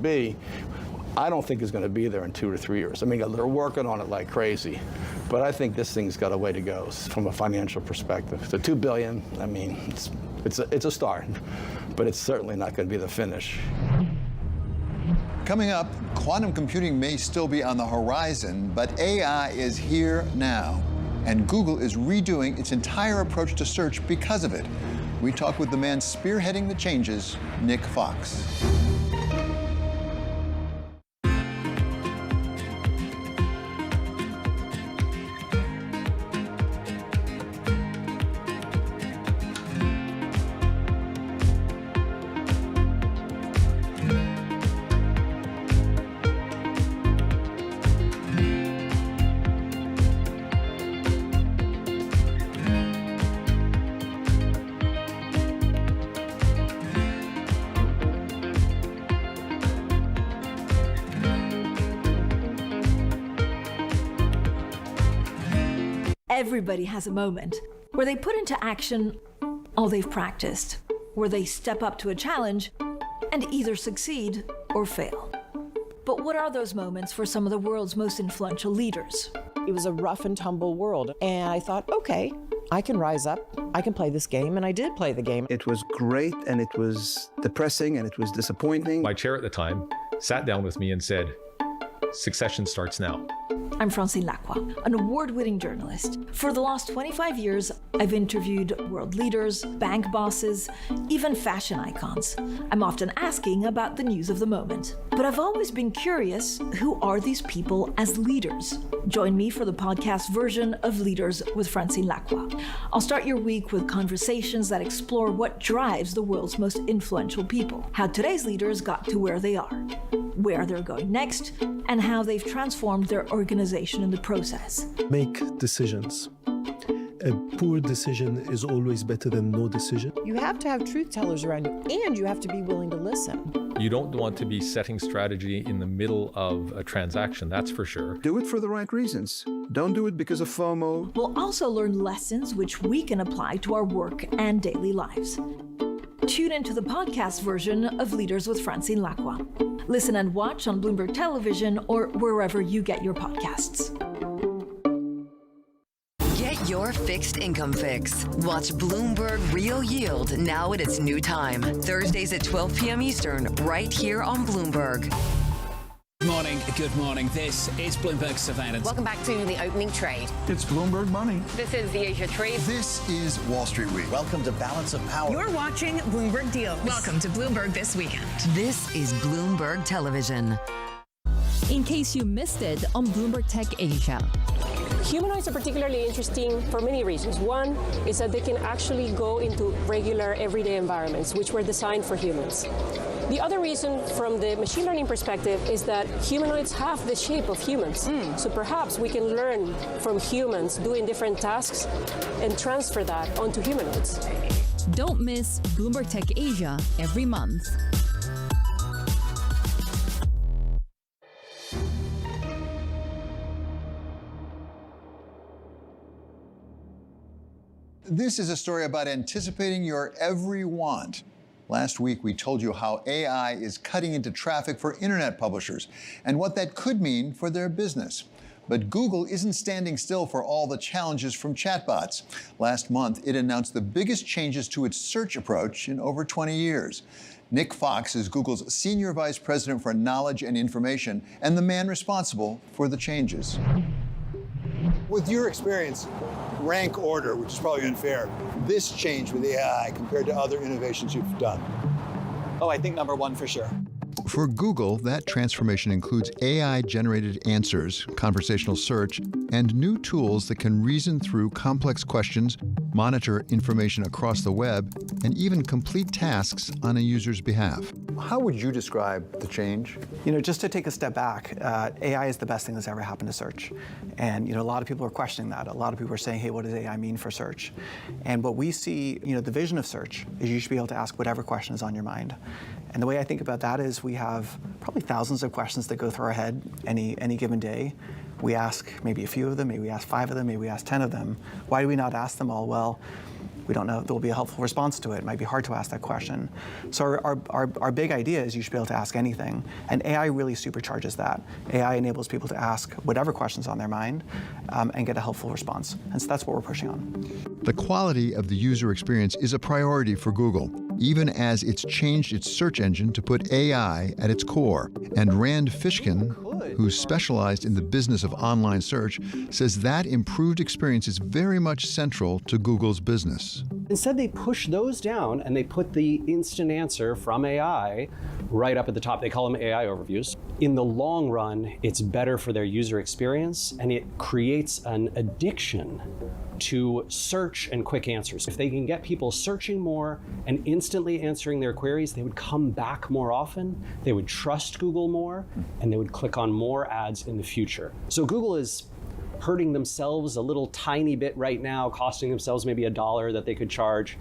be, I don't think is going to be there in 2 or 3 years. I mean, they're working on it like crazy, but I think this thing's got a way to go from a financial perspective. The $2 billion, I mean, it's a start, but it's certainly not going to be the finish. Coming up, quantum computing may still be on the horizon, but AI is here now, and Google is redoing its entire approach to search because of it. We talk with the man spearheading the changes, Nick Fox. Everybody has a moment where they put into action all they've practiced, where they step up to a challenge and either succeed or fail. But what are those moments for some of the world's most influential leaders? It was a rough and tumble world, and I thought, okay, I can rise up, I can play this game, and I did play the game. It was great, and it was depressing, and it was disappointing. My chair at the time sat down with me and said, "Succession starts now." I'm Francine Lacroix, an award-winning journalist. For the last 25 years, I've interviewed world leaders, bank bosses, even fashion icons. I'm often asking about the news of the moment. But I've always been curious, who are these people as leaders? Join me for the podcast version of Leaders with Francine Lacroix. I'll start your week with conversations that explore what drives the world's most influential people, how today's leaders got to where they are, where they're going next, and how they've transformed their organization in the process. Make decisions. A poor decision is always better than no decision. You have to have truth tellers around you, and you have to be willing to listen. You don't want to be setting strategy in the middle of a transaction, that's for sure. Do it for the right reasons. Don't do it because of FOMO. We'll also learn lessons which we can apply to our work and daily lives. Tune into the podcast version of Leaders with Francine Lacroix. Listen and watch on Bloomberg Television or wherever you get your podcasts. Get your fixed income fix. Watch Bloomberg Real Yield now at its new time. Thursdays at 12 p.m. Eastern, right here on Bloomberg. Good morning. This is Bloomberg Surveillance. Welcome back to the opening trade. It's Bloomberg Money. This is the Asia Trade. This is Wall Street Week. Welcome to Balance of Power. You're watching Bloomberg Deals. Welcome to Bloomberg This Weekend. This is Bloomberg Television. In case you missed it on Bloomberg Tech Asia. Humanoids are particularly interesting for many reasons. One is that they can actually go into regular everyday environments, which were designed for humans. The other reason from the machine learning perspective is that humanoids have the shape of humans. So perhaps we can learn from humans doing different tasks and transfer that onto humanoids. Don't miss Bloomberg Tech Asia every month. This is a story about anticipating your every want. Last week, we told you how AI is cutting into traffic for internet publishers and what that could mean for their business. But Google isn't standing still for all the challenges from chatbots. Last month, it announced the biggest changes to its search approach in over 20 years. Nick Fox is Google's Senior Vice President for Knowledge and Information and the man responsible for the changes. With your experience, rank order, which is probably unfair, this change with AI compared to other innovations you've done. Oh, I think number one for sure. For Google, that transformation includes AI-generated answers, conversational search, and new tools that can reason through complex questions, monitor information across the web, and even complete tasks on a user's behalf. How would you describe the change? Just to take a step back, AI is the best thing that's ever happened to search. And, a lot of people are questioning that. A lot of people are saying, hey, what does AI mean for search? And what we see, the vision of search is you should be able to ask whatever question is on your mind. And the way I think about that is we have probably thousands of questions that go through our head any given day. We ask maybe a few of them, maybe we ask 5 of them, maybe we ask 10 of them. Why do we not ask them all? Well, We don't know if there will be a helpful response to it. It might be hard to ask that question. So our big idea is you should be able to ask anything, and AI really supercharges that. AI enables people to ask whatever questions on their mind and get a helpful response. And so that's what we're pushing on. The quality of the user experience is a priority for Google, even as it's changed its search engine to put AI at its core. And Rand Fishkin, who's specialized in the business of online search, says that improved experience is very much central to Google's business. Instead, they push those down and they put the instant answer from AI right up at the top. They call them AI overviews. In the long run, it's better for their user experience, and it creates an addiction to search and quick answers. If they can get people searching more and instantly answering their queries, they would come back more often, they would trust Google more, and they would click on more ads in the future. So Google is hurting themselves a little tiny bit right now, costing themselves maybe $1 that they could charge,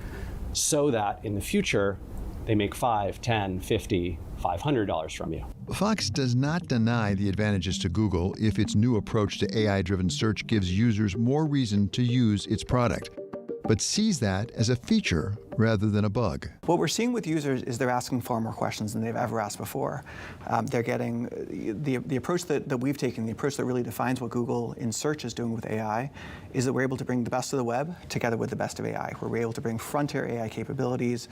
so that in the future, they make $5, $10, $50, $500 from you. Fox does not deny the advantages to Google if its new approach to AI-driven search gives users more reason to use its product, but sees that as a feature rather than a bug. What we're seeing with users is they're asking far more questions than they've ever asked before. They're getting the approach that we've taken, the approach that really defines what Google in search is doing with AI, is that we're able to bring the best of the web together with the best of AI. We're able to bring frontier AI capabilities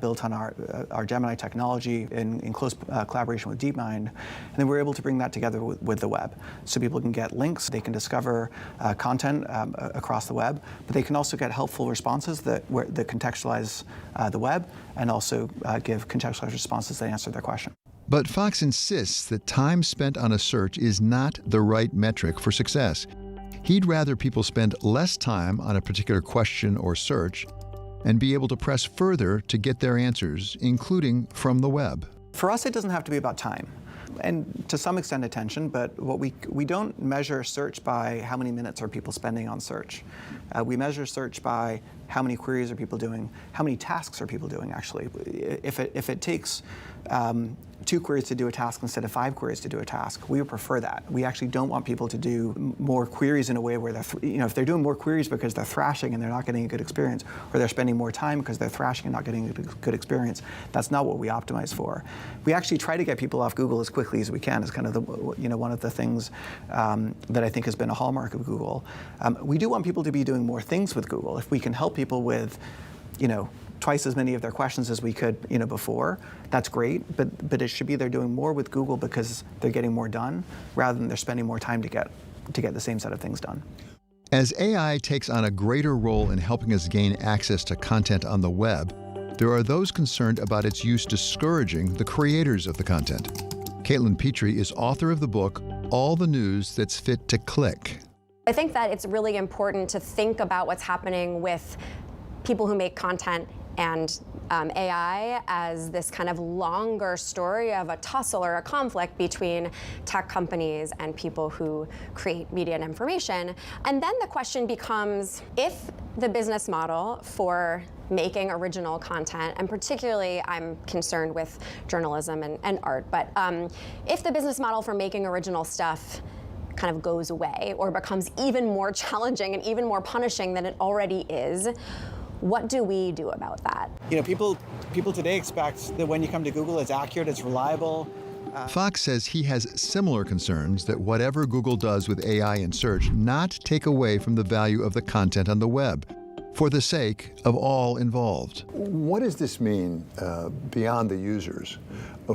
built on our Gemini technology in close collaboration with DeepMind, and then we're able to bring that together with the web. So people can get links, they can discover content across the web, but they can also get helpful responses that contextualize the web and also give contextualized responses that answer their question. But Fox insists that time spent on a search is not the right metric for success. He'd rather people spend less time on a particular question or search and be able to press further to get their answers, including from the web. For us, it doesn't have to be about time. And to some extent attention, but what we don't measure search by how many minutes are people spending on search. We measure search by how many queries are people doing, how many tasks are people doing actually. If it takes 2 queries to do a task instead of 5 queries to do a task, we would prefer that. We actually don't want people to do more queries in a way where they're, if they're doing more queries because they're thrashing and they're not getting a good experience, or they're spending more time because they're thrashing and not getting a good experience, that's not what we optimize for. We actually try to get people off Google as quickly as we can. It's kind of one of the things that I think has been a hallmark of Google. We do want people to be doing more things with Google. If we can help people with, twice as many of their questions as we could, before, that's great. But it should be they're doing more with Google because they're getting more done, rather than they're spending more time to get the same set of things done. As AI takes on a greater role in helping us gain access to content on the web, there are those concerned about its use discouraging the creators of the content. Caitlin Petrie is author of the book, All the News That's Fit to Click. I think that it's really important to think about what's happening with people who make content and AI as this kind of longer story of a tussle or a conflict between tech companies and people who create media and information. And then the question becomes, if the business model for making original content, and particularly I'm concerned with journalism and art, but if the business model for making original stuff kind of goes away or becomes even more challenging and even more punishing than it already is, what do we do about that? People today expect that when you come to Google, it's accurate, it's reliable. Fox says he has similar concerns that whatever Google does with AI in search not take away from the value of the content on the web, for the sake of all involved. What does this mean beyond the users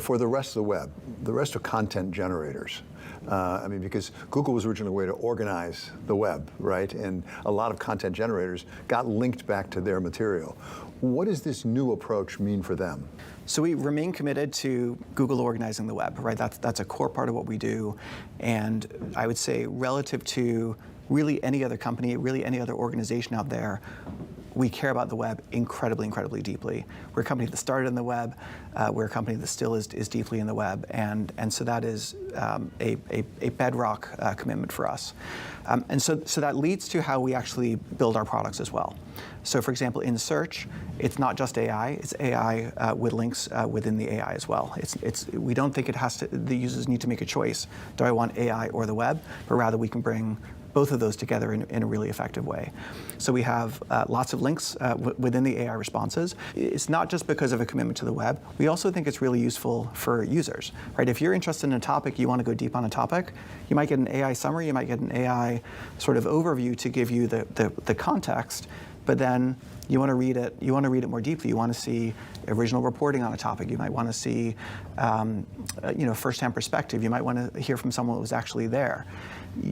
for the rest of the web, the rest of content generators? Because Google was originally a way to organize the web, right? And a lot of content generators got linked back to their material. What does this new approach mean for them? So we remain committed to Google organizing the web, right? That's a core part of what we do. And I would say relative to really any other company, really any other organization out there, we care about the web incredibly, incredibly deeply. We're a company that started in the web. We're a company that still is deeply in the web. And so that is a bedrock commitment for us. And so that leads to how we actually build our products as well. So for example, in search, it's not just AI, it's AI with links within the AI as well. We don't think the users need to make a choice. Do I want AI or the web? But rather we can bring both of those together in a really effective way. So we have lots of links within the AI responses. It's not just because of a commitment to the web. We also think it's really useful for users, right? If you're interested in a topic, you want to go deep on a topic, you might get an AI summary, you might get an AI sort of overview to give you the context, but then you want to read it. You want to read it more deeply. You want to see original reporting on a topic. You might want to see, first-hand perspective. You might want to hear from someone who was actually there.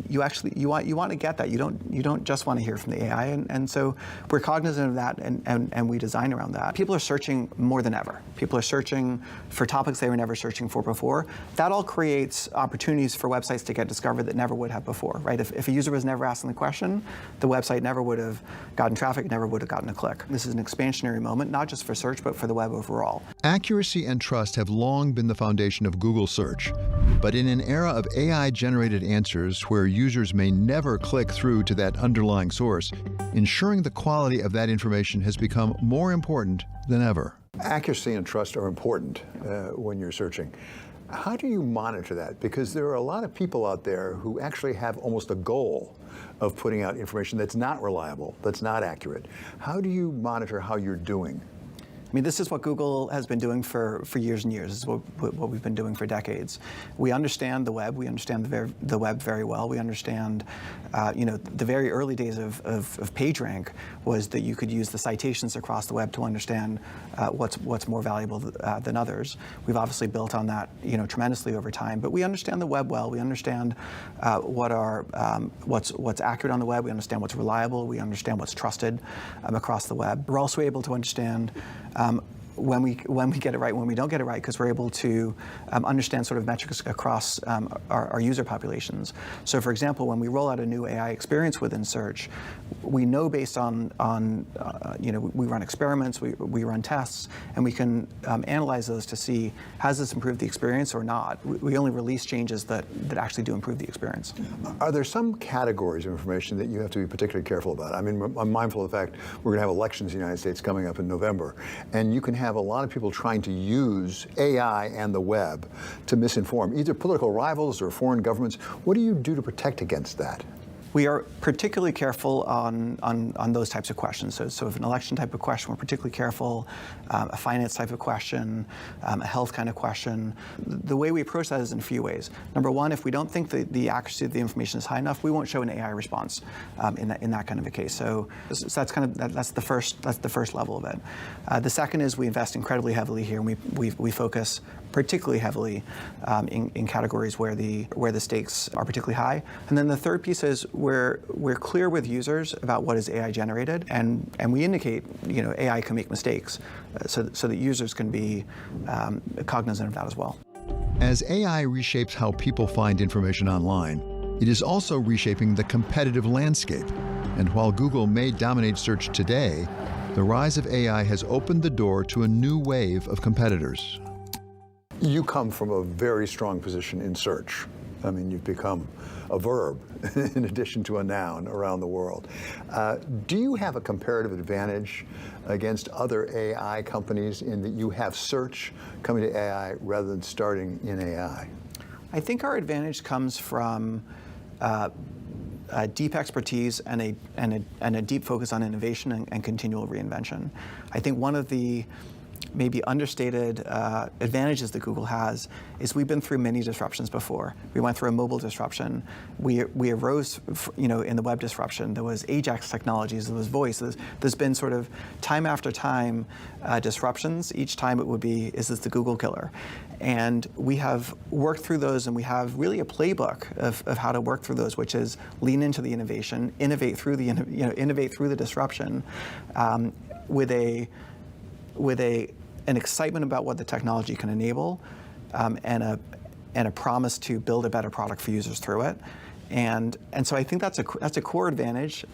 You want to get that. You don't just want to hear from the AI, and so we're cognizant of that, and we design around that. People are searching more than ever. People are searching for topics they were never searching for before. That all creates opportunities for websites to get discovered that never would have before, right? If a user was never asking the question, the website never would have gotten traffic, never would have gotten a click. This is an expansionary moment, not just for search, but for the web overall. Accuracy and trust have long been the foundation of Google search. But in an era of AI-generated answers where users may never click through to that underlying source, ensuring the quality of that information has become more important than ever. Accuracy and trust are important when you're searching. How do you monitor that? Because there are a lot of people out there who actually have almost a goal of putting out information that's not reliable, that's not accurate. How do you monitor how you're doing? I mean, this is what Google has been doing for years and years. This is what we've been doing for decades. We understand the web. We understand the web very well. We understand, the very early days of PageRank was that you could use the citations across the web to understand what's more valuable than others. We've obviously built on that, tremendously over time. But we understand the web well. We understand what's accurate on the web. We understand what's reliable. We understand what's trusted across the web. We're also able to understand when we get it right, when we don't get it right, because we're able to understand sort of metrics across our user populations. So, for example, when we roll out a new AI experience within search, we know based on we run experiments, we run tests, and we can analyze those to see, has this improved the experience or not? We only release changes that actually do improve the experience. Are there some categories of information that you have to be particularly careful about? I mean, I'm mindful of the fact we're going to have elections in the United States coming up in November, and you can have a lot of people trying to use AI and the web to misinform, either political rivals or foreign governments. What do you do to protect against that? We are particularly careful on those types of questions. So if an election type of question, we're particularly careful, a finance type of question, a health kind of question. The way we approach that is in a few ways. Number one, if we don't think the accuracy of the information is high enough, we won't show an AI response in that kind of a case. So that's the first level of it. The second is we invest incredibly heavily here, and we focus particularly heavily in categories where the stakes are particularly high. And then the third piece is we're clear with users about what is AI generated, and we indicate AI can make mistakes, so that users can be cognizant of that as well. As AI reshapes how people find information online, it is also reshaping the competitive landscape. And while Google may dominate search today, the rise of AI has opened the door to a new wave of competitors. You come from a very strong position in search. I mean, you've become a verb in addition to a noun around the world. Do you have a comparative advantage against other AI companies in that you have search coming to AI rather than starting in AI? I think our advantage comes from deep expertise and a deep focus on innovation and continual reinvention. I think one of the maybe understated advantages that Google has is we've been through many disruptions before. We went through a mobile disruption. We arose, in the web disruption. There was Ajax technologies. There was voice. There's been sort of time after time disruptions. Each time it would be, is this the Google killer? And we have worked through those, and we have really a playbook of how to work through those, which is lean into the innovation, innovate through the disruption, with an excitement about what the technology can enable, and a promise to build a better product for users through it. And so I think that's a core advantage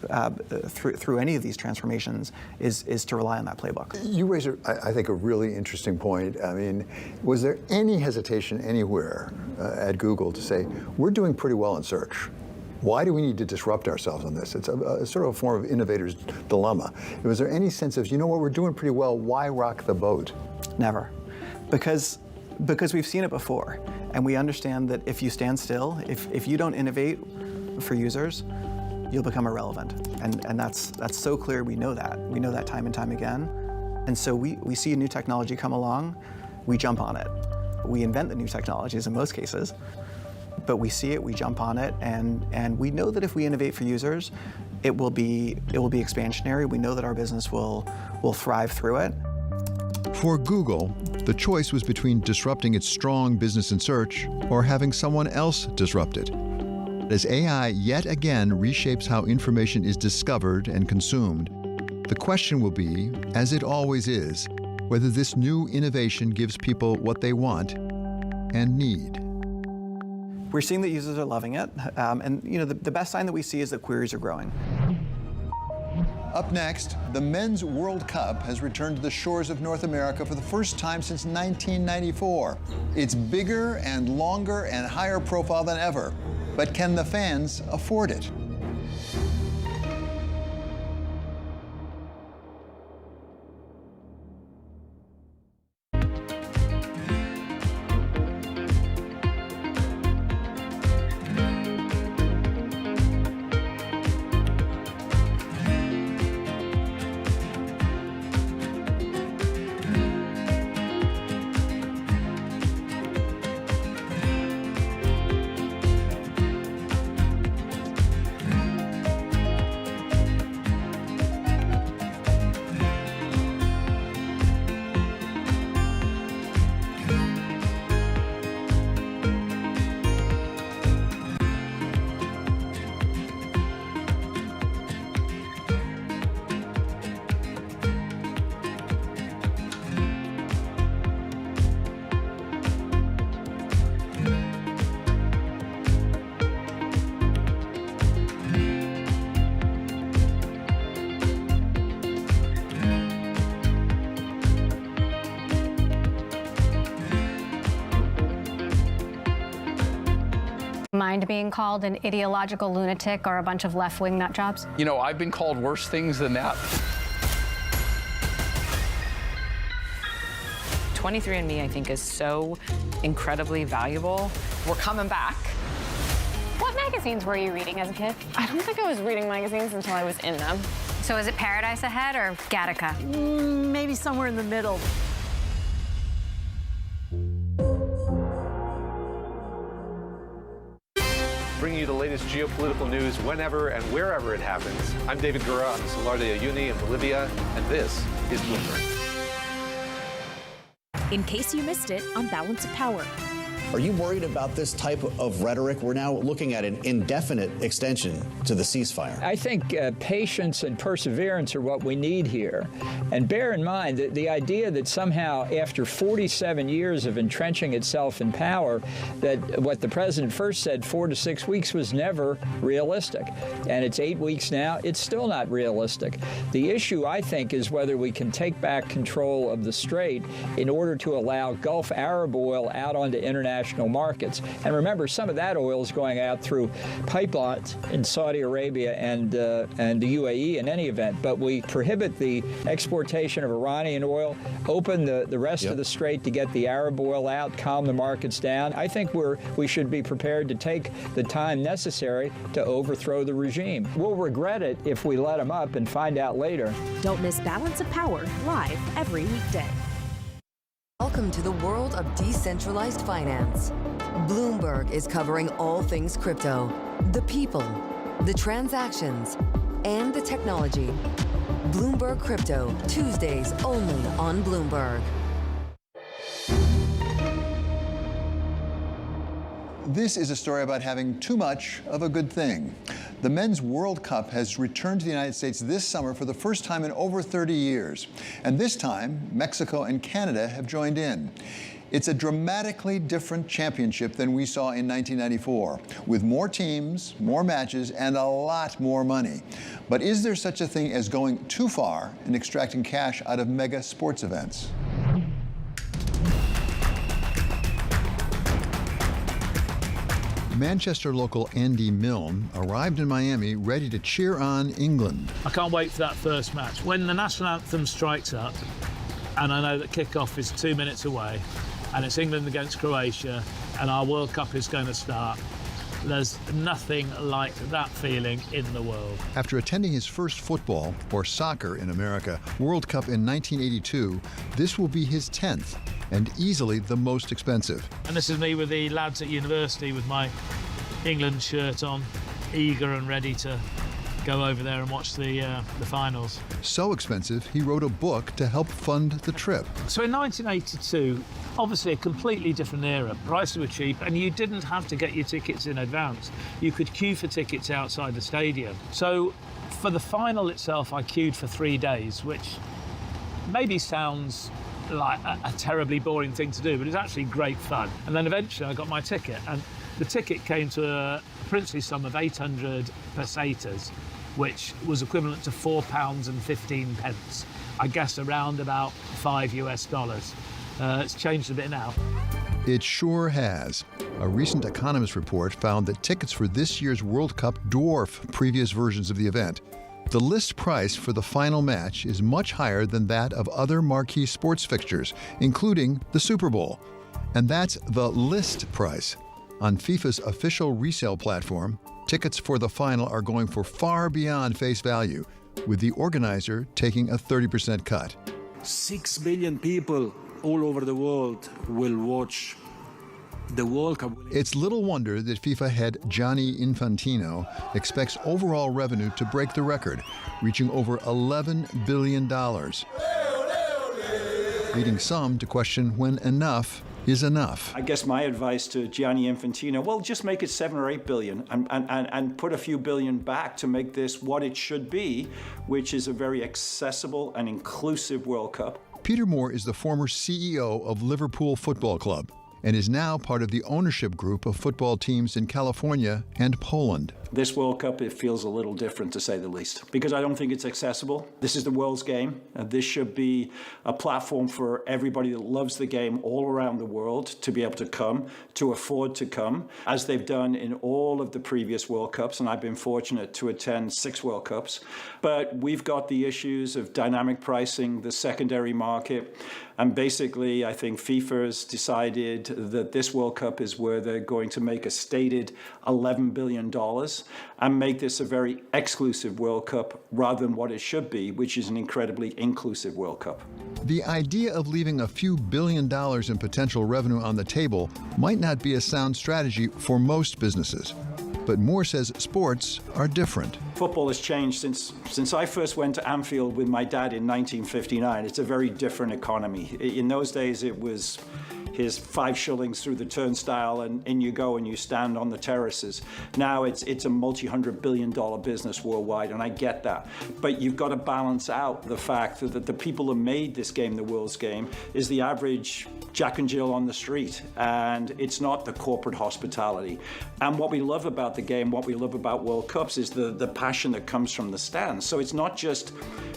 through any of these transformations is to rely on that playbook. You raise, I think, a really interesting point. I mean, was there any hesitation anywhere at Google to say, we're doing pretty well in search? Why do we need to disrupt ourselves on this? It's sort of a form of innovator's dilemma. Was there any sense of, we're doing pretty well, why rock the boat? Never. Because we've seen it before. And we understand that if you stand still, if you don't innovate for users, you'll become irrelevant. And that's so clear. We know that. We know that time and time again. And so we see a new technology come along, we jump on it. We invent the new technologies in most cases, but we see it, we jump on it, and we know that if we innovate for users, it will be expansionary. We know that our business will thrive through it. For Google, the choice was between disrupting its strong business in search or having someone else disrupt it. As AI yet again reshapes how information is discovered and consumed, the question will be, as it always is, whether this new innovation gives people what they want and need. We're seeing that users are loving it, and the best sign that we see is that queries are growing. Up next, the Men's World Cup has returned to the shores of North America for the first time since 1994. It's bigger and longer and higher profile than ever, but can the fans afford it? Mind being called an ideological lunatic or a bunch of left-wing nut jobs? You know, I've been called worse things than that. 23andMe, I think, is so incredibly valuable. We're coming back. What magazines were you reading as a kid? I don't think I was reading magazines until I was in them. So is it Paradise Ahead or Gattaca? Maybe somewhere in the middle. Bringing you the latest geopolitical news whenever and wherever it happens. I'm David Gura on the Salar de Uyuni in Bolivia, and this is Bloomberg. In case you missed it on Balance of Power. Are you worried about this type of rhetoric? We're now looking at an indefinite extension to the ceasefire. I think patience and perseverance are what we need here. And bear in mind that the idea that somehow after 47 years of entrenching itself in power, that what the president first said, 4 to 6 weeks, was never realistic. And it's 8 weeks now, it's still not realistic. The issue, I think, is whether we can take back control of the Strait in order to allow Gulf Arab oil out onto international markets. And remember, some of that oil is going out through pipelines in Saudi Arabia and the UAE in any event. But we prohibit the exportation of Iranian oil, open the rest of the Strait to get the Arab oil out, calm the markets down. I think we should be prepared to take the time necessary to overthrow the regime. We'll regret it if we let them up and find out later. Don't miss Balance of Power live every weekday. Welcome to the world of decentralized finance. Bloomberg is covering all things crypto, the people, the transactions, and the technology. Bloomberg Crypto, Tuesdays only on Bloomberg. This is a story about having too much of a good thing. The Men's World Cup has returned to the United States this summer for the first time in over 30 years. And this time, Mexico and Canada have joined in. It's a dramatically different championship than we saw in 1994, with more teams, more matches, and a lot more money. But is there such a thing as going too far and extracting cash out of mega sports events? Manchester local Andy Milne arrived in Miami ready to cheer on England. I can't wait for that first match. When the national anthem strikes up, and I know that kickoff is 2 minutes away, and it's England against Croatia, and our World Cup is going to start, There's nothing like that feeling in the world. After attending his first football, or soccer in America, World Cup in 1982, this will be his 10th, and easily the most expensive. And this is me with the lads at university with my England shirt on, eager and ready to go over there and watch the finals. So expensive, he wrote a book to help fund the trip. So in 1982, obviously a completely different era. Prices were cheap and you didn't have to get your tickets in advance. You could queue for tickets outside the stadium. So for the final itself, I queued for 3 days, which maybe sounds like a terribly boring thing to do, but it's actually great fun. And then eventually I got my ticket, and the ticket came to a princely sum of 800 pesetas, which was equivalent to £4.15. I guess around about $5 US. It's changed a bit now. It sure has. A recent Economist report found that tickets for this year's World Cup dwarf previous versions of the event. The list price for the final match is much higher than that of other marquee sports fixtures, including the Super Bowl. And that's the list price. On FIFA's official resale platform, tickets for the final are going for far beyond face value, with the organizer taking a 30% cut. 6 billion people all over the world will watch the World Cup. It's little wonder that FIFA head Gianni Infantino expects overall revenue to break the record, reaching over $11 billion, leading some to question when enough is enough. I guess my advice to Gianni Infantino, well, just make it 7 or 8 billion and put a few billion back to make this what it should be, which is a very accessible and inclusive World Cup. Peter Moore is the former CEO of Liverpool Football Club and is now part of the ownership group of football teams in California and Poland. This World Cup, it feels a little different, to say the least, because I don't think it's accessible. This is the world's game. This should be a platform for everybody that loves the game all around the world to be able to come, to afford to come, as they've done in all of the previous World Cups, and I've been fortunate to attend 6 World Cups. But we've got the issues of dynamic pricing, the secondary market, and basically I think FIFA has decided that this World Cup is where they're going to make a stated $11 billion and make this a very exclusive World Cup rather than what it should be, which is an incredibly inclusive World Cup. The idea of leaving a few $1 billion in potential revenue on the table might not be a sound strategy for most businesses. But Moore says sports are different. Football has changed since I first went to Anfield with my dad in 1959. It's a very different economy. In those days, it was here's 5 shillings through the turnstile and in you go and you stand on the terraces. Now it's a multi-$100 billion business worldwide, and I get that. But you've got to balance out the fact that the people that made this game, the world's game, is the average Jack and Jill on the street, and it's not the corporate hospitality. And what we love about the game, what we love about World Cups is the passion that comes from the stands. So it's not just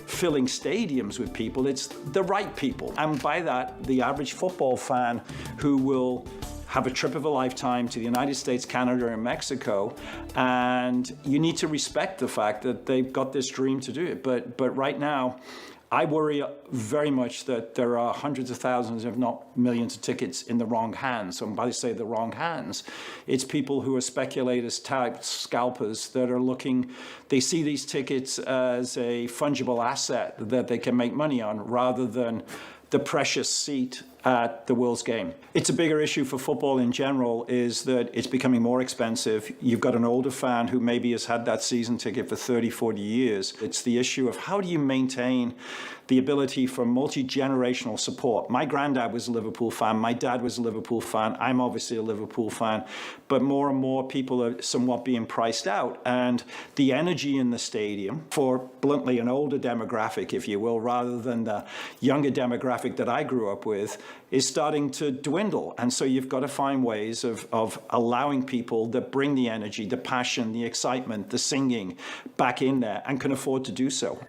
filling stadiums with people, it's the right people. And by that, the average football fan who will have a trip of a lifetime to the United States, Canada, and Mexico, and you need to respect the fact that they've got this dream to do it. But right now, I worry very much that there are hundreds of thousands, if not millions, of tickets in the wrong hands. And by I say the wrong hands, it's people who are speculators, type scalpers that are looking, they see these tickets as a fungible asset that they can make money on rather than the precious seat at the world's game. It's a bigger issue for football in general, is that it's becoming more expensive. You've got an older fan who maybe has had that season ticket for 30, 40 years. It's the issue of how do you maintain the ability for multi-generational support. My granddad was a Liverpool fan, my dad was a Liverpool fan, I'm obviously a Liverpool fan, but more and more people are somewhat being priced out, and the energy in the stadium for, bluntly, an older demographic, if you will, rather than the younger demographic that I grew up with, is starting to dwindle. And so you've got to find ways of allowing people that bring the energy, the passion, the excitement, the singing back in there and can afford to do so.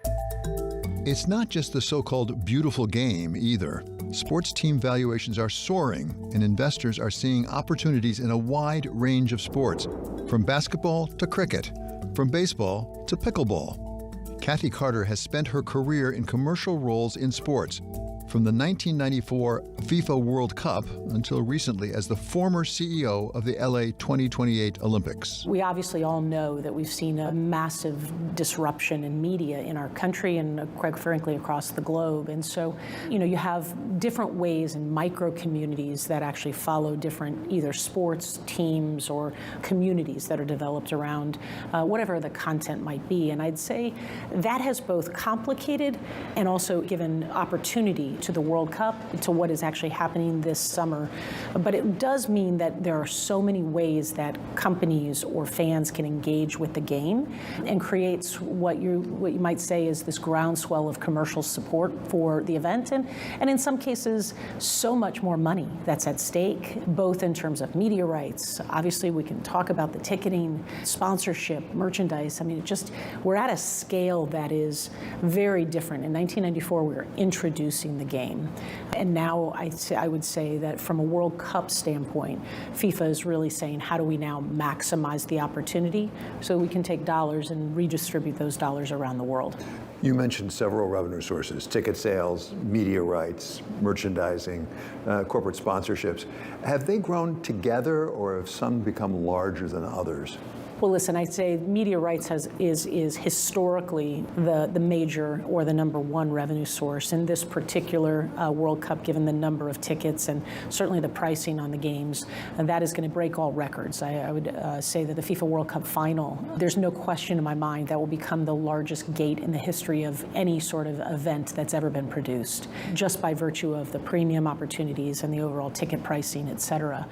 It's not just the so-called beautiful game either. Sports team valuations are soaring, and investors are seeing opportunities in a wide range of sports, from basketball to cricket, from baseball to pickleball. Kathy Carter has spent her career in commercial roles in sports, from the 1994 FIFA World Cup until recently as the former CEO of the LA 2028 Olympics. We obviously all know that we've seen a massive disruption in media in our country and quite frankly across the globe. And so, you have different ways and micro communities that actually follow different either sports teams or communities that are developed around whatever the content might be. And I'd say that has both complicated and also given opportunity to the World Cup, to what is actually happening this summer. But it does mean that there are so many ways that companies or fans can engage with the game and creates what you might say is this groundswell of commercial support for the event. And in some cases, so much more money that's at stake, both in terms of media rights. Obviously, we can talk about the ticketing, sponsorship, merchandise. I mean, we're at a scale that is very different. In 1994, we were introducing the game. And now I would say that from a World Cup standpoint, FIFA is really saying, how do we now maximize the opportunity so we can take dollars and redistribute those dollars around the world? You mentioned several revenue sources: ticket sales, media rights, merchandising, corporate sponsorships. Have they grown together, or have some become larger than others? Well, listen, I'd say media rights is historically the major or the number one revenue source. In this particular World Cup, given the number of tickets and certainly the pricing on the games, and that is going to break all records. I would say that the FIFA World Cup final, there's no question in my mind that will become the largest gate in the history of any sort of event that's ever been produced, just by virtue of the premium opportunities and the overall ticket pricing, et cetera.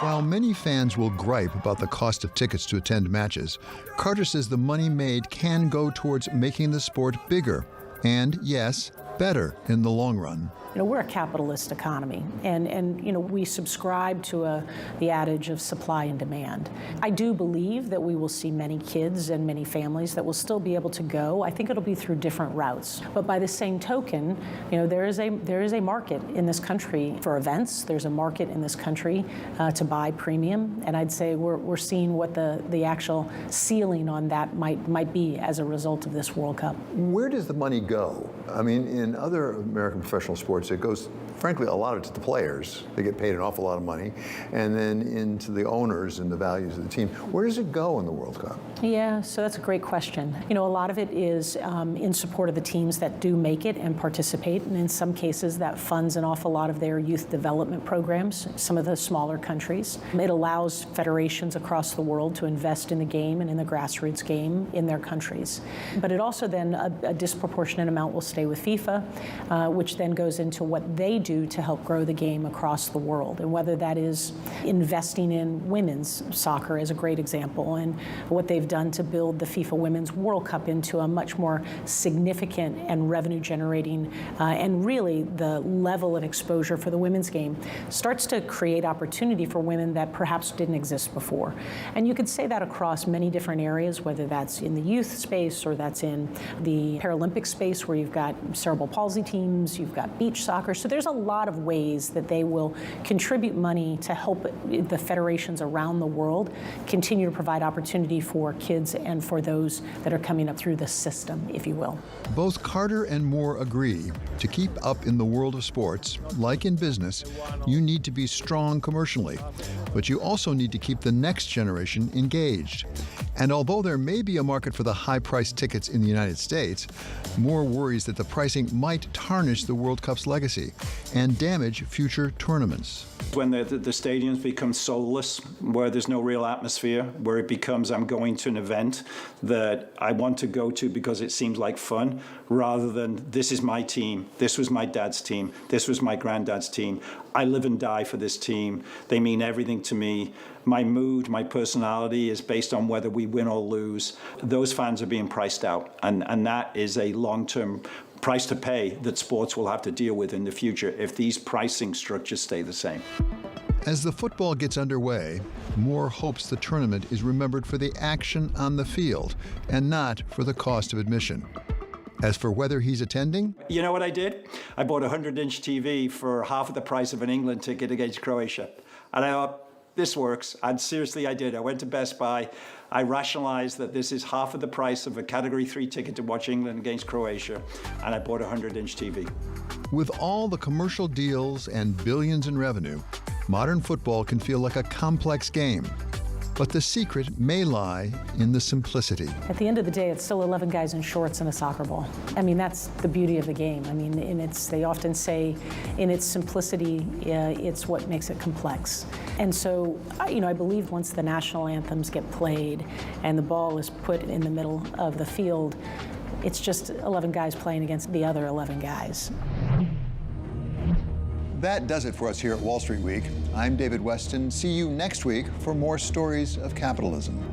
While many fans will gripe about the cost of tickets to attend matches, Carter says the money made can go towards making the sport bigger and, yes, better in the long run. We're a capitalist economy, and we subscribe to the adage of supply and demand. I do believe that we will see many kids and many families that will still be able to go. I think it'll be through different routes. But by the same token, there is a market in this country for events. There's a market in this country to buy premium, and I'd say we're seeing what the actual ceiling on that might be as a result of this World Cup. Where does the money go? I mean, in other American professional sports, it goes, frankly, a lot of it to the players. They get paid an awful lot of money, and then into the owners and the values of the team. Where does it go in the World Cup? Yeah, so that's a great question. A lot of it is in support of the teams that do make it and participate, and in some cases that funds an awful lot of their youth development programs, some of the smaller countries. It allows federations across the world to invest in the game and in the grassroots game in their countries. But it also then, a disproportionate amount will stay with FIFA, which then goes into what they do to help grow the game across the world, and whether that is investing in women's soccer as a great example, and what they've done to build the FIFA Women's World Cup into a much more significant and revenue generating, and really the level of exposure for the women's game starts to create opportunity for women that perhaps didn't exist before. And you could say that across many different areas, whether that's in the youth space or that's in the Paralympic space where you've got cerebral palsy teams, you've got beach soccer. So there's a lot of ways that they will contribute money to help the federations around the world continue to provide opportunity for kids and for those that are coming up through the system, if you will. Both Carter and Moore agree to keep up in the world of sports, like in business, you need to be strong commercially, but you also need to keep the next generation engaged. And although there may be a market for the high-priced tickets in the United States, Moore worries that the pricing might tarnish the World Cup's legacy and damage future tournaments. When the stadiums become soulless, where there's no real atmosphere, where it becomes I'm going to an event that I want to go to because it seems like fun, rather than this is my team, this was my dad's team, this was my granddad's team, I live and die for this team, they mean everything to me, my mood, my personality is based on whether we win or lose. Those fans are being priced out, and that is a long-term price to pay that sports will have to deal with in the future if these pricing structures stay the same. As the football gets underway, Moore hopes the tournament is remembered for the action on the field and not for the cost of admission. As for whether he's attending? You know what I did? I bought a 100-inch TV for half of the price of an England ticket against Croatia. And I thought, this works. And seriously, I did. I went to Best Buy. I rationalized that this is half of the price of a Category 3 ticket to watch England against Croatia, and I bought a 100-inch TV. With all the commercial deals and billions in revenue, modern football can feel like a complex game. But the secret may lie in the simplicity. At the end of the day, it's still 11 guys in shorts and a soccer ball. I mean, that's the beauty of the game. I mean, they often say in its simplicity, it's what makes it complex. And so, I believe once the national anthems get played and the ball is put in the middle of the field, it's just 11 guys playing against the other 11 guys. That does it for us here at Wall Street Week. I'm David Weston. See you next week for more stories of capitalism.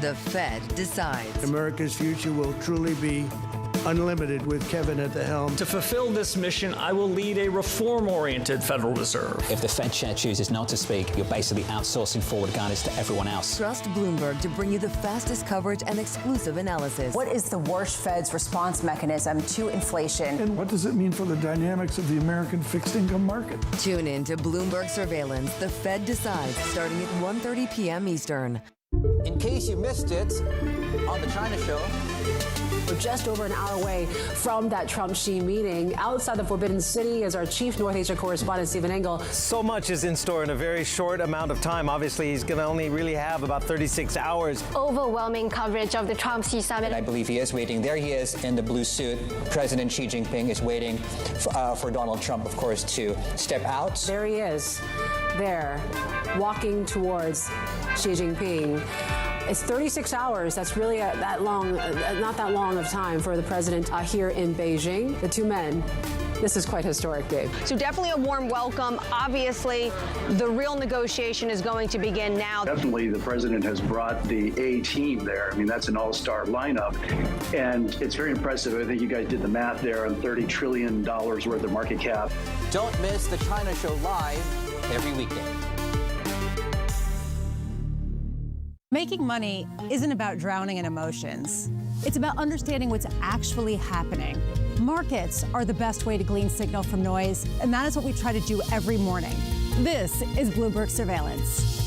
The Fed decides. America's future will truly be unlimited with Kevin at the helm. To fulfill this mission, I will lead a reform-oriented Federal Reserve. If the Fed chair chooses not to speak, you're basically outsourcing forward guidance to everyone else. Trust Bloomberg to bring you the fastest coverage and exclusive analysis. What is the worst Fed's response mechanism to inflation? And what does it mean for the dynamics of the American fixed income market? Tune in to Bloomberg Surveillance. The Fed decides, starting at 1:30 p.m. Eastern. In case you missed it, on the China Show. We're just over an hour away from that Trump-Xi meeting. Outside the Forbidden City is our chief North Asia correspondent, Stephen Engel. So much is in store in a very short amount of time. Obviously, he's going to only really have about 36 hours. Overwhelming coverage of the Trump-Xi summit. I believe he is waiting. There he is in the blue suit. President Xi Jinping is waiting for Donald Trump, of course, to step out. There he is, there, walking towards Xi Jinping. It's 36 hours. That's really not that long of time for the president here in Beijing. The two men. This is quite historic, Dave. So definitely a warm welcome. Obviously, the real negotiation is going to begin now. Definitely, the president has brought the A team there. I mean, that's an all-star lineup, and it's very impressive. I think you guys did the math there on $30 trillion worth of market cap. Don't miss the China Show live every weekday. Making money isn't about drowning in emotions. It's about understanding what's actually happening. Markets are the best way to glean signal from noise, and that is what we try to do every morning. This is Bloomberg Surveillance.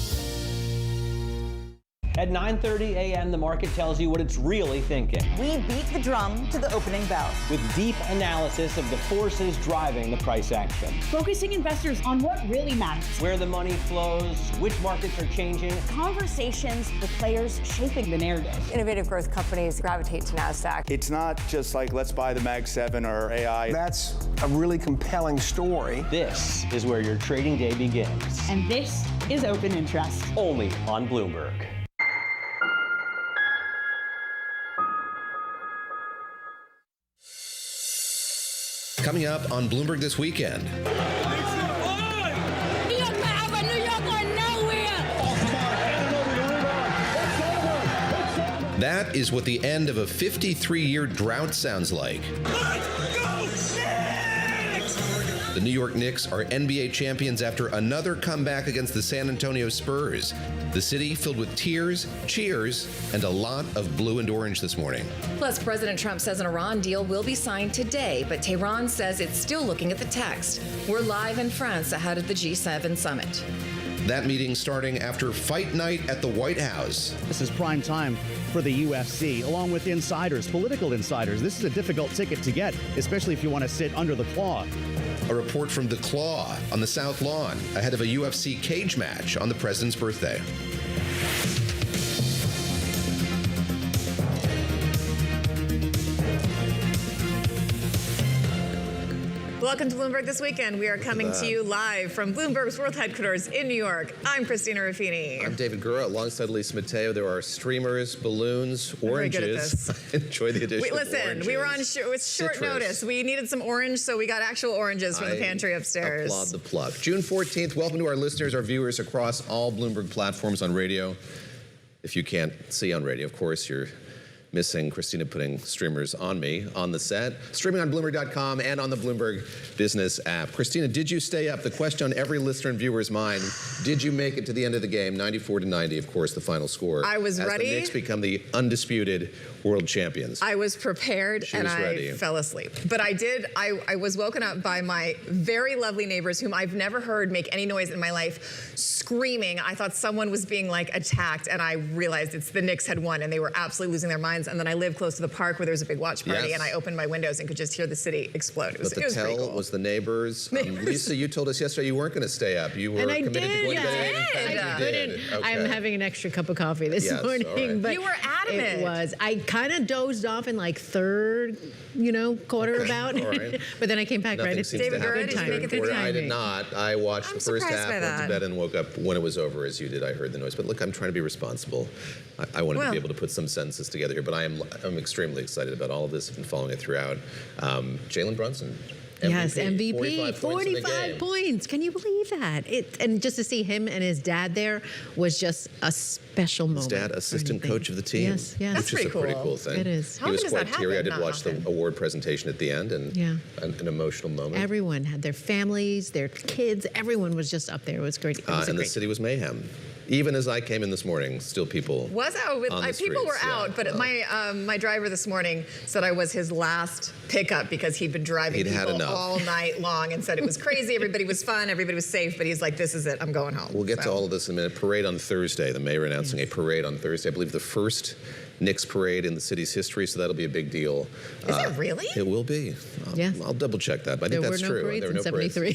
At 9:30 a.m., the market tells you what it's really thinking. We beat the drum to the opening bell. With deep analysis of the forces driving the price action. Focusing investors on what really matters. Where the money flows, which markets are changing. Conversations with players shaping the narrative. Innovative growth companies gravitate to NASDAQ. It's not just like, let's buy the Mag 7 or AI. That's a really compelling story. This is where your trading day begins. And this is open interest. Only on Bloomberg. Coming up on Bloomberg This Weekend. That is what the end of a 53-year drought sounds like. The New York Knicks are NBA champions after another comeback against the San Antonio Spurs. The city filled with tears, cheers, and a lot of blue and orange this morning. Plus, President Trump says an Iran deal will be signed today, but Tehran says it's still looking at the text. We're live in France ahead of the G7 summit. That meeting starting after fight night at the White House. This is prime time for the UFC, along with insiders, political insiders. This is a difficult ticket to get, especially if you want to sit under the claw. A report from The Claw on the South Lawn ahead of a UFC cage match on the president's birthday. Welcome to Bloomberg This Weekend. We are coming to you live from Bloomberg's world headquarters in New York. I'm Christina Ruffini. I'm David Gura, alongside Lisa Mateo. There are streamers, balloons, oranges. Very good at this. Enjoy the addition of oranges. We were on with short notice. We needed some orange, so we got actual oranges from the pantry upstairs. Applaud the plug. June 14th, welcome to our listeners, our viewers across all Bloomberg platforms on radio. If you can't see on radio, of course, you're missing Christina putting streamers on me on the set. Streaming on Bloomberg.com and on the Bloomberg Business app. Christina, did you stay up? The question on every listener and viewer's mind, did you make it to the end of the game? 94-90, of course, the final score. I was ready. As the Knicks become the undisputed world champions. I was prepared and I fell asleep. But I was woken up by my very lovely neighbors, whom I've never heard make any noise in my life, screaming. I thought someone was being attacked, and I realized the Knicks had won, and they were absolutely losing their minds. And then I lived close to the park where there was a big watch party, and I opened my windows and could just hear the city explode. It was pretty cool. Was the neighbors. Lisa, you told us yesterday you weren't going to stay up. You were committed to going to bed. I couldn't. Okay. I'm having an extra cup of coffee this morning. Right. But you were adamant. I kind of dozed off in third, quarter about. Right. But then I came back Nothing right at David Gura, did you make it through? I did not. I watched the first half, went to bed, and woke up when it was over, as you did. I heard the noise. But look, I'm trying to be responsible. I wanted to be able to put some sentences together here, but I'm extremely excited about all of this. I've been following it throughout. Jalen Brunson. MVP, yes, MVP, 45 points. Can you believe that? And just to see him and his dad there was just a special moment. His dad, assistant coach of the team. Yes. That's which is a pretty cool thing. It is. He was quite teary. I did watch the award presentation at the end, and an emotional moment. Everyone had their families, their kids. Everyone was just up there. It was great. And the city was mayhem. Even as I came in this morning, still people people were out, but my driver this morning said I was his last pickup because he'd been driving people all night long and said it was crazy. Everybody was fun, everybody was safe, but he's like, this is it, I'm going home. We'll get to all of this in a minute. Parade on Thursday. The mayor announcing a parade on Thursday. I believe the first Knicks parade in the city's history, so that'll be a big deal. Is it really? It will be. I'll double check that, but I think that's true. There were no parades in 73.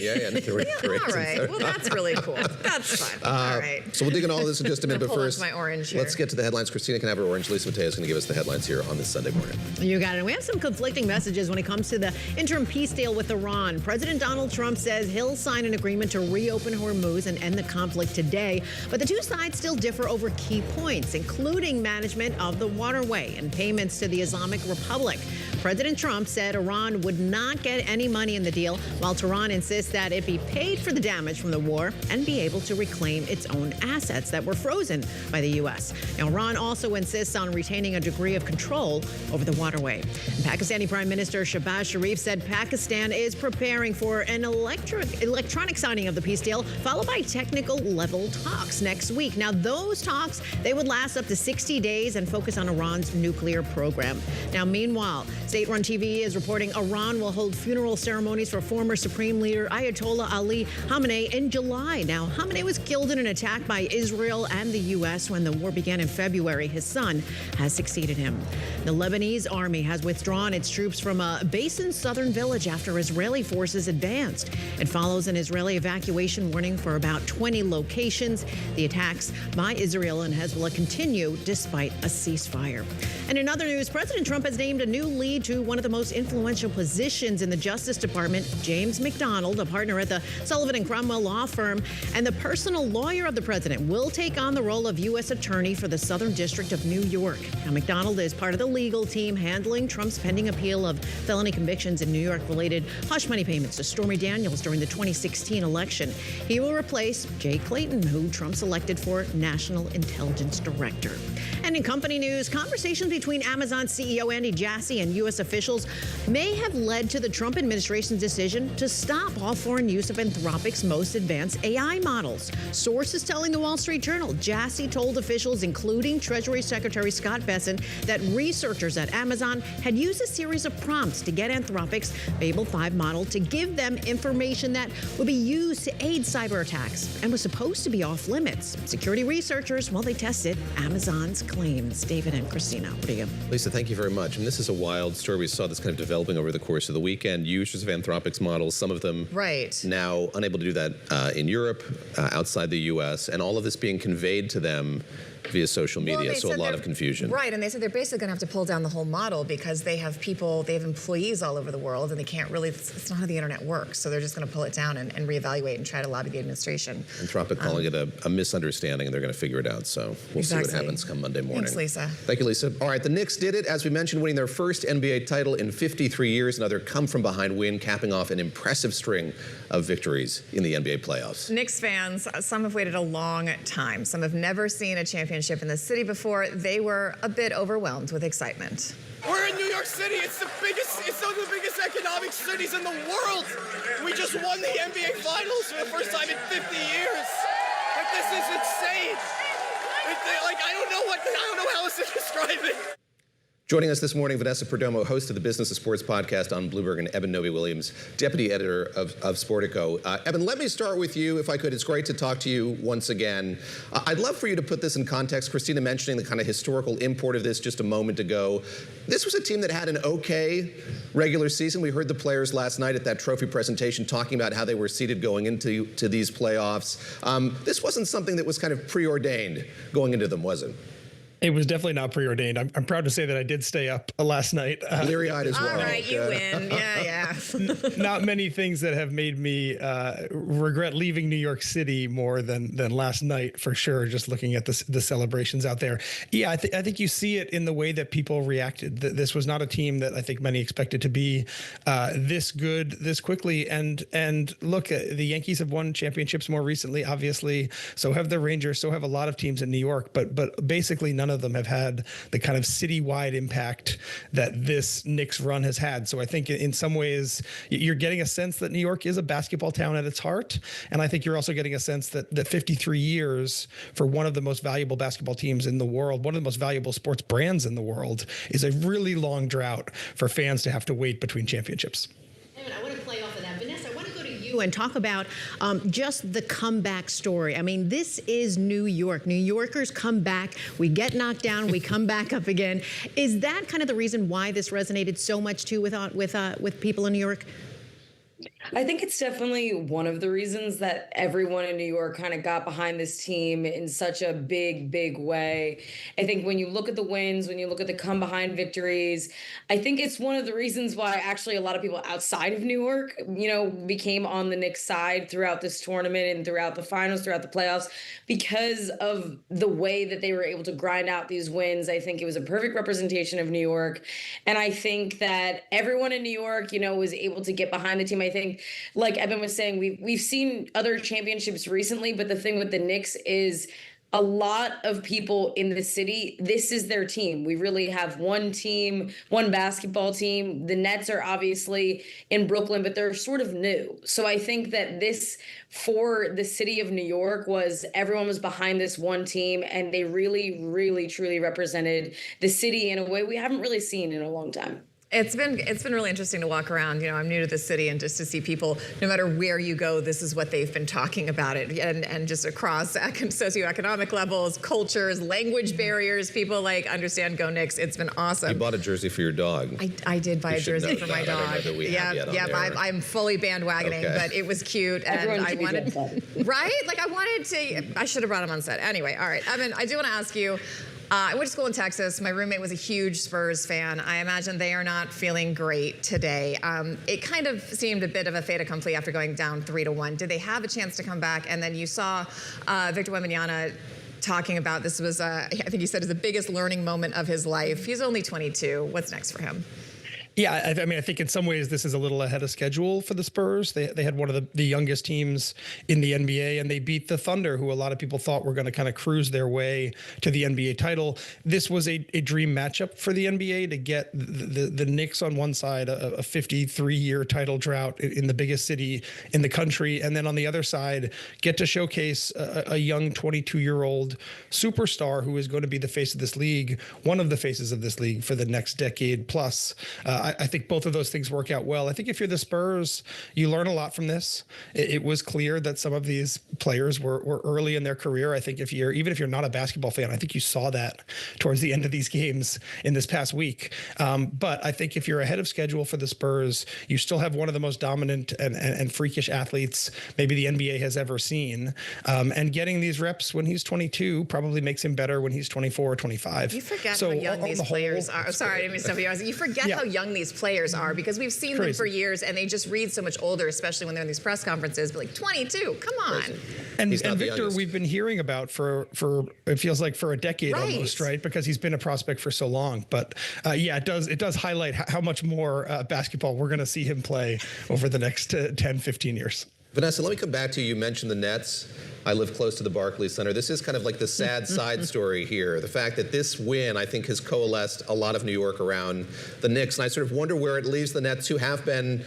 There were parades. All right. Well, that's really cool. That's fun. All right. So we'll dig into all of this in just a minute, but first, my orange here. Let's get to the headlines. Christina can have her orange. Lisa Mateo is going to give us the headlines here on this Sunday morning. You got it. We have some conflicting messages when it comes to the interim peace deal with Iran. President Donald Trump says he'll sign an agreement to reopen Hormuz and end the conflict today, but the two sides still differ over key points, including management of the waterway and payments to the Islamic Republic. President Trump said Iran would not get any money in the deal, while Tehran insists that it be paid for the damage from the war and be able to reclaim its own assets that were frozen by the U.S. Now, Iran also insists on retaining a degree of control over the waterway. And Pakistani Prime Minister Shehbaz Sharif said Pakistan is preparing for an electronic signing of the peace deal, followed by technical level talks next week. Now, those talks, they would last up to 60 days and focus on Iran's nuclear program. Now, meanwhile, state-run TV is reporting Iran will hold funeral ceremonies for former Supreme Leader Ayatollah Ali Khamenei in July. Now, Khamenei was killed in an attack by Israel and the U.S. when the war began in February. His son has succeeded him. The Lebanese army has withdrawn its troops from a base in southern village after Israeli forces advanced. It follows an Israeli evacuation warning for about 20 locations. The attacks by Israel and Hezbollah continue despite a ceasefire. And in other news, President Trump has named a new lead to one of the most influential positions in the Justice Department. James McDonald, a partner at the Sullivan & Cromwell law firm and the personal lawyer of the president, will take on the role of U.S. Attorney for the Southern District of New York. Now, McDonald is part of the legal team handling Trump's pending appeal of felony convictions in New York-related hush money payments to Stormy Daniels during the 2016 election. He will replace Jay Clayton, who Trump selected for National Intelligence Director. And in company news, conversations between Amazon CEO Andy Jassy and U.S. officials may have led to the Trump administration's decision to stop all foreign use of Anthropic's most advanced AI models. Sources telling the Wall Street Journal, Jassy told officials, including Treasury Secretary Scott Bessent, that researchers at Amazon had used a series of prompts to get Anthropic's Babel 5 model to give them information that would be used to aid cyber attacks and was supposed to be off limits. Security researchers, well, they tested Amazon's claims. David and Christina, what do you? Lisa, thank you very much. And this is a wild story. We saw this kind of developing over the course of the weekend. Users of Anthropic's models, some of them now unable to do that in Europe, outside the U.S., and all of this being conveyed to them via social media, so a lot of confusion. Right, and they said they're basically going to have to pull down the whole model because they have employees all over the world, and they can't really, it's not how the internet works, so they're just going to pull it down and reevaluate and try to lobby the administration. Anthropic calling it a misunderstanding, and they're going to figure it out, so we'll see what happens come Monday morning. Thanks, Lisa. Thank you, Lisa. All right, the Knicks did it, as we mentioned, winning their first NBA title in 53 years, another come-from-behind win, capping off an impressive string of victories in the NBA playoffs. Knicks fans, some have waited a long time. Some have never seen a championship in the city before. They were a bit overwhelmed with excitement. We're in New York City. It's one of the biggest economic cities in the world. We just won the NBA Finals for the first time in 50 years. Like, this is insane. I don't know how else to describe it. Joining us this morning, Vanessa Perdomo, host of the Business of Sports podcast on Bloomberg, and Eben Novy-Williams, deputy editor of Sportico. Eben, let me start with you, if I could. It's great to talk to you once again. I'd love for you to put this in context. Christina mentioning the kind of historical import of this just a moment ago. This was a team that had an okay regular season. We heard the players last night at that trophy presentation talking about how they were seeded going into these playoffs. This wasn't something that was kind of preordained going into them, was it? It was definitely not preordained. I'm proud to say that I did stay up last night. Bleary-eyed as well. All right, you win. Yeah. Not many things that have made me regret leaving New York City more than last night, for sure, just looking at the celebrations out there. Yeah, I think you see it in the way that people reacted. This was not a team that I think many expected to be this good this quickly. And look, the Yankees have won championships more recently, obviously. So have the Rangers. So have a lot of teams in New York. But basically none of them have had the kind of citywide impact that this Knicks run has had. So I think in some ways you're getting a sense that New York is a basketball town at its heart. And I think you're also getting a sense that 53 years for one of the most valuable basketball teams in the world, one of the most valuable sports brands in the world, is a really long drought for fans to have to wait between championships. I want to play off of that. Vanessa, I want to go to you and talk about just the comeback story. I mean, this is New York. New Yorkers come back. We get knocked down. We come back up again. Is that kind of the reason why this resonated so much, too, with people in New York? I think it's definitely one of the reasons that everyone in New York kind of got behind this team in such a big, big way. I think when you look at the wins, when you look at the come behind victories, I think it's one of the reasons why actually a lot of people outside of New York, became on the Knicks side throughout this tournament and throughout the finals, throughout the playoffs, because of the way that they were able to grind out these wins. I think it was a perfect representation of New York. And I think that everyone in New York, was able to get behind the team. I think, like Eben was saying, we've seen other championships recently, but the thing with the Knicks is a lot of people in the city, this is their team. We really have one team, one basketball team. The Nets are obviously in Brooklyn, but they're sort of new. So I think that this, for the city of New York, was everyone was behind this one team, and they really, really, truly represented the city in a way we haven't really seen in a long time. It's been really interesting to walk around. I'm new to the city, and just to see people, no matter where you go, this is what they've been talking about it, and just across socioeconomic levels, cultures, language barriers, people understand Go Knicks. It's been awesome. You bought a jersey for your dog. I did buy a jersey for my dog. I don't know that we have yet on there. I'm fully bandwagoning, but it was cute, and I wanted, right? I should have brought him on set. Anyway, all right, Evan, I do want to ask you. I went to school in Texas. My roommate was a huge Spurs fan. I imagine they are not feeling great today. It kind of seemed a bit of a fait accompli after going down 3-1. Did they have a chance to come back? And then you saw Victor Wembanyama talking about this was, I think he said, is the biggest learning moment of his life. He's only 22. What's next for him? Yeah, I mean, I think in some ways this is a little ahead of schedule for the Spurs. They had one of the youngest teams in the NBA, and they beat the Thunder, who a lot of people thought were going to kind of cruise their way to the NBA title. This was a dream matchup for the NBA to get the Knicks on one side, a 53-year title drought in the biggest city in the country, and then on the other side, get to showcase a young 22-year-old superstar who is going to be the face of this league, one of the faces of this league for the next decade plus. I think both of those things work out well. I think if you're the Spurs, you learn a lot from this. It was clear that some of these players were early in their career. I think even if you're not a basketball fan, I think you saw that towards the end of these games in this past week. But I think if you're ahead of schedule for the Spurs, you still have one of the most dominant and freakish athletes maybe the NBA has ever seen. And getting these reps when he's 22 probably makes him better when he's 24 or 25. You forget how young these players are. Oh, sorry, I didn't mean to stop you. You forget how young these players are because we've seen them for years and they just read so much older, especially when they're in these press conferences. But like 22, come on. And Victor, we've been hearing about for it feels like for a decade almost, right? Because he's been a prospect for so long. But yeah, it does highlight how much more basketball we're going to see him play over the next 10, 15 years. Vanessa, let me come back to you. You mentioned the Nets. I live close to the Barclays Center. This is kind of like the sad side story here. The fact that this win, I think, has coalesced a lot of New York around the Knicks. And I sort of wonder where it leaves the Nets, who have been,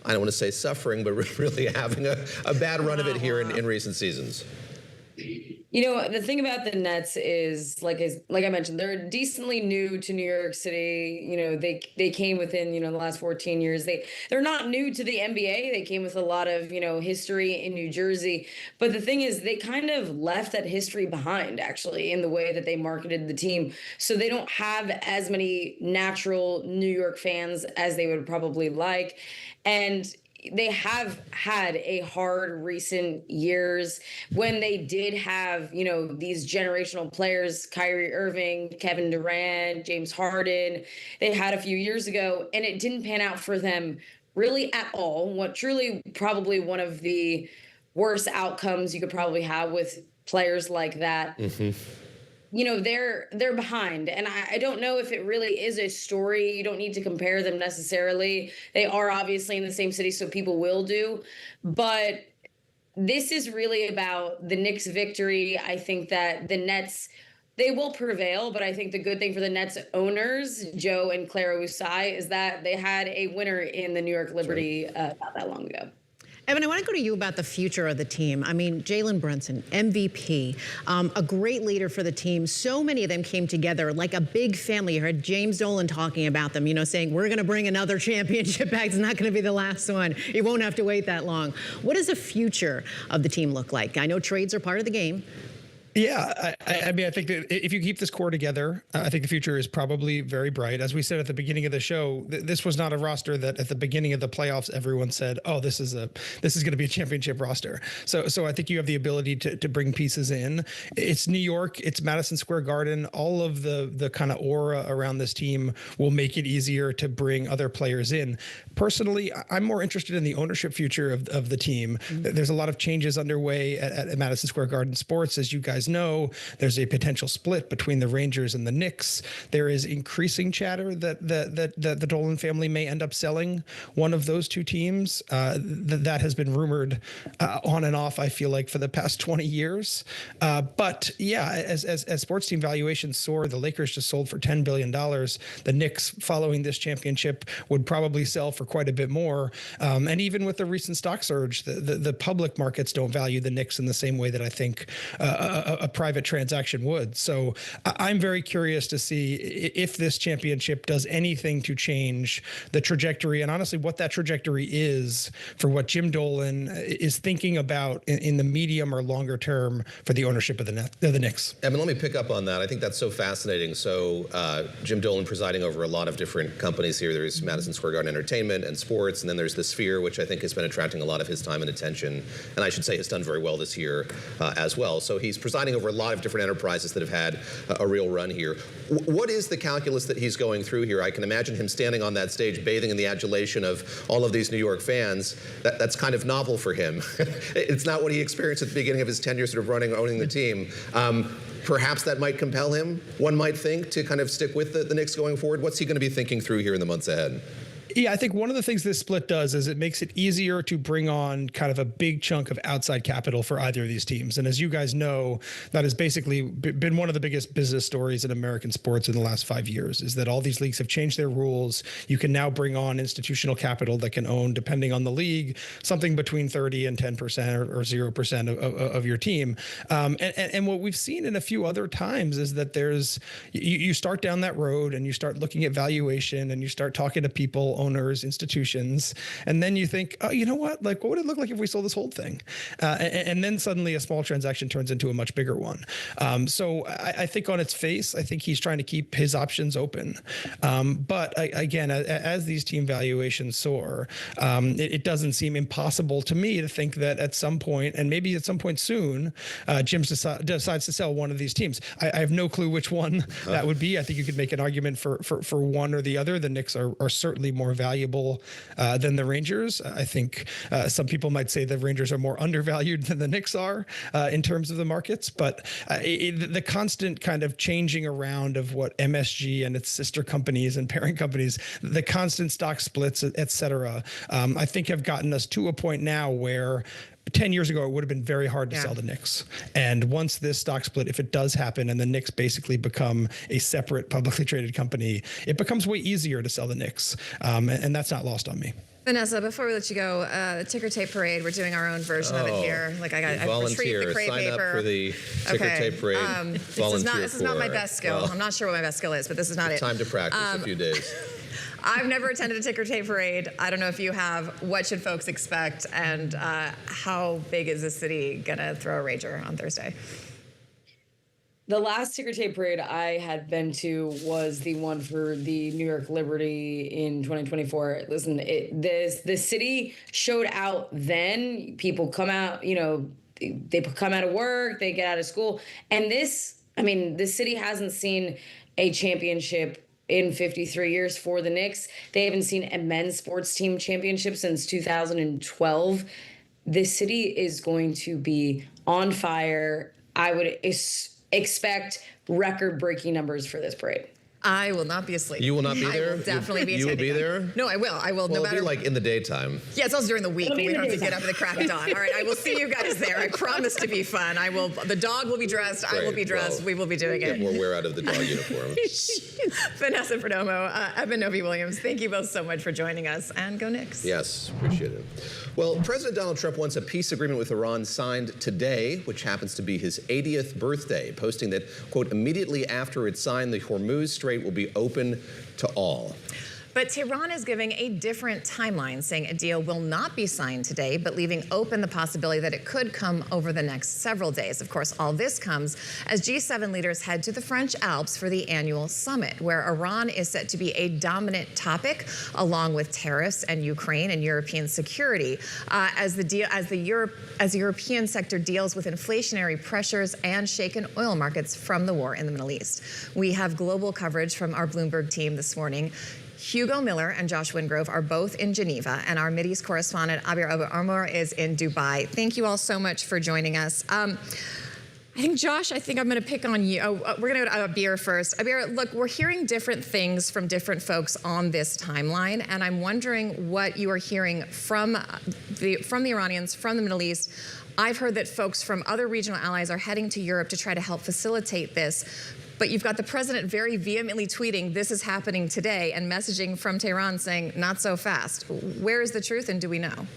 I don't want to say suffering, but really having a bad run of it here in recent seasons. You know, the thing about the Nets is, like I mentioned, they're decently new to New York City. You know, they came within, the last 14 years. They're not new to the NBA. They came with a lot of, history in New Jersey. But the thing is, they kind of left that history behind, actually, in the way that they marketed the team. So they don't have as many natural New York fans as they would probably like. And they have had a hard recent years when they did have, these generational players, Kyrie Irving, Kevin Durant, James Harden. They had a few years ago, and it didn't pan out for them really at all. What truly probably one of the worst outcomes you could probably have with players like that. Mm-hmm. They're behind. And I don't know if it really is a story. You don't need to compare them necessarily. They are obviously in the same city, so people will do. But this is really about the Knicks' victory. I think that the Nets, they will prevail. But I think the good thing for the Nets owners, Joe and Clara Usai, is that they had a winner in the New York Liberty not that long ago. Evan, I want to go to you about the future of the team. I mean, Jalen Brunson, MVP, a great leader for the team. So many of them came together like a big family. You heard James Dolan talking about them, saying, we're going to bring another championship back. It's not going to be the last one. You won't have to wait that long. What does the future of the team look like? I know trades are part of the game. Yeah, I mean, I think that if you keep this core together, I think the future is probably very bright. As we said at the beginning of the show, this was not a roster that at the beginning of the playoffs, everyone said, oh, this is going to be a championship roster. So I think you have the ability to bring pieces in. It's New York, it's Madison Square Garden. All of the kind of aura around this team will make it easier to bring other players in. Personally, I'm more interested in the ownership future of the team. Mm-hmm. There's a lot of changes underway at Madison Square Garden Sports, as you guys know. There's a potential split between the Rangers and the Knicks. There is increasing chatter that the Dolan family may end up selling one of those two teams. That has been rumored on and off, I feel like, for the past 20 years. But yeah, as sports team valuations soar, the Lakers just sold for $10 billion. The Knicks, following this championship, would probably sell for quite a bit more. And even with the recent stock surge, the public markets don't value the Knicks in the same way that I think a private transaction would. So I'm very curious to see if this championship does anything to change the trajectory, and honestly what that trajectory is for what Jim Dolan is thinking about in the medium or longer term for the ownership of the Knicks. Evan, let me pick up on that. I think that's so fascinating. So Jim Dolan presiding over a lot of different companies here. There's Madison Square Garden Entertainment and Sports, and then there's the Sphere, which I think has been attracting a lot of his time and attention, and I should say has done very well this year as well. So he's presiding over a lot of different enterprises that have had a real run here. What is the calculus that he's going through here? I can imagine him standing on that stage, bathing in the adulation of all of these New York fans. That's kind of novel for him. It's not what he experienced at the beginning of his tenure sort of owning the team. Perhaps that might compel him, one might think, to kind of stick with the Knicks going forward. What's he going to be thinking through here in the months ahead? Yeah, I think one of the things this split does is it makes it easier to bring on kind of a big chunk of outside capital for either of these teams. And as you guys know, that has basically been one of the biggest business stories in American sports in the last 5 years, is that all these leagues have changed their rules. You can now bring on institutional capital that can own, depending on the league, something between 30 and 10% or 0% of your team. And what we've seen in a few other times is that you start down that road and you start looking at valuation and you start talking to people, owners, institutions, and then you think, oh, you know what? Like, what would it look like if we sold this whole thing? And then suddenly a small transaction turns into a much bigger one. So I think on its face, I think he's trying to keep his options open. But again, as these team valuations soar, it doesn't seem impossible to me to think that at some point, and maybe at some point soon, Jim decides to sell one of these teams. I have no clue which one that would be. I think you could make an argument for one or the other. The Knicks are certainly more valuable than the Rangers. I think some people might say the Rangers are more undervalued than the Knicks are in terms of the markets. But the constant kind of changing around of what MSG and its sister companies and parent companies, the constant stock splits, et cetera, I think have gotten us to a point now where 10 years ago, it would have been very hard to sell the Knicks. And once this stock split, if it does happen and the Knicks basically become a separate publicly traded company, it becomes way easier to sell the Knicks. And that's not lost on me. Vanessa, before we let you go, the ticker tape parade, we're doing our own version of it here. Like I retrieved the crepe paper. Sign up for the ticker tape parade. This is not my best skill. Well, I'm not sure what my best skill is, but this is not it. Time to practice a few days. I've never attended a ticker tape parade. I don't know if you have. What should folks expect? And how big is the city going to throw a rager on Thursday? The last ticker tape parade I had been to was the one for the New York Liberty in 2024. Listen, the city showed out then. People come out, they come out of work, they get out of school. And the city hasn't seen a championship in 53 years for the Knicks. They haven't seen a men's sports team championship since 2012. This city is going to be on fire. I would expect record-breaking numbers for this parade. I will not be asleep. You will not be there? I will definitely be attending. You will be there? No, I will. Well, no matter. It'll be like in the daytime. Yeah, it's also during the week. We don't have to get up at the crack of dawn. All right, I will see you guys there. I promise to be fun. The dog will be dressed. Great. I will be dressed. Well, we will be doing it. Get more wear out of the dog uniform. Vanessa Perdomo, Evan Novi-Williams, thank you both so much for joining us. And go Knicks. Yes, appreciate it. Well, President Donald Trump wants a peace agreement with Iran signed today, which happens to be his 80th birthday, posting that, quote, immediately after it's signed, the Hormuz Strait will be open to all. But Tehran is giving a different timeline, saying a deal will not be signed today, but leaving open the possibility that it could come over the next several days. Of course, all this comes as G7 leaders head to the French Alps for the annual summit, where Iran is set to be a dominant topic, along with tariffs and Ukraine and European security, as the European sector deals with inflationary pressures and shaken oil markets from the war in the Middle East. We have global coverage from our Bloomberg team this morning. Hugo Miller and Josh Wingrove are both in Geneva, and our Mideast correspondent, Abir Armour, is in Dubai. Thank you all so much for joining us. I think, Josh, I'm going to pick on you. We're going to go to Abir first. Abir, look, we're hearing different things from different folks on this timeline, and I'm wondering what you are hearing from the Iranians, from the Middle East. I've heard that folks from other regional allies are heading to Europe to try to help facilitate this. But you've got the president very vehemently tweeting, this is happening today, and messaging from Tehran saying, not so fast. Where is the truth, and do we know?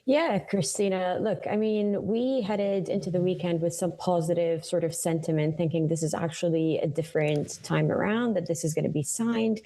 Yeah, Christina, look, I mean, we headed into the weekend with some positive sort of sentiment, thinking this is actually a different time around, that this is going to be signed.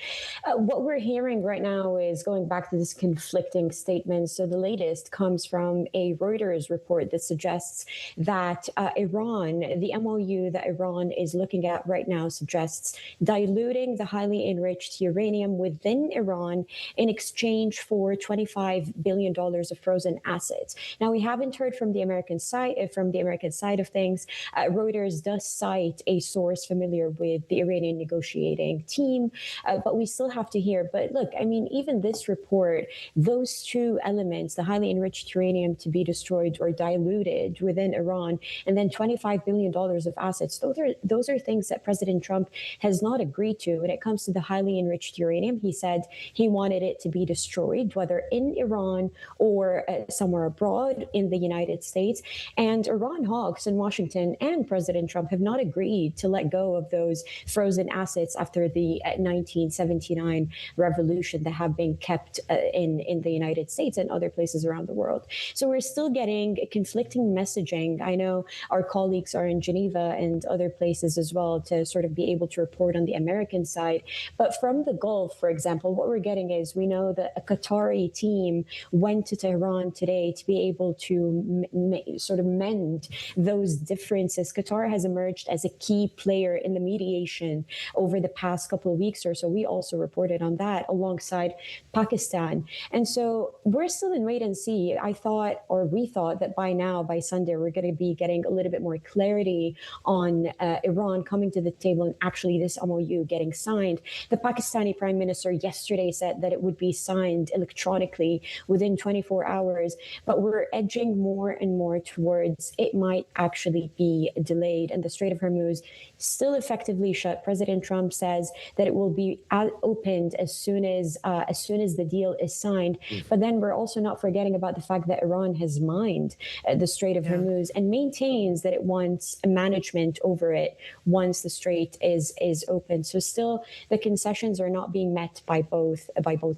What we're hearing right now is going back to this conflicting statement. So the latest comes from a Reuters report that suggests that Iran, the MOU that Iran is looking at right now, suggests diluting the highly enriched uranium within Iran in exchange for $25 billion of frozen frozen assets. Now, we haven't heard from the American side of things. Reuters does cite a source familiar with the Iranian negotiating team, but we still have to hear. But look, I mean, even this report, those two elements, the highly enriched uranium to be destroyed or diluted within Iran, and then $25 billion of assets, those are things that President Trump has not agreed to. When it comes to the highly enriched uranium, he said he wanted it to be destroyed, whether in Iran or somewhere abroad in the United States. And Iran hawks in Washington and President Trump have not agreed to let go of those frozen assets after the 1979 revolution that have been kept in the United States and other places around the world. So we're still getting conflicting messaging. I know our colleagues are in Geneva and other places as well to sort of be able to report on the American side. But from the Gulf, for example, what we're getting is we know that a Qatari team went to Tehran today to be able to sort of mend those differences. Qatar has emerged as a key player in the mediation over the past couple of weeks or so. We also reported on that alongside Pakistan. And so we're still in wait and see. We thought that by now, by Sunday, we're going to be getting a little bit more clarity on Iran coming to the table and actually this MOU getting signed. The Pakistani Prime Minister yesterday said that it would be signed electronically within 24 hours, but we're edging more and more towards it might actually be delayed. And the Strait of Hormuz still effectively shut. President Trump says that it will be opened as soon as the deal is signed. But then we're also not forgetting about the fact that Iran has mined the Strait of Hormuz and maintains that it wants management over it once the strait is open. So still, the concessions are not being met by both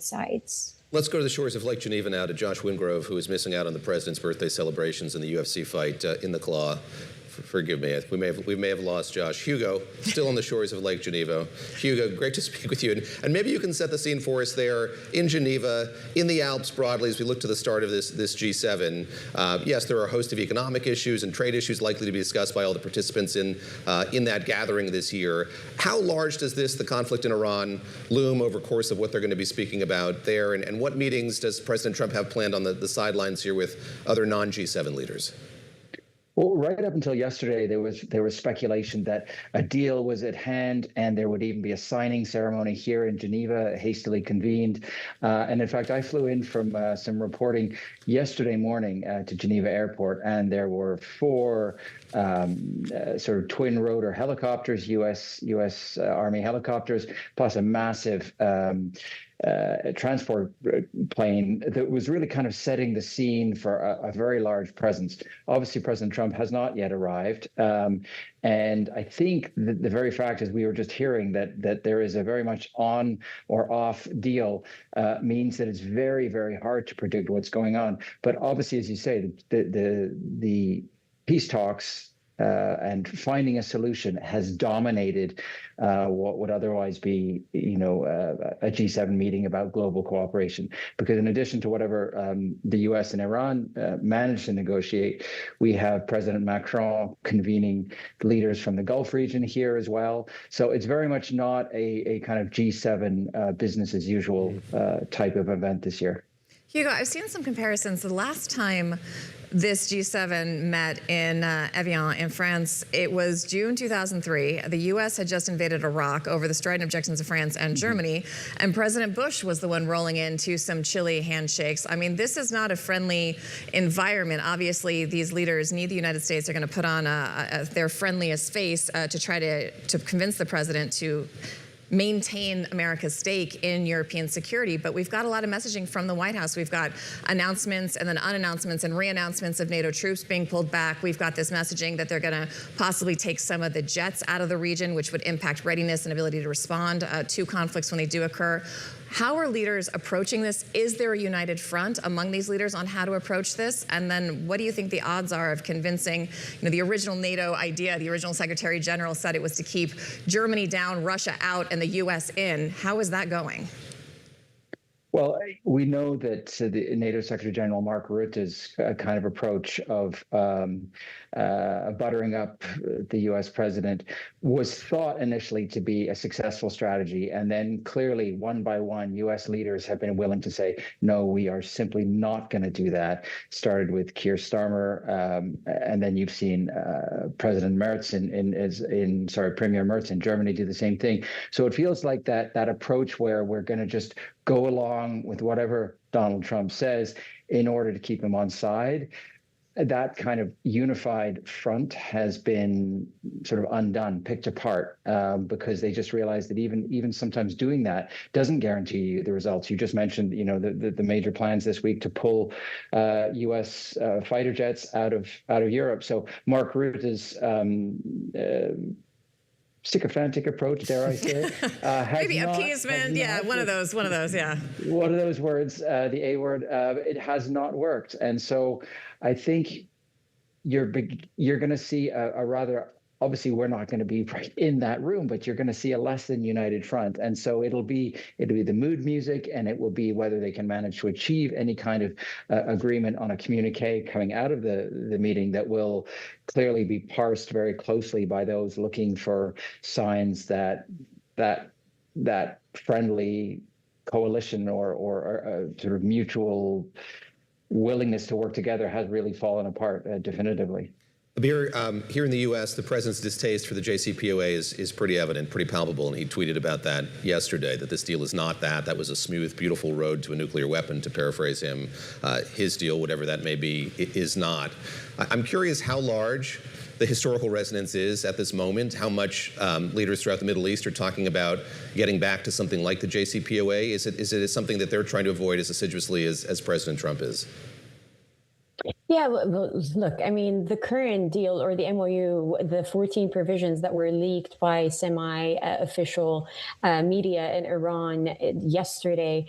sides. Let's go to the shores of Lake Geneva now to Josh Wingrove, who is missing out on the president's birthday celebrations in the UFC fight in the Claw. Forgive me, we may have lost Josh. Hugo, still on the shores of Lake Geneva. Hugo, great to speak with you. And maybe you can set the scene for us there in Geneva, in the Alps broadly, as we look to the start of this G7. Yes, there are a host of economic issues and trade issues likely to be discussed by all the participants in that gathering this year. How large does the conflict in Iran, loom over the course of what they're going to be speaking about there? And what meetings does President Trump have planned on the sidelines here with other non-G7 leaders? Well, right up until yesterday, there was speculation that a deal was at hand and there would even be a signing ceremony here in Geneva, hastily convened. And in fact, I flew in from some reporting yesterday morning to Geneva Airport, and there were 4 sort of twin rotor helicopters, U.S. Army helicopters, plus a massive transport plane that was really kind of setting the scene for a very large presence. Obviously, President Trump has not yet arrived. And I think the very fact, as we were just hearing, that there is a very much on or off deal means that it's very, very hard to predict what's going on. But obviously, as you say, the peace talks and finding a solution has dominated what would otherwise be, a G7 meeting about global cooperation. Because in addition to whatever the U.S. and Iran managed to negotiate, we have President Macron convening leaders from the Gulf region here as well. So it's very much not a kind of G7 business as usual type of event this year. Hugo, I've seen some comparisons. The last time this G7 met in Evian in France, it was June 2003. The U.S. had just invaded Iraq over the strident objections of France and Germany, and President Bush was the one rolling into some chilly handshakes. I mean, this is not a friendly environment. Obviously, these leaders need the United States. They're going to put on their friendliest face to try to convince the president to maintain America's stake in European security. But we've got a lot of messaging from the White House. We've got announcements and then unannouncements and re-announcements of NATO troops being pulled back. We've got this messaging that they're going to possibly take some of the jets out of the region, which would impact readiness and ability to respond to conflicts when they do occur. How are leaders approaching this? Is there a united front among these leaders on how to approach this? And then what do you think the odds are of convincing, the original NATO idea, the original Secretary General said it was to keep Germany down, Russia out, and the U.S. in. How is that going? Well, we know that the NATO Secretary General Mark Rutte's kind of approach of buttering up the U.S. president was thought initially to be a successful strategy. And then clearly, one by one, U.S. leaders have been willing to say, no, we are simply not going to do that. Started with Keir Starmer, and then you've seen Premier Merz in Germany do the same thing. So it feels like that approach where we're going to just go along with whatever Donald Trump says in order to keep him on side. That kind of unified front has been sort of undone, picked apart, because they just realized that even sometimes doing that doesn't guarantee you the results. You just mentioned, the major plans this week to pull U.S. fighter jets out of Europe. So Mark Rutte's sycophantic approach, dare I say, maybe appeasement, one of those, yeah. One of those words, the A word, it has not worked. And so I think you're going to see a rather, obviously we're not going to be right in that room, but you're going to see a less than united front. And so it'll be the mood music, and it will be whether they can manage to achieve any kind of agreement on a communique coming out of the meeting that will clearly be parsed very closely by those looking for signs that friendly coalition or sort of mutual willingness to work together has really fallen apart definitively. Here in the U.S., the president's distaste for the JCPOA is pretty evident, pretty palpable, and he tweeted about that yesterday, that this deal is not that. That was a smooth, beautiful road to a nuclear weapon, to paraphrase him. His deal, whatever that may be, is not. I'm curious how large the historical resonance is at this moment, how much leaders throughout the Middle East are talking about getting back to something like the JCPOA. Is it something that they're trying to avoid as assiduously as President Trump is? Yeah, well, look, I mean, the current deal or the MOU, the 14 provisions that were leaked by semi-official media in Iran yesterday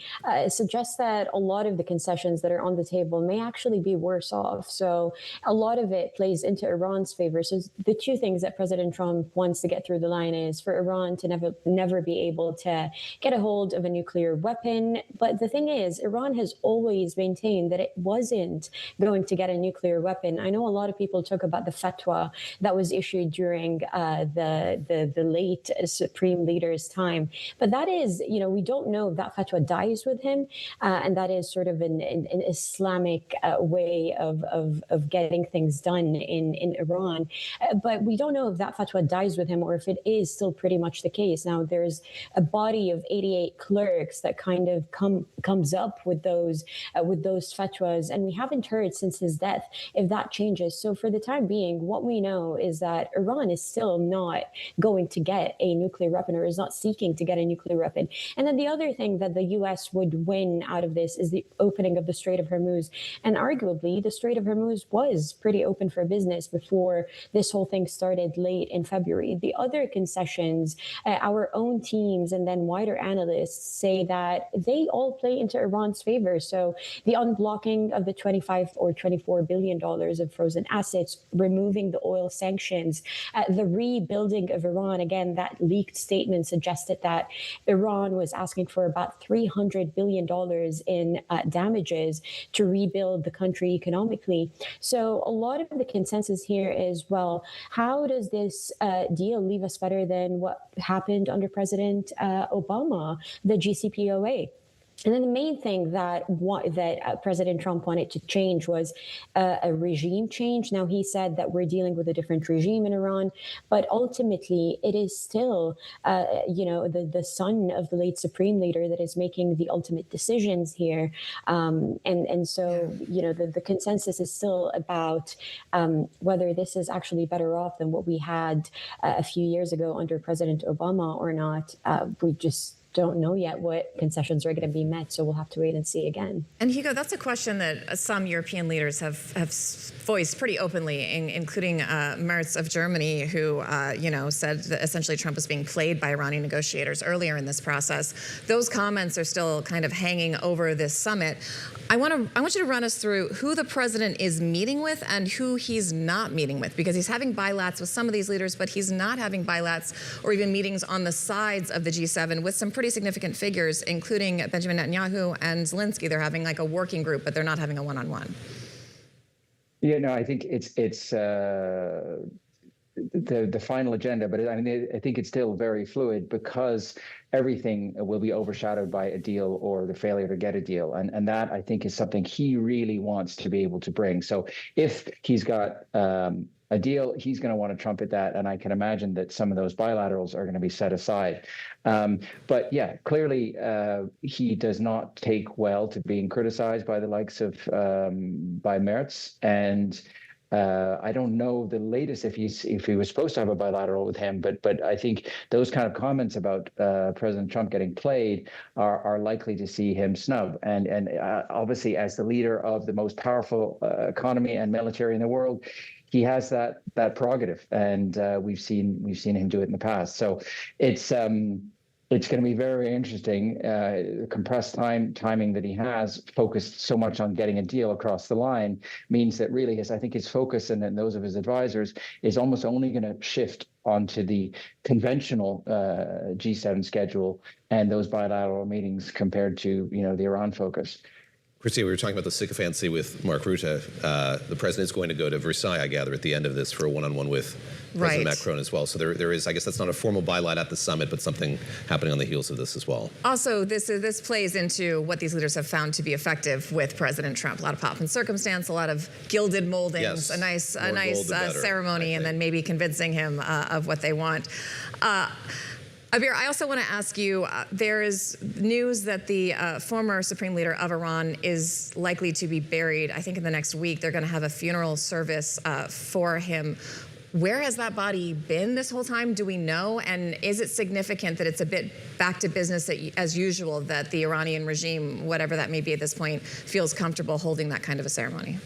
suggests that a lot of the concessions that are on the table may actually be worse off. So a lot of it plays into Iran's favor. So the two things that President Trump wants to get through the line is for Iran to never be able to get a hold of a nuclear weapon. But the thing is, Iran has always maintained that it wasn't going to get a nuclear weapon. I know a lot of people talk about the fatwa that was issued during the late supreme leader's time, but that is, we don't know if that fatwa dies with him, and that is sort of an Islamic way of getting things done in Iran. But we don't know if that fatwa dies with him or if it is still pretty much the case. Now, there's a body of 88 clerks that kind of comes up with those fatwas, and we haven't heard since his death if that changes. So for the time being, what we know is that Iran is still not going to get a nuclear weapon, or is not seeking to get a nuclear weapon. And then the other thing that the U.S. would win out of this is the opening of the Strait of Hormuz. And arguably, the Strait of Hormuz was pretty open for business before this whole thing started late in February. The other concessions, our own teams and then wider analysts say that they all play into Iran's favor. So the unblocking of the $25 or $24 billion of frozen assets, removing the oil sanctions, the rebuilding of Iran. Again, that leaked statement suggested that Iran was asking for about $300 billion in damages to rebuild the country economically. So a lot of the consensus here is, well, how does this deal leave us better than what happened under President Obama, the JCPOA? And then the main thing that President Trump wanted to change was a regime change. Now, he said that we're dealing with a different regime in Iran, but ultimately it is still, the son of the late supreme leader that is making the ultimate decisions here. And so, the consensus is still about whether this is actually better off than what we had a few years ago under President Obama or not. We just don't know yet what concessions are going to be met, so we'll have to wait and see again. And Hugo, that's a question that some European leaders have voiced pretty openly, including Merz of Germany, who said that essentially Trump was being played by Iranian negotiators earlier in this process. Those comments are still kind of hanging over this summit. I want you to run us through who the president is meeting with and who he's not meeting with, because he's having bilats with some of these leaders, but he's not having bilats or even meetings on the sides of the G7 with some pretty pretty significant figures, including Benjamin Netanyahu and Zelensky. They're having like a working group, but they're not having a one-on-one. Yeah, no, I think it's the final agenda, but I mean, I think it's still very fluid because everything will be overshadowed by a deal or the failure to get a deal. And that, I think, is something he really wants to be able to bring. So if he's got a deal, he's going to want to trumpet that. And I can imagine that some of those bilaterals are going to be set aside. But yeah, clearly he does not take well to being criticized by the likes of by Merz. And I don't know the latest if he was supposed to have a bilateral with him, but I think those kind of comments about President Trump getting played are likely to see him snub. And obviously, as the leader of the most powerful economy and military in the world, he has that prerogative, and we've seen him do it in the past. So it's going to be very interesting. Compressed timing that he has, focused so much on getting a deal across the line, means that really I think his focus and those of his advisors is almost only going to shift onto the conventional G7 schedule and those bilateral meetings compared to the Iran focus. Christina, we were talking about the sycophancy with Mark Rutte. The president is going to go to Versailles, I gather, at the end of this for a one-on-one with President Macron as well. So there is, I guess that's not a formal byline at the summit, but something happening on the heels of this as well. Also, this plays into what these leaders have found to be effective with President Trump. A lot of pomp and circumstance, a lot of gilded moldings, a nice ceremony, and then maybe convincing him of what they want. Abir, I also want to ask you, there is news that the former supreme leader of Iran is likely to be buried. I think in the next week they're going to have a funeral service for him. Where has that body been this whole time? Do we know? And is it significant that it's a bit back to business as usual, that the Iranian regime, whatever that may be at this point, feels comfortable holding that kind of a ceremony?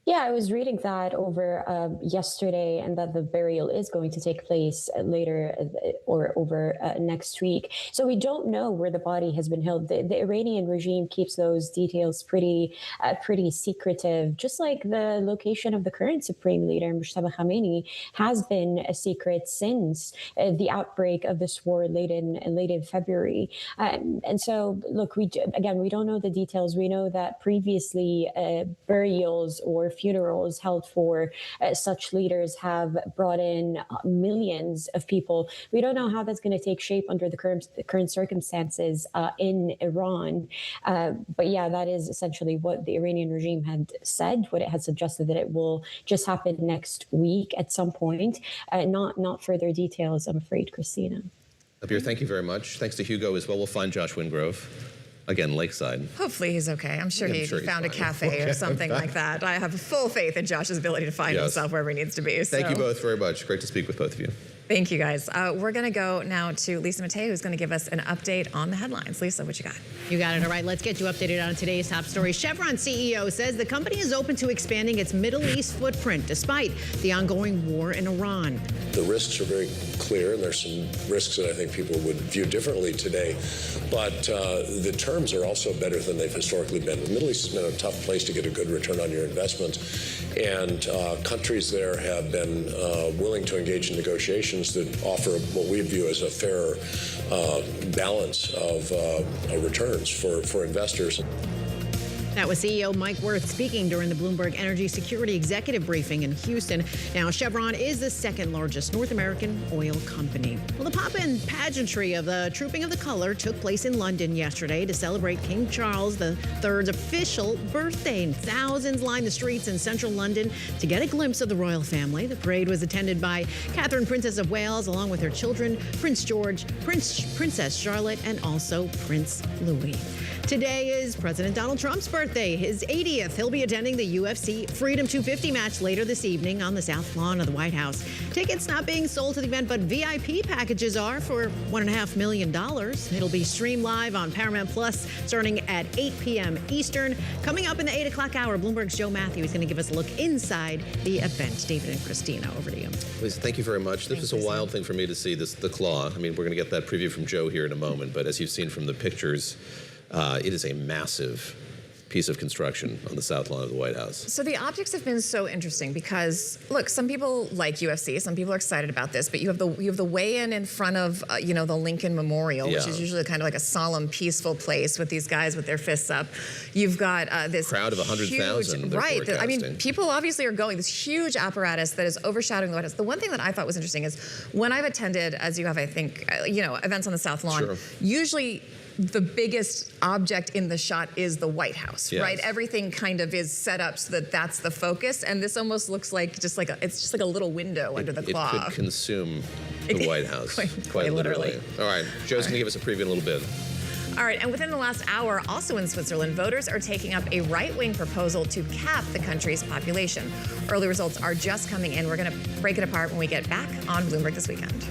Yeah, I was reading that over yesterday, and that the burial is going to take place later or over next week. So we don't know where the body has been held. The Iranian regime keeps those details pretty secretive, just like the location of the current supreme leader, Mujtaba Khamenei, has been a secret since the outbreak of this war late in February. And so, look, we don't know the details. We know that previously burials or funerals held for such leaders have brought in millions of people. We don't know how that's going to take shape under the current circumstances in Iran. But yeah, that is essentially what the Iranian regime had said, what it had suggested, that it will just happen next week at some point. Not further details, I'm afraid, Christina. Abir, thank you very much. Thanks to Hugo as well. We'll find Josh Wingrove. Again, Lakeside. Hopefully he's okay. I'm sure he found a cafe or something like that. I have full faith in Josh's ability to find himself wherever he needs to be. Thank you both very much. Great to speak with both of you. Thank you, guys. We're going to go now to Lisa Mateo, who's going to give us an update on the headlines. Lisa, what you got? You got it. All right, let's get you updated on today's top story. Chevron CEO says the company is open to expanding its Middle East footprint despite the ongoing war in Iran. The risks are very clear, and there's some risks that I think people would view differently today. But the terms are also better than they've historically been. The Middle East has been a tough place to get a good return on your investment. And countries there have been willing to engage in negotiations that offer what we view as a fair balance of returns for investors. That was CEO Mike Wirth speaking during the Bloomberg Energy Security Executive Briefing in Houston. Now, Chevron is the second largest North American oil company. Well, the pomp and pageantry of the Trooping of the Color took place in London yesterday to celebrate King Charles III's official birthday. Thousands lined the streets in central London to get a glimpse of the royal family. The parade was attended by Catherine, Princess of Wales, along with her children, Prince George, Princess Charlotte, and also Prince Louis. Today is President Donald Trump's birthday, his 80th. He'll be attending the UFC Freedom 250 match later this evening on the South Lawn of the White House. Tickets not being sold to the event, but VIP packages are for $1.5 million. It'll be streamed live on Paramount Plus starting at 8 p.m. Eastern. Coming up in the 8 o'clock hour, Bloomberg's Joe Matthew is going to give us a look inside the event. David and Christina, over to you. Lisa, thank you very much. This was a wild thing for me to see, the claw. I mean, we're going to get that preview from Joe here in a moment, but as you've seen from the pictures, it is a massive piece of construction on the south lawn of the White House. So the optics have been so interesting because, look, some people like UFC, some people are excited about this, but you have the weigh-in in front of the Lincoln Memorial, which is usually kind of like a solemn, peaceful place with these guys with their fists up. You've got this crowd of 100,000. Right. I mean, people obviously are going. This huge apparatus that is overshadowing the White House. The one thing that I thought was interesting is when I've attended, as you have, I think, events on the South Lawn, usually the biggest object in the shot is the White House, right? Everything kind of is set up so that that's the focus, and this almost looks like it's just like a little window under the cloth. It could consume the White House, quite literally. All right, Joe's going to give us a preview in a little bit. All right, and within the last hour, also in Switzerland, voters are taking up a right-wing proposal to cap the country's population. Early results are just coming in. We're going to break it apart when we get back on Bloomberg This Weekend.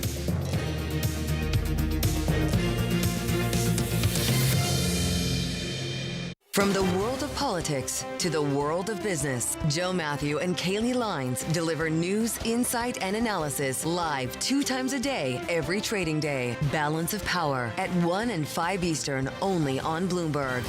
From the world of politics to the world of business, Joe Matthew and Kaylee Lines deliver news, insight, and analysis live 2 times a day, every trading day. Balance of Power at 1 and 5 Eastern, only on Bloomberg.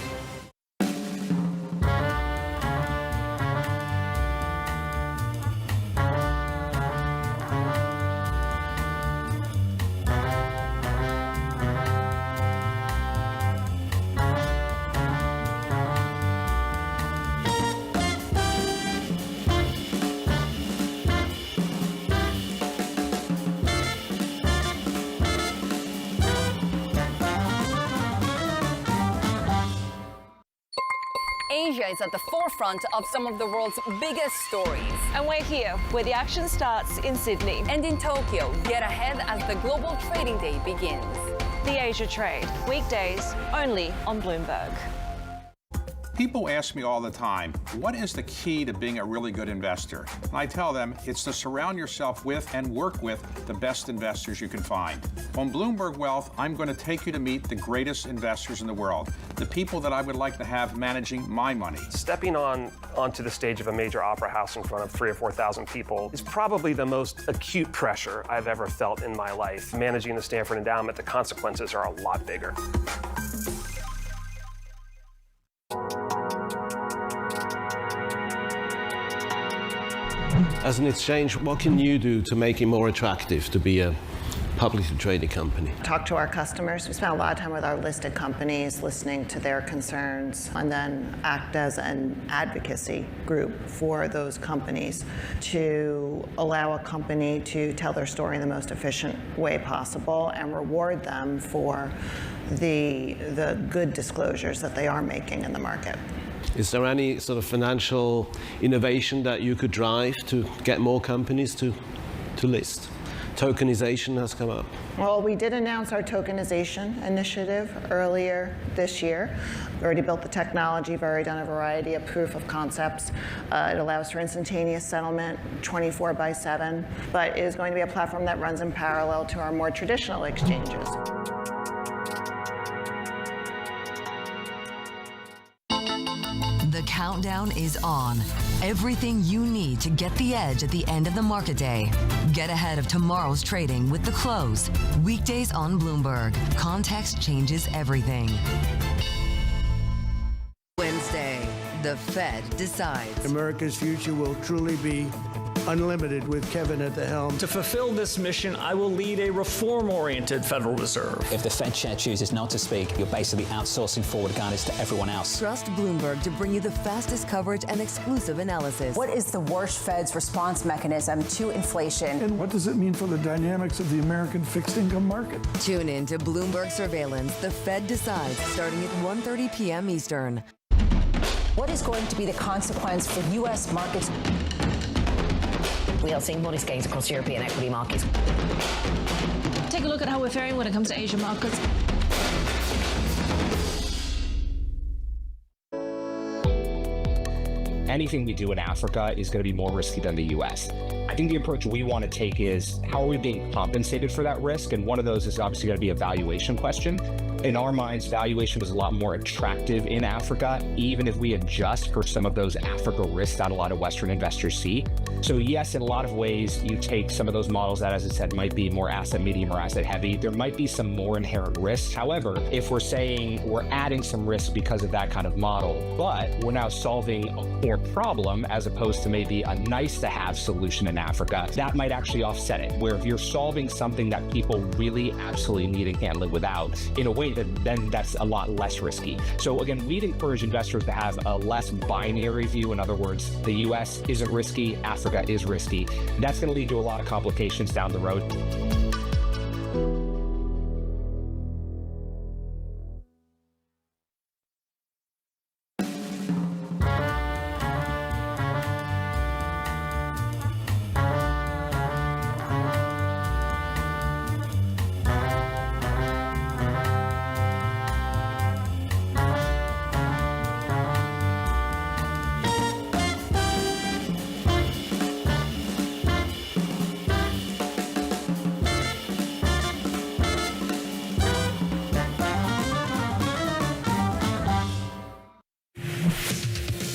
Asia is at the forefront of some of the world's biggest stories. And we're here, where the action starts in Sydney. And in Tokyo, get ahead as the global trading day begins. The Asia Trade, weekdays only on Bloomberg. People ask me all the time, what is the key to being a really good investor? And I tell them it's to surround yourself with and work with the best investors you can find. On Bloomberg Wealth, I'm going to take you to meet the greatest investors in the world, the people that I would like to have managing my money. Stepping onto the stage of a major opera house in front of 3,000 or 4,000 people is probably the most acute pressure I've ever felt in my life. Managing the Stanford Endowment, the consequences are a lot bigger. As an exchange, what can you do to make it more attractive to be a publicly traded company? Talk to our customers. We spend a lot of time with our listed companies, listening to their concerns, and then act as an advocacy group for those companies to allow a company to tell their story in the most efficient way possible and reward them for the good disclosures that they are making in the market. Is there any sort of financial innovation that you could drive to get more companies to list? Tokenization has come up. Well, we did announce our tokenization initiative earlier this year. We already built the technology, we've already done a variety of proof of concepts. It allows for instantaneous settlement 24/7, but it is going to be a platform that runs in parallel to our more traditional exchanges. The countdown is on. Everything you need to get the edge at the end of the market day. Get ahead of tomorrow's trading with The Close. Weekdays on Bloomberg. Context changes everything. Wednesday, the Fed decides. America's future will truly be unlimited with Kevin at the helm. To fulfill this mission, I will lead a reform-oriented Federal Reserve. If the Fed chair chooses not to speak, you're basically outsourcing forward guidance to everyone else. Trust Bloomberg to bring you the fastest coverage and exclusive analysis. What is the worst Fed's response mechanism to inflation? And what does it mean for the dynamics of the American fixed income market? Tune in to Bloomberg Surveillance. The Fed decides, starting at 1:30 p.m. Eastern. What is going to be the consequence for U.S. markets? We are seeing modest gains across European equity markets. Take a look at how we're faring when it comes to Asian markets. Anything we do in Africa is going to be more risky than the U.S. I think the approach we want to take is how are we being compensated for that risk? And one of those is obviously going to be a valuation question. in our minds, valuation was a lot more attractive in Africa, even if we adjust for some of those Africa risks that a lot of Western investors see. So yes, in a lot of ways, you take some of those models that, as I said, might be more asset medium or asset heavy. There might be some more inherent risks. However, if we're saying we're adding some risk because of that kind of model, but we're now solving a core problem as opposed to maybe a nice to have solution in Africa, that might actually offset it. Where if you're solving something that people really absolutely need and can't live without, in a way that then that's a lot less risky. So again, we'd encourage investors to have a less binary view. In other words, the US isn't risky, Africa is risky. That's going to lead to a lot of complications down the road.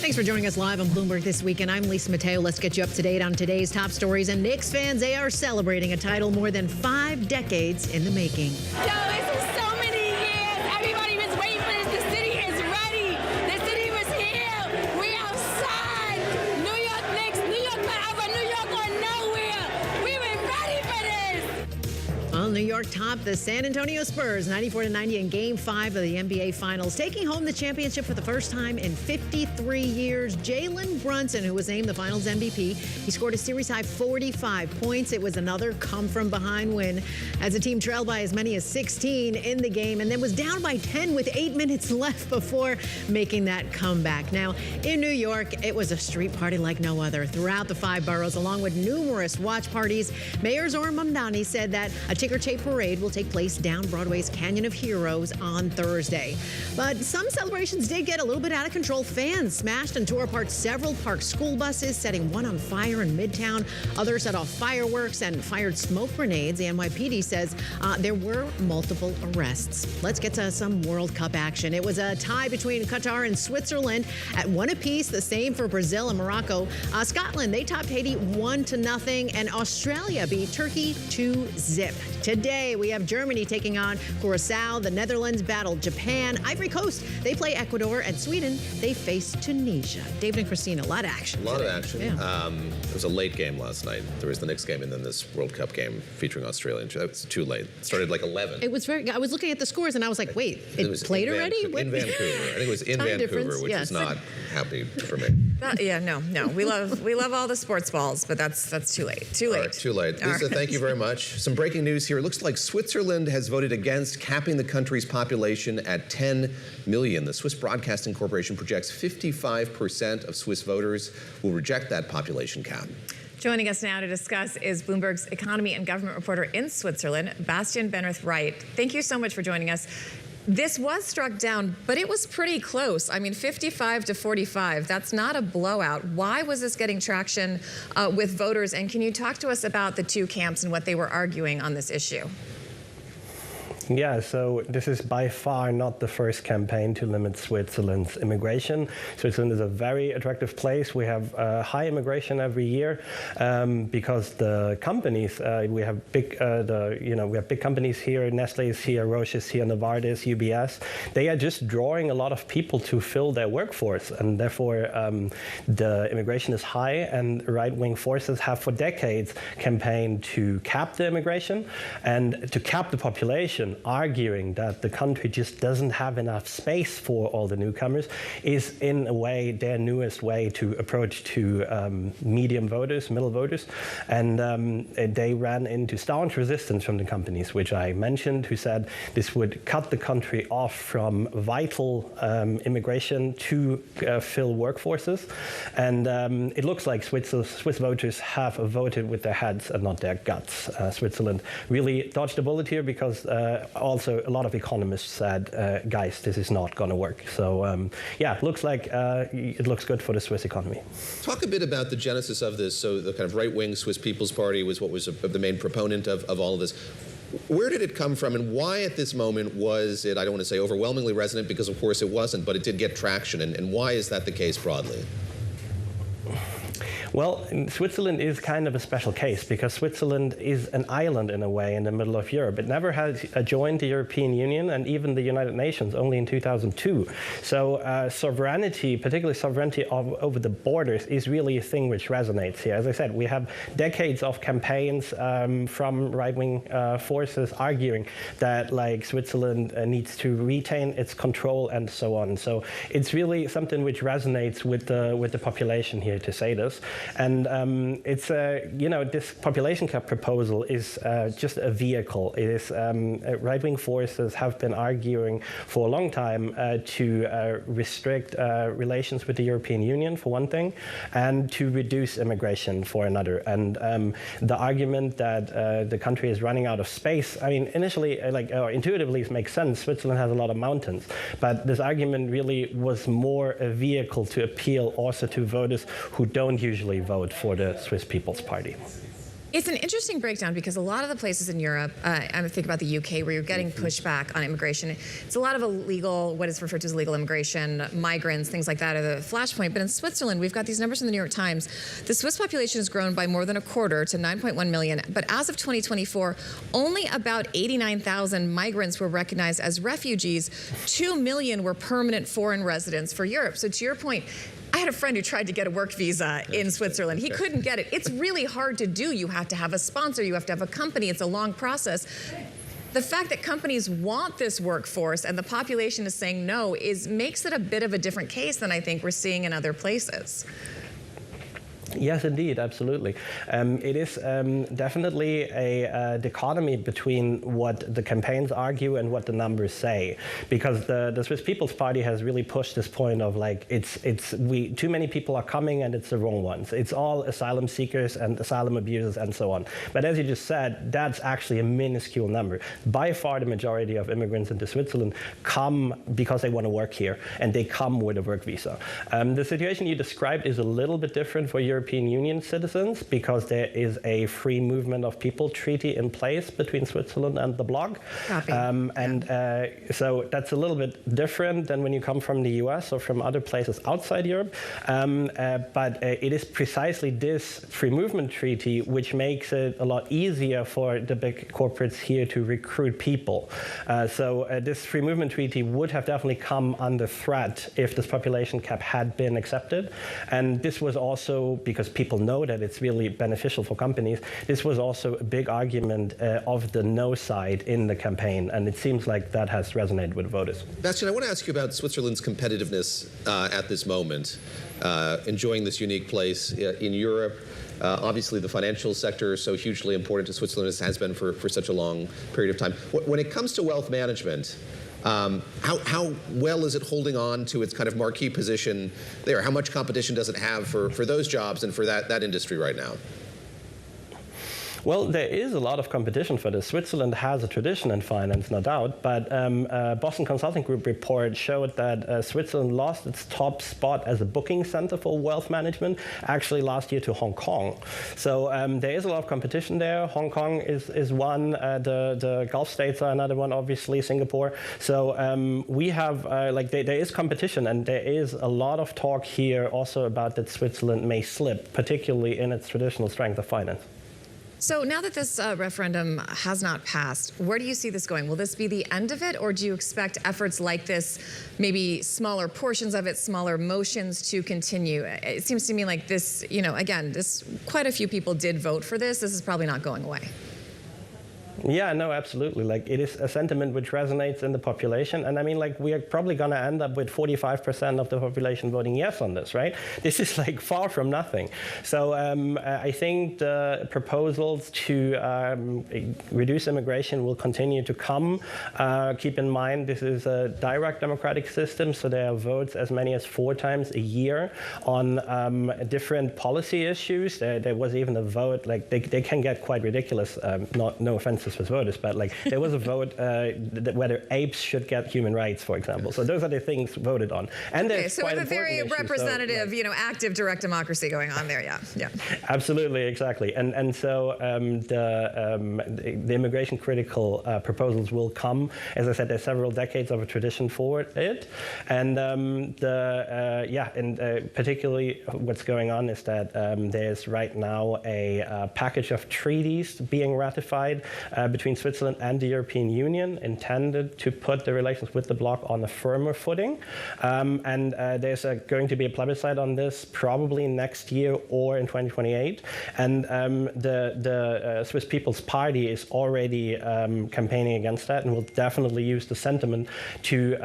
Thanks for joining us live on Bloomberg This Weekend. I'm Lisa Mateo. Let's get you up to date on today's top stories. And Knicks fans, they are celebrating a title more than 5 decades in the making. Yo, this is so many years. Everybody was waiting for this. The city is ready. The city was here. We outside. New York Knicks, New York forever, New York or nowhere. We were ready for this. Well, New York topped the San Antonio Spurs 94-90 in Game 5 of the NBA Finals, taking home the championship for the first time in 53 years. Jalen Brunson, who was named the Finals MVP, he scored a series-high 45 points. It was another come-from-behind win as the team trailed by as many as 16 in the game and then was down by 10 with 8 minutes left before making that comeback. Now, in New York, it was a street party like no other throughout the 5 boroughs, along with numerous watch parties. Mayor Zohran Mamdani said that a ticker-tape parade will take place down Broadway's Canyon of Heroes on Thursday. But some celebrations did get a little bit out of control. Fans smashed and tore apart several parked school buses, setting one on fire in Midtown. Others set off fireworks and fired smoke grenades. The NYPD says there were multiple arrests. Let's get to some World Cup action. It was a tie between Qatar and Switzerland at 1 apiece, the same for Brazil and Morocco. Scotland, they topped Haiti 1-0, and Australia beat Turkey 2-0. Today, we have Germany taking on Curacao. The Netherlands battled Japan. Ivory Coast, they play Ecuador. And Sweden, they face Tunisia. David and Christina, a lot of action. A lot today. of action. Yeah. It was a late game last night. There was the Knicks game and then this World Cup game featuring Australia. It was too late. It started like 11. It was I was looking at the scores and I was like, wait, it was played already? In Vancouver. I think it was in Vancouver, which is not happy for me. No. We love all the sports balls, but that's too late. Too late. Right, too late. Lisa, thank you very much. Some breaking news here. It looks like Switzerland has voted against capping the country's population at 10 million. The Swiss Broadcasting Corporation projects 55% of Swiss voters will reject that population cap. Joining us now to discuss is Bloomberg's economy and government reporter in Switzerland, Bastian Benrith-Wright. Thank you so much for joining us. This was struck down, but it was pretty close. I mean, 55-45, that's not a blowout. Why was this getting traction with voters? And can you talk to us about the two camps and what they were arguing on this issue? Yeah, so this is by far not the first campaign to limit Switzerland's immigration. Switzerland is a very attractive place. We have high immigration every year because the companies we have big companies here. Nestle is here, Roche is here, Novartis, UBS. They are just drawing a lot of people to fill their workforce, and therefore the immigration is high. And right-wing forces have for decades campaigned to cap the immigration and to cap the population, arguing that the country just doesn't have enough space for all the newcomers, is in a way their newest way to approach to medium voters, middle voters. And they ran into staunch resistance from the companies, which I mentioned, who said this would cut the country off from vital immigration to fill workforces. And it looks like Swiss voters have voted with their heads and not their guts. Switzerland really dodged a bullet here because also a lot of economists said, guys, this is not going to work. So yeah, it looks like it looks good for the Swiss economy. Talk a bit about the genesis of this. So the kind of right-wing Swiss People's Party was what was the main proponent of all of this. Where did it come from, and why at this moment was it, I don't want to say overwhelmingly resonant, because of course it wasn't, but it did get traction, and why is that the case broadly? Well, Switzerland is kind of a special case because Switzerland is an island in a way in the middle of Europe. It never has joined the European Union and even the United Nations, only in 2002. So sovereignty, particularly sovereignty over the borders, is really a thing which resonates here. As I said, we have decades of campaigns from right-wing forces arguing that like Switzerland needs to retain its control and so on. So it's really something which resonates with the population here to say this. And it's this population cap proposal is just a vehicle. It is right-wing forces have been arguing for a long time to restrict relations with the European Union for one thing, and to reduce immigration for another. And the argument that the country is running out of space, I mean, initially, intuitively, it makes sense. Switzerland has a lot of mountains, but this argument really was more a vehicle to appeal also to voters who don't usually vote for the Swiss People's Party. It's an interesting breakdown because a lot of the places in Europe, I think about the UK, where you're getting pushback on immigration. It's a lot of illegal, what is referred to as illegal immigration, migrants, things like that are the flashpoint. But in Switzerland, we've got these numbers from the New York Times. The Swiss population has grown by more than a quarter to 9.1 million. But as of 2024, only about 89,000 migrants were recognized as refugees. 2 million were permanent foreign residents for Europe. So to your point, I had a friend who tried to get a work visa in Switzerland. He couldn't get it. It's really hard to do. You have to have a sponsor. You have to have a company. It's a long process. The fact that companies want this workforce and the population is saying no makes it a bit of a different case than I think we're seeing in other places. Yes, indeed, absolutely. It is definitely a dichotomy between what the campaigns argue and what the numbers say, because the Swiss People's Party has really pushed this point of like too many people are coming and it's the wrong ones. It's all asylum seekers and asylum abusers and so on. But as you just said, that's actually a minuscule number. By far, the majority of immigrants into Switzerland come because they want to work here, and they come with a work visa. The situation you described is a little bit different for European Union citizens because there is a free movement of people treaty in place between Switzerland and the bloc. So that's a little bit different than when you come from the US or from other places outside Europe. But it is precisely this free movement treaty which makes it a lot easier for the big corporates here to recruit people. So this free movement treaty would have definitely come under threat if this population cap had been accepted. And this was also because people know that it's really beneficial for companies. This was also a big argument of the no side in the campaign, and it seems like that has resonated with voters. Bastian, I want to ask you about Switzerland's competitiveness at this moment, enjoying this unique place in Europe. Obviously, the financial sector is so hugely important to Switzerland, as has been for such a long period of time. When it comes to wealth management, how well is it holding on to its kind of marquee position there? How much competition does it have for those jobs and for that industry right now? Well, there is a lot of competition for this. Switzerland has a tradition in finance, no doubt, but Boston Consulting Group report showed that Switzerland lost its top spot as a booking center for wealth management actually last year to Hong Kong. So there is a lot of competition there. Hong Kong is one, the Gulf states are another one, obviously, Singapore. So we have, there is competition, and there is a lot of talk here also about that Switzerland may slip, particularly in its traditional strength of finance. So now that this referendum has not passed, where do you see this going? Will this be the end of it, or do you expect efforts like this, maybe smaller portions of it, smaller motions, to continue? It seems to me like this, again, quite a few people did vote for this. This is probably not going away. Yeah, no, absolutely. It is a sentiment which resonates in the population. And I mean, we are probably going to end up with 45% of the population voting yes on this, right? This is far from nothing. So I think the proposals to reduce immigration will continue to come. Keep in mind, this is a direct democratic system, so there are votes as many as 4 times a year on different policy issues. There was even a vote, they can get quite ridiculous, no offense to consensus with voters, but like there was a vote whether apes should get human rights, for example. So those are the things voted on. And okay, so we have a very representative, active direct democracy going on there. Yeah. Absolutely, exactly. And so the immigration critical proposals will come. As I said, there's several decades of a tradition for it, and particularly what's going on is that there's right now a package of treaties being ratified between Switzerland and the European Union, intended to put the relations with the bloc on a firmer footing. And there's going to be a plebiscite on this probably next year or in 2028. And the Swiss People's Party is already campaigning against that and will definitely use the sentiment to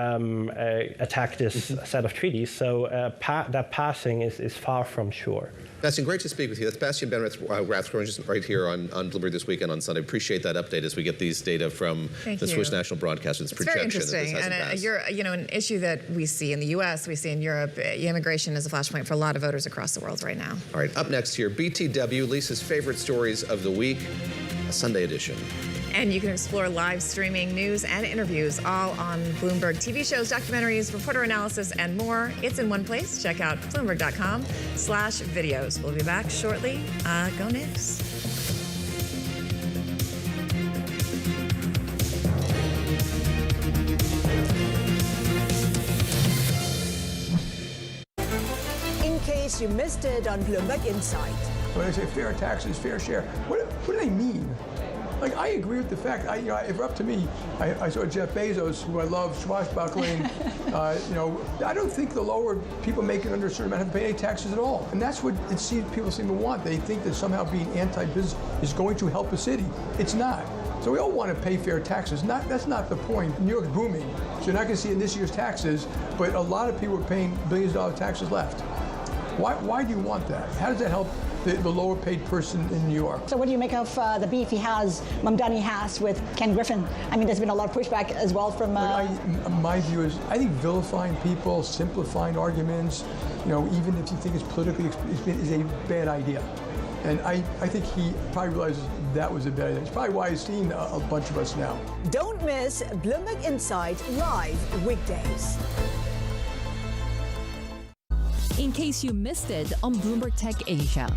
attack this set of treaties. So that passing is far from sure. Bastian, great to speak with you. That's Bastian Rathscorn, just right here on Bloomberg This Weekend on Sunday. Appreciate that update as we get these data from the Swiss National Broadcaster's projection. It's very interesting, and you're, an issue that we see in the U.S., we see in Europe. Immigration is a flashpoint for a lot of voters across the world right now. All right, up next here, BTW, Lisa's favorite stories of the week, a Sunday edition. And you can explore live streaming news and interviews all on Bloomberg TV shows, documentaries, reporter analysis, and more. It's in one place. Check out Bloomberg.com/videos. We'll be back shortly. Go Knicks. In case you missed it on Bloomberg Insight. When I say fair taxes, fair share, what do they mean? Like, I agree with the fact, if it were up to me, I saw Jeff Bezos, who I love, swashbuckling. I don't think the lower people making under a certain amount have to pay any taxes at all. And that's what people seem to want. They think that somehow being anti-business is going to help a city. It's not. So we all want to pay fair taxes. That's not the point. New York's booming, so you're not going to see it in this year's taxes, but a lot of people are paying billions of dollars taxes left. Why do you want that? How does that help the lower paid person in New York? So what do you make of the beef Mamdani has with Ken Griffin? I mean, there's been a lot of pushback as well from... my view is, I think vilifying people, simplifying arguments, even if you think it's politically is a bad idea. And I think he probably realizes that was a bad idea. It's probably why he's seen a bunch of us now. Don't miss Bloomberg Insight live weekdays. In case you missed it on Bloomberg Tech Asia.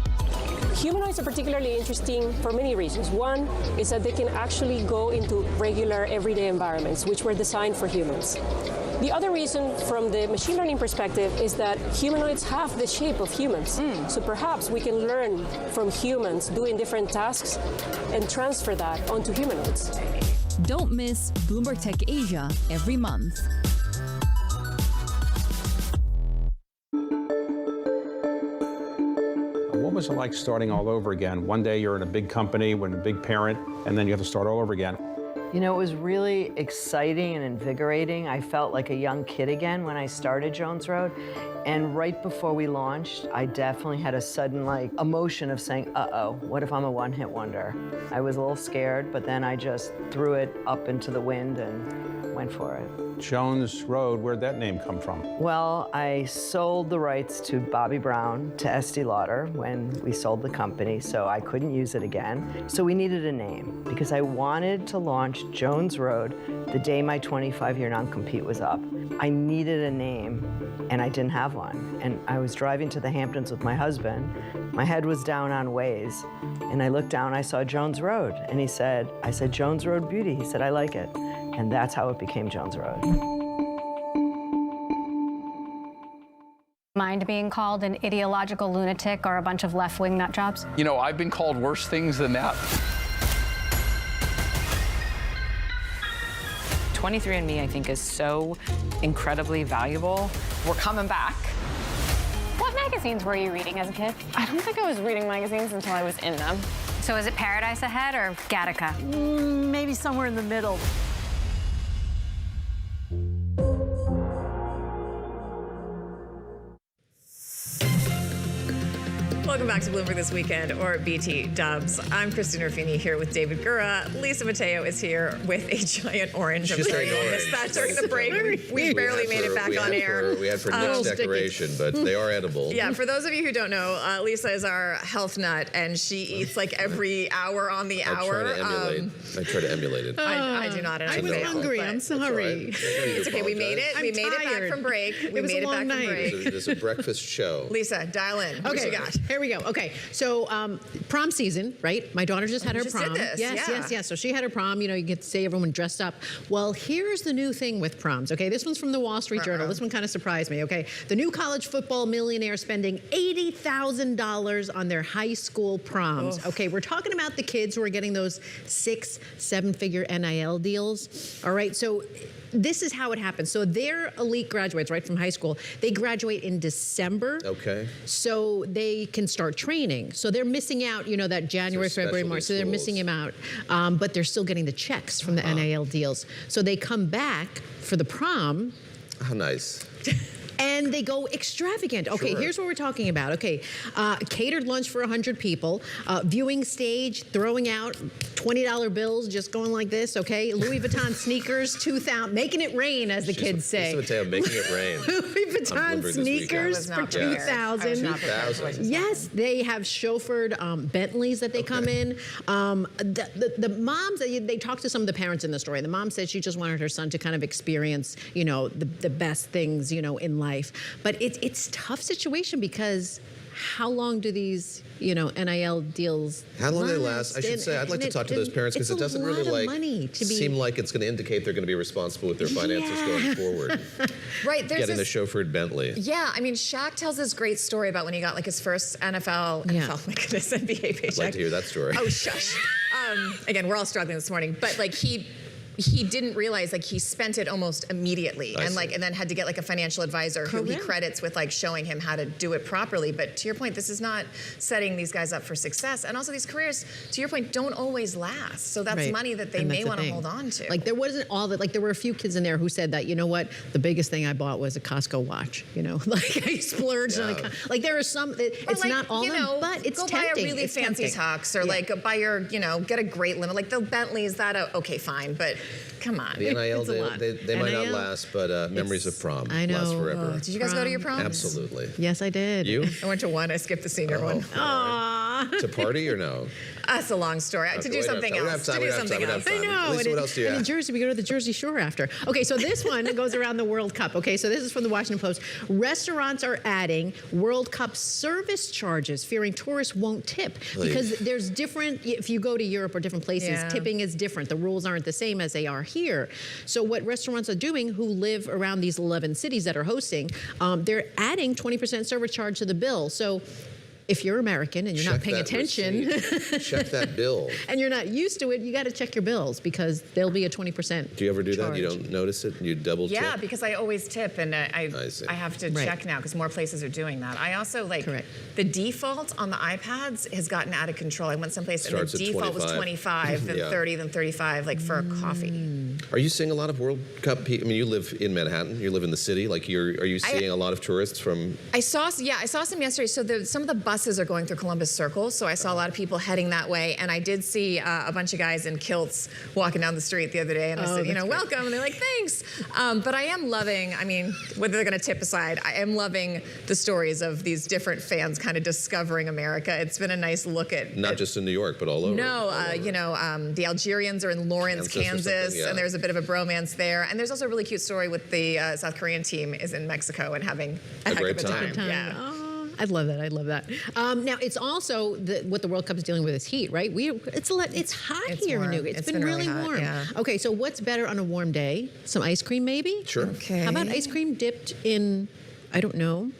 Humanoids are particularly interesting for many reasons. One is that they can actually go into regular everyday environments, which were designed for humans. The other reason from the machine learning perspective is that humanoids have the shape of humans. So perhaps we can learn from humans doing different tasks and transfer that onto humanoids. Don't miss Bloomberg Tech Asia every month. What was it like starting all over again? One day you're in a big company with a big parent, and then you have to start all over again. It was really exciting and invigorating. I felt like a young kid again when I started Jones Road. And right before we launched, I definitely had a sudden emotion of saying, uh-oh, what if I'm a one-hit wonder? I was a little scared, but then I just threw it up into the wind and went for it. Jones Road, where'd that name come from? Well, I sold the rights to Bobby Brown to Estee Lauder when we sold the company, so I couldn't use it again. So we needed a name because I wanted to launch Jones Road the day my 25-year non-compete was up. I needed a name, and I didn't have one. And I was driving to the Hamptons with my husband. My head was down on Waze, and I looked down, I saw Jones Road, and I said, Jones Road Beauty. He said, I like it. And that's how it became Jones Road. Mind being called an ideological lunatic or a bunch of left-wing nut jobs? I've been called worse things than that. 23andMe, I think, is so incredibly valuable. We're coming back. What magazines were you reading as a kid? I don't think I was reading magazines until I was in them. So is it Paradise Ahead or Gattaca? Maybe somewhere in the middle. Well, Welcome back to Bloomberg This Weekend, or BT Dubs. I'm Christina Ruffini here with David Gura. Lisa Mateo is here with a giant orange. I'm sorry, I missed that during the break. We barely made it back on air. We had for Nick's decoration, but they are edible. Yeah, for those of you who don't know, Lisa is our health nut, and she eats like every hour on the hour. I try to emulate it. I do not, and I was hungry. I'm sorry. It's okay. We made it. We made it back from break. We made it back from break. There's a breakfast show. Lisa, dial in. What you got? Here we go. Okay, so prom season, right? My daughter just had her prom. Did this. Yes. So she had her prom. You know, you get to see everyone dressed up. Well, here's the new thing with proms. Okay, this one's from the Wall Street Journal. This one kind of surprised me. Okay, the new college football millionaire spending $80,000 on their high school proms. Okay, we're talking about the kids who are getting those 6-7-figure NIL deals. All right, so this is how it happens. So they're elite graduates, right, from high school. They graduate in December. Okay. So they can start training. So they're missing out, you know, that January, February, March. So they're missing him out. But they're still getting the checks from the NIL deals. So they come back for the prom. How nice. And they go extravagant. Okay, here's what we're talking about. Okay, catered lunch for 100 people, viewing stage, throwing out $20 bills, just going like this, okay? Louis Vuitton sneakers, 2,000, making it rain, as the kids say. Mateo, making it rain. Louis Vuitton sneakers for 2,000. Yes, they have chauffeured Bentleys that they come in. The moms, they talked to some of the parents in the story. The mom said she just wanted her son to kind of experience, you know, the best things, you know, in life. But it's a tough situation because how long do these, you know, NIL deals How long do they last? I should say, I'd like to talk to those parents because it doesn't really seem like it's going to indicate they're going to be responsible with their finances going forward. Right. Getting the chauffeured Bentley. Yeah. I mean, Shaq tells this great story about when he got like his first NFL, oh my goodness, NBA paycheck. I'd like to hear that story. Oh, shush. Again, we're all struggling this morning, but like he didn't realize, like, he spent it almost immediately and then had to get like a financial advisor who he credits with like showing him how to do it properly. But to your point, this is not setting these guys up for success. And also these careers, to your point, don't always last. So that's money that they may want to hold on to. Like there wasn't all that, like there were a few kids in there who said that, you know what, the biggest thing I bought was a Costco watch, you know, like I splurged on like there are some, it's like, not all you of them, know, but it's go tempting. buy a really fancy tux or like buy your, you know, get a great limit. Like the Bentleys, okay, fine, but come on. The NIL, they might not last, but memories of prom last forever. Did you guys go to your proms? Absolutely. Yes, I did. You? I went to one. I skipped the senior one. Right. To party or no? That's a long story. To do something else. I know. Lisa, what else do you have? In Jersey, we go to the Jersey Shore after. Okay, so this one goes around the World Cup. Okay, so this is from the Washington Post. Restaurants are adding World Cup service charges, fearing tourists won't tip. Because there's different, if you go to Europe or different places, tipping is different. The rules aren't the same as they are here. So what restaurants are doing who live around these 11 cities that are hosting, they're adding 20% service charge to the bill. So if you're American and you're not paying attention, check that bill. And you're not used to it, you got to check your bills because there'll be a 20%. Do you ever do that? You don't notice it? You double tip? Yeah, because I always tip, and I have to check now because more places are doing that. I also the default on the iPads has gotten out of control. I went someplace and the default was 25, then 30, then 35, like for a coffee. Are you seeing a lot of World Cup people? I mean, you live in Manhattan. You live in the city. Like, are you seeing a lot of tourists from? I saw some yesterday. So some of the buses are going through Columbus Circle, so I saw a lot of people heading that way, and I did see a bunch of guys in kilts walking down the street the other day, and I said, you know, welcome, and they're like, thanks. But I am loving, I mean, whether they're going to tip aside, I am loving the stories of these different fans kind of discovering America. It's been a nice look at not just in New York, but all over. No, you know, the Algerians are in Lawrence, Kansas, and there's a bit of a bromance there, and there's also a really cute story with the South Korean team is in Mexico and having a heck of a time. Yeah. Oh. I'd love that. I'd love that. Now, it's also what the World Cup is dealing with is heat, right? It's hot here in New York. It's been really warm. Yeah. Okay, so what's better on a warm day? Some ice cream, maybe? Sure. Okay. How about ice cream dipped in, I don't know.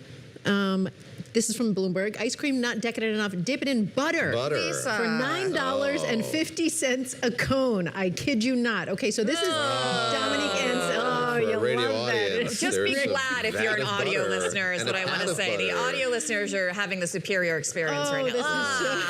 This is from Bloomberg. Ice cream not decadent enough. Dip it in butter. Lisa. For $9.50 a cone. I kid you not. Okay, so this is Dominique Ansel. For a radio audience. Just be glad if you're an audio listener is what I want to say. The audio listeners are having the superior experience right now.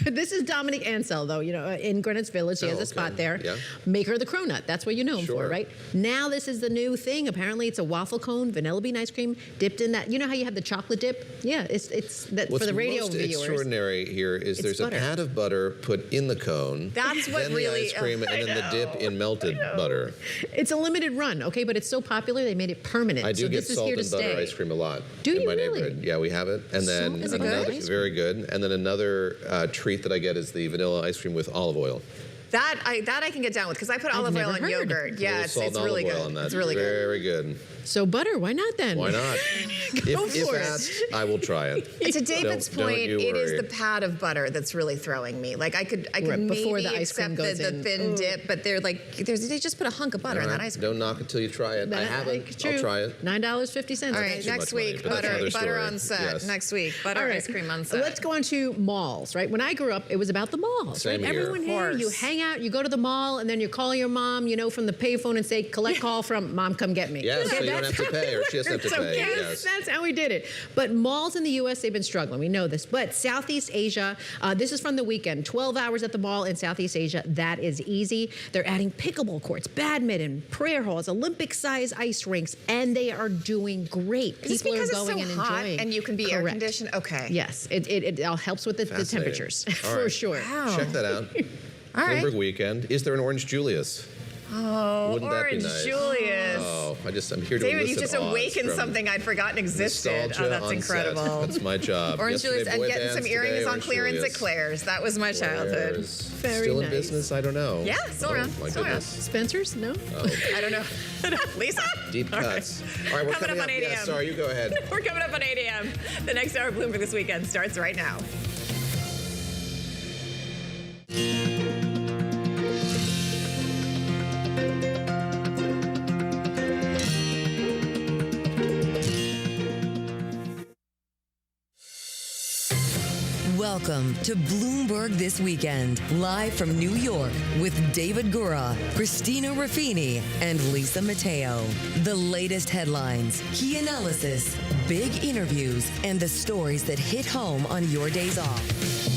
This is Dominique Ansel, though, in Greenwich Village. She has a spot there. Yeah. Maker of the Cronut. That's what you know him for, right? Now this is the new thing. Apparently it's a waffle cone, vanilla bean ice cream dipped in that. You know how you have the chocolate dip? Yeah, it's that for the radio viewers. What's extraordinary here is there's a pat of butter put in the cone. That's what then really... the ice cream and then the dip in melted butter. It's a limited run, okay? But it's so popular, they made it permanent. I do get this is salt here to and butter stay. ice cream a lot in my really? neighborhood. Yeah, we have it. And then Is it another, good? very good. And then another treat that I get is the vanilla ice cream with olive oil. That I can get down with because I put olive oil on yogurt. Yeah, it's really good. It's really good. Very good. So butter, why not then? Why not? If asked, I will try it. To David's point, it is the pat of butter that's really throwing me. Like I could before maybe the ice cream accept goes the thin dip, but they're like they just put a hunk of butter in that ice cream. Don't knock it till you try it. I haven't. True. I'll try it. $9.50. All right, next week butter on set. Yes. Next week butter ice cream on set. Let's go on to malls, right? When I grew up, it was about the malls, Same right? here. Everyone here, you hang out, you go to the mall, and then you call your mom, from the payphone and say, collect call from Mom, come get me. Yes, so you don't have to pay, or she doesn't have to pay. Yes. That's how we did it. But malls in the U.S., they've been struggling. We know this. But Southeast Asia, this is from the weekend, 12 hours at the mall in Southeast Asia. That is easy. They're adding pickleball courts, badminton, prayer halls, Olympic-size ice rinks, and they are doing great. Is People this are because going it's so and hot enjoying. and you can be air conditioned? Okay. Yes, it all helps with the temperatures, for sure. Wow. Check that out. All right. Bloomberg Weekend. Is there an Orange Julius? Oh, Wouldn't that be Orange nice? Julius. Oh, I'm here to David, you elicit just Oz awakened from something I'd forgotten existed. nostalgia Oh, that's on incredible. set. That's my job. Orange Julius and boy getting bands, some earrings today, on Orange clearance Julius. at Claire's. That was my childhood. Claire's. Very Still in nice. business? I don't know. Yeah, still around. My Still around. goodness. Spencer's? No? Oh. I don't know. Lisa? Deep cuts. All right, we're Coming up on 8 Yeah, a.m. sorry, you go ahead. We're coming up on 8 a.m. The next hour of Bloomberg This Weekend starts right now. Welcome to Bloomberg This Weekend, live from New York with David Gura, Christina Ruffini, and Lisa Mateo. The latest headlines, key analysis, big interviews, and the stories that hit home on your days off.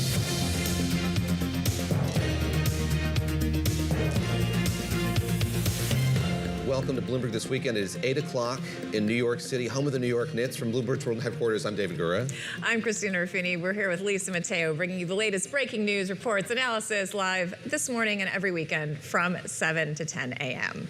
Welcome to Bloomberg This Weekend. It is 8 o'clock in New York City, home of the New York Knicks. From Bloomberg's World Headquarters, I'm David Gura. I'm Christina Ruffini. We're here with Lisa Mateo, bringing you the latest breaking news, reports, analysis live this morning and every weekend from 7 to 10 a.m.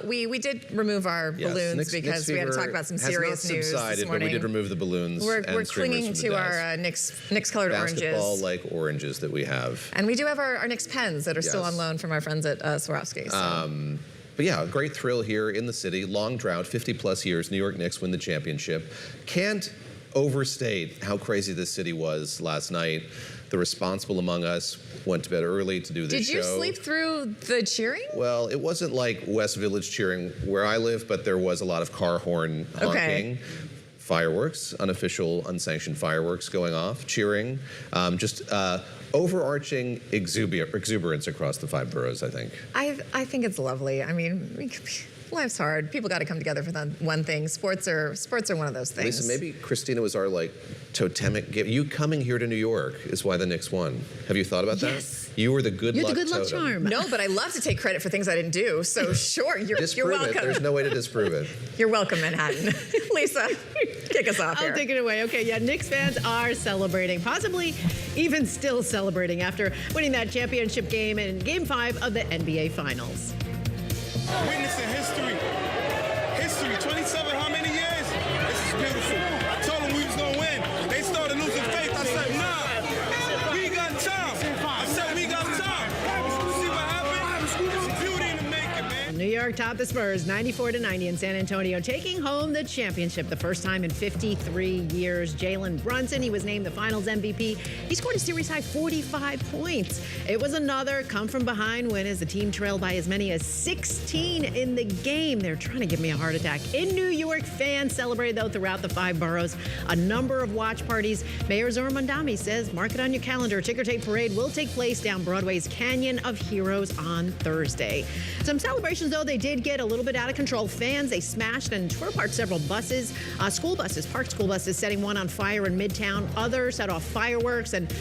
We did remove our balloons because we had to talk about some serious news this morning. But we did remove the balloons. We're clinging to our Knicks colored oranges. Basketball-like oranges that we have. And we do have our Knicks pens that are still on loan from our friends at Swarovski. So. But yeah, great thrill here in the city. Long drought, 50-plus years. New York Knicks win the championship. Can't overstate how crazy this city was last night. The responsible among us went to bed early to do this show. Did you sleep through the cheering? Well, it wasn't like West Village cheering where I live, but there was a lot of car horn honking. Fireworks, unofficial, unsanctioned fireworks going off, cheering. Overarching exuberance across the 5 boroughs, I think. I think it's lovely. I mean, life's hard. People got to come together for that one thing. Sports are one of those things. Lisa, maybe Christina was our totemic gift. You coming here to New York is why the Knicks won. Have you thought about that? You were the good luck You're the good luck charm. No, but I love to take credit for things I didn't do. So sure, you're welcome. There's no way to disprove it. You're welcome, Manhattan. Lisa, kick us off here. I'll take it away. Okay, yeah, Knicks fans are celebrating, possibly even still celebrating after winning that championship game in Game 5 of the NBA Finals. Witnessing history. History. 27, how many years? This is beautiful. I told them we was going to win. They started losing faith. I said, nah, we got time. I said, we got time. See what happened? It's beauty in the making, man. New York topped the Spurs 94-90 in San Antonio, taking home the championship the first time in 53 years. Jalen Brunson, he was named the Finals MVP. He scored a series-high 45 points. It was another come-from-behind win as the team trailed by as many as 16 in the game. They're trying to give me a heart attack. In New York, fans celebrated, though, throughout the 5 boroughs. A number of watch parties. Mayor Zohran Mamdani says, mark it on your calendar. Ticker Tape Parade will take place down Broadway's Canyon of Heroes on Thursday. Some celebrations, though, they they did get a little bit out of control. Fans, they smashed and tore apart several buses, school buses, parked school buses, setting one on fire in Midtown. Others set off fireworks and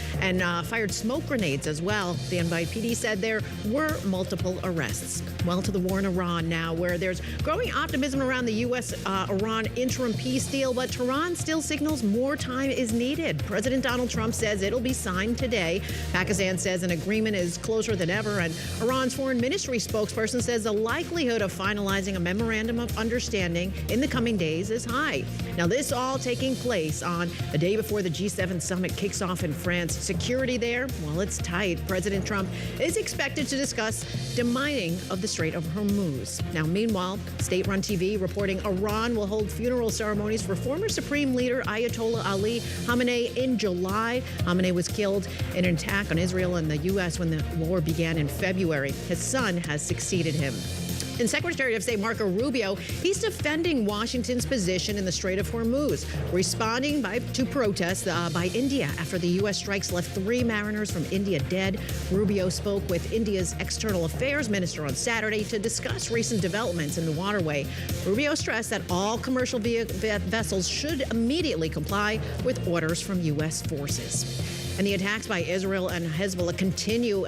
fired smoke grenades as well. The NYPD said there were multiple arrests. Well, to the war in Iran now, where there's growing optimism around the U.S.-Iran interim peace deal, but Tehran still signals more time is needed. President Donald Trump says it'll be signed today. Pakistan says an agreement is closer than ever, and Iran's foreign ministry spokesperson says the likelihood of finalizing a memorandum of understanding in the coming days is high. Now, this all taking place on the day before the G7 summit kicks off in France. Security there, well, it's tight. President Trump is expected to discuss demining of the Strait of Hormuz. Now, meanwhile, state-run TV reporting Iran will hold funeral ceremonies for former Supreme Leader Ayatollah Ali Khamenei in July. Khamenei was killed in an attack on Israel and the U.S. when the war began in February. His son has succeeded him. And Secretary of State Marco Rubio, he's defending Washington's position in the Strait of Hormuz, responding to protests by India after the U.S. strikes left 3 mariners from India dead. Rubio spoke with India's external affairs minister on Saturday to discuss recent developments in the waterway. Rubio stressed that all commercial vessels should immediately comply with orders from U.S. forces. And the attacks by Israel and Hezbollah continue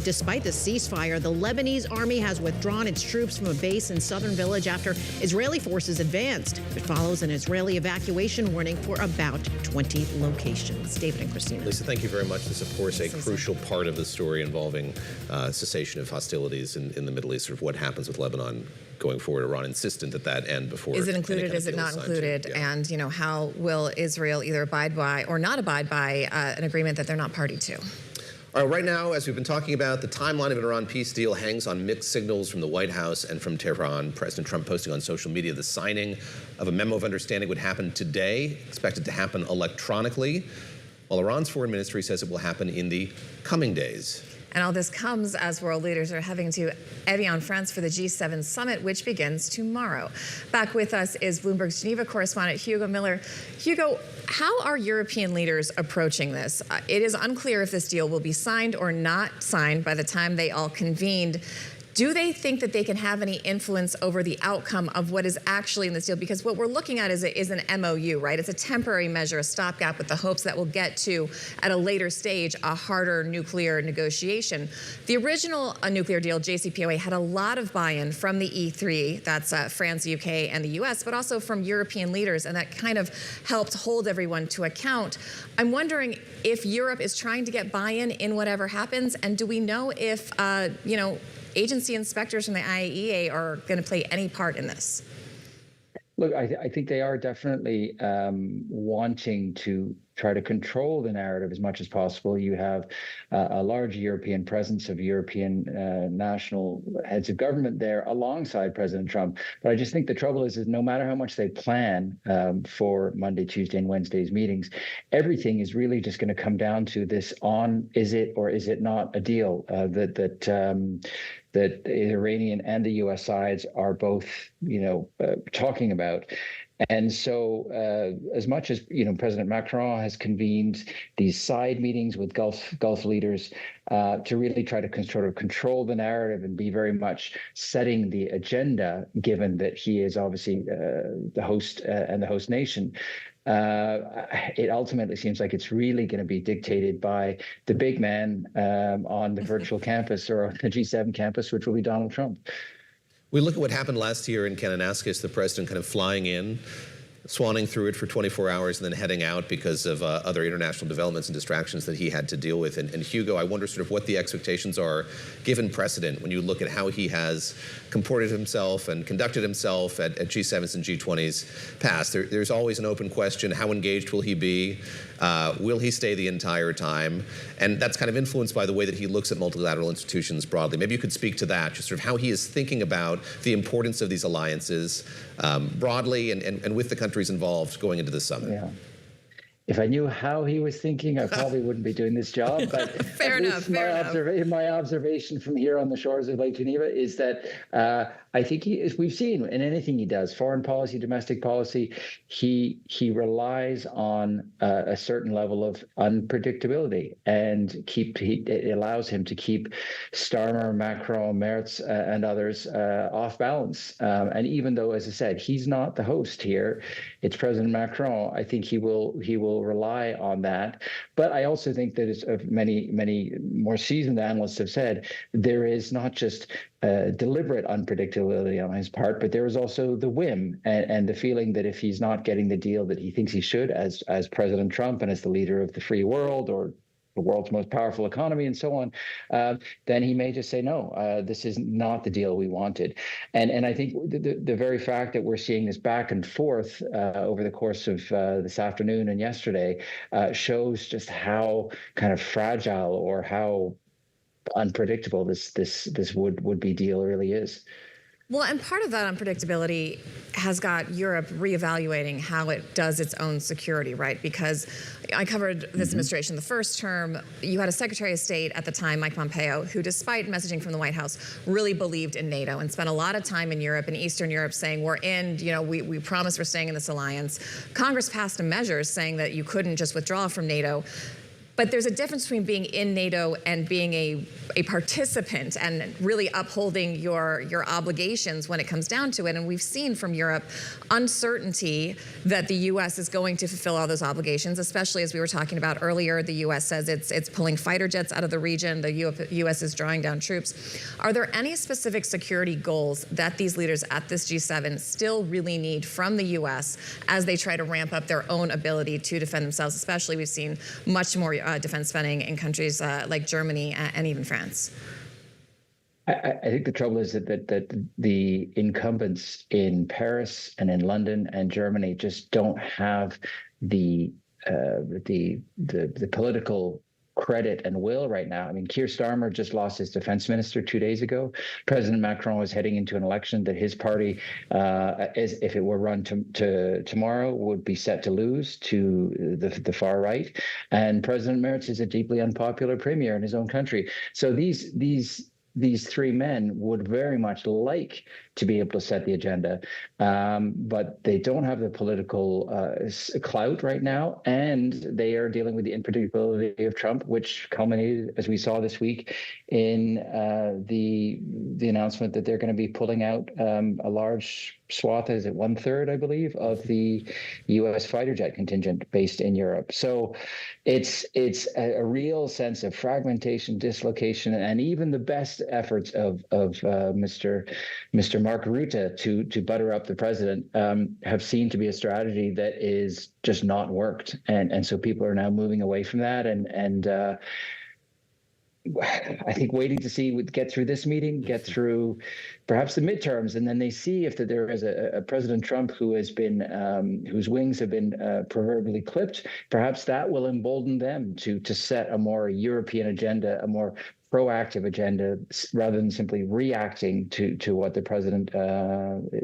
despite the ceasefire. The Lebanese army has withdrawn its troops from a base in southern village after Israeli forces advanced. It follows an Israeli evacuation warning for about 20 locations. David and Christina. Lisa, thank you very much. This is, of course, a crucial part of the story involving cessation of hostilities in the Middle East, sort of what happens with Lebanon going forward. Iran insistent that that end before. Is it included? Is it not included? Yeah. And, how will Israel either abide by or not abide by an agreement that they're not party to? All right, right now, as we've been talking about, the timeline of an Iran peace deal hangs on mixed signals from the White House and from Tehran. President Trump posting on social media the signing of a memo of understanding would happen today, expected to happen electronically, while Iran's foreign ministry says it will happen in the coming days. And all this comes as world leaders are heading to Evian, France for the G7 summit, which begins tomorrow. Back with us is Bloomberg's Geneva correspondent Hugo Miller. Hugo, how are European leaders approaching this? It is unclear if this deal will be signed or not signed by the time they all convened. Do they think that they can have any influence over the outcome of what is actually in this deal? Because what we're looking at is an MOU, right? It's a temporary measure, a stopgap with the hopes that we'll get to, at a later stage, a harder nuclear negotiation. The original nuclear deal, JCPOA, had a lot of buy-in from the E3, that's France, UK, and the US, but also from European leaders, and that kind of helped hold everyone to account. I'm wondering if Europe is trying to get buy-in in whatever happens, and do we know if, agency inspectors from the IAEA are going to play any part in this? Look, I think they are definitely wanting to try to control the narrative as much as possible. You have a large European presence of European national heads of government there alongside President Trump. But I just think the trouble is no matter how much they plan for Monday, Tuesday, and Wednesday's meetings, everything is really just going to come down to this is it or is it not a deal that the Iranian and the U.S. sides are both, talking about. And so as much as, President Macron has convened these side meetings with Gulf leaders to really try to sort of control the narrative and be very much setting the agenda, given that he is obviously the host and the host nation, it ultimately seems like it's really going to be dictated by the big man on the virtual campus or the G7 campus, which will be Donald Trump. We look at what happened last year in Kananaskis, the president kind of flying in, swanning through it for 24 hours and then heading out because of other international developments and distractions that he had to deal with. And Hugo, I wonder sort of what the expectations are, given precedent, when you look at how he has comported himself and conducted himself at G7s and G20s past. There's always an open question, how engaged will he be? Will he stay the entire time? And that's kind of influenced by the way that he looks at multilateral institutions broadly. Maybe you could speak to that, just sort of how he is thinking about the importance of these alliances broadly and with the countries involved going into the summit. if I knew how he was thinking, I probably wouldn't be doing this job. But fair enough. My observation from here on the shores of Lake Geneva is that I think as we've seen in anything he does, foreign policy, domestic policy, he relies on a certain level of unpredictability, and it allows him to keep Starmer, Macron, Merz, and others off balance. And even though, as I said, he's not the host here, it's President Macron, I think he will rely on that. But I also think that, as many more seasoned analysts have said, there is not just deliberate unpredictability on his part, but there is also the whim and the feeling that if he's not getting the deal that he thinks he should as President Trump and as the leader of the free world or the world's most powerful economy and so on, then he may just say, no, this is not the deal we wanted. And I think the very fact that we're seeing this back and forth over the course of this afternoon and yesterday shows just how kind of fragile or how unpredictable this would-be deal really is. Well, and part of that unpredictability has got Europe reevaluating how it does its own security, right? Because I covered this administration the first term. You had a Secretary of State at the time, Mike Pompeo, who, despite messaging from the White House, really believed in NATO and spent a lot of time in Europe and Eastern Europe saying, we're in, we promise we're staying in this alliance. Congress passed a measure saying that you couldn't just withdraw from NATO. But there's a difference between being in NATO and being a participant and really upholding your obligations when it comes down to it. And we've seen from Europe uncertainty that the U.S. is going to fulfill all those obligations, especially as we were talking about earlier. The U.S. says it's pulling fighter jets out of the region. The U.S. is drawing down troops. Are there any specific security goals that these leaders at this G7 still really need from the U.S. as they try to ramp up their own ability to defend themselves? Especially, we've seen much more defense spending in countries like Germany and even France. I think the trouble is that the incumbents in Paris and in London and Germany just don't have the political credit and will right now. I mean, Keir Starmer just lost his defense minister 2 days ago. President Macron was heading into an election that his party, if it were run tomorrow, would be set to lose to the far right. And President Merz is a deeply unpopular premier in his own country. So these three men would very much like to be able to set the agenda, but they don't have the political clout right now, and they are dealing with the unpredictability of Trump, which culminated, as we saw this week, in the announcement that they're going to be pulling out a large swath, is it 1/3, I believe, of the U.S. fighter jet contingent based in Europe. So it's a real sense of fragmentation, dislocation, and even the best efforts of Mr. Mark Rutte to butter up the president have seemed to be a strategy that is just not worked, and so people are now moving away from that, and I think waiting to see, get through this meeting, get through perhaps the midterms, and then they see if there is a President Trump who has been whose wings have been proverbially clipped. Perhaps that will embolden them to set a more European agenda, a more proactive agenda, rather than simply reacting to what the president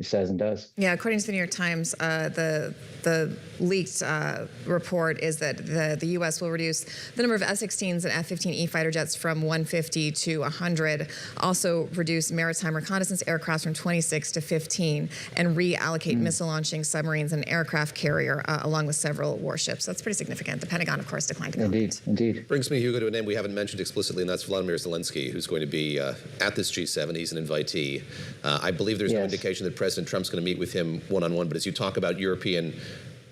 says and does. Yeah, according to the New York Times, the leaked report is that the U.S. will reduce the number of F-16s and F-15E fighter jets from 150 to 100, also reduce maritime reconnaissance aircraft from 26 to 15, and reallocate missile launching submarines and aircraft carrier along with several warships. That's pretty significant. The Pentagon, of course, declined to comment. Indeed. Brings me, Hugo, to a name we haven't mentioned explicitly, and that's Vladimir Zelensky, who's going to be at this G7. He's an invitee. I believe there's no indication that President Trump's going to meet with him one-on-one, but as you talk about European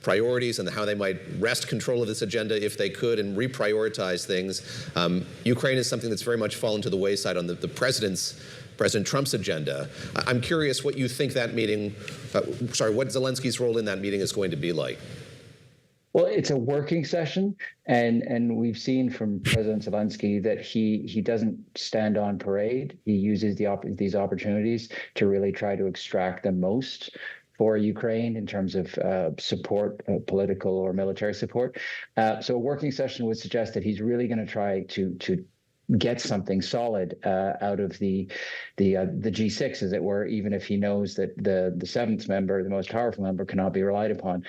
priorities and how they might wrest control of this agenda if they could and reprioritize things, Ukraine is something that's very much fallen to the wayside on the President Trump's agenda. I'm curious what you think that meeting, what Zelensky's role in that meeting is going to be like. Well, it's a working session, and we've seen from President Zelensky that he doesn't stand on parade. He uses these opportunities to really try to extract the most for Ukraine in terms of support, political or military support. So a working session would suggest that he's really going to try to get something solid out of the G6, as it were, even if he knows that the seventh member, the most powerful member, cannot be relied upon.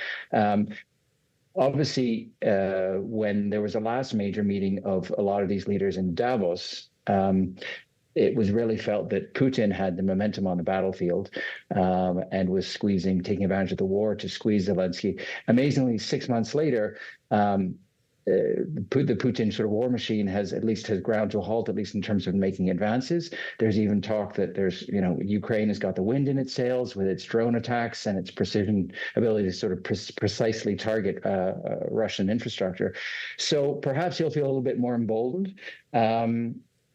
obviously, when there was a last major meeting of a lot of these leaders in Davos, it was really felt that Putin had the momentum on the battlefield and was taking advantage of the war to squeeze Zelensky. Amazingly, 6 months later, the Putin sort of war machine has ground to a halt, at least in terms of making advances. There's even talk that Ukraine has got the wind in its sails with its drone attacks and its precision ability to sort of precisely target Russian infrastructure. So perhaps you'll feel a little bit more emboldened.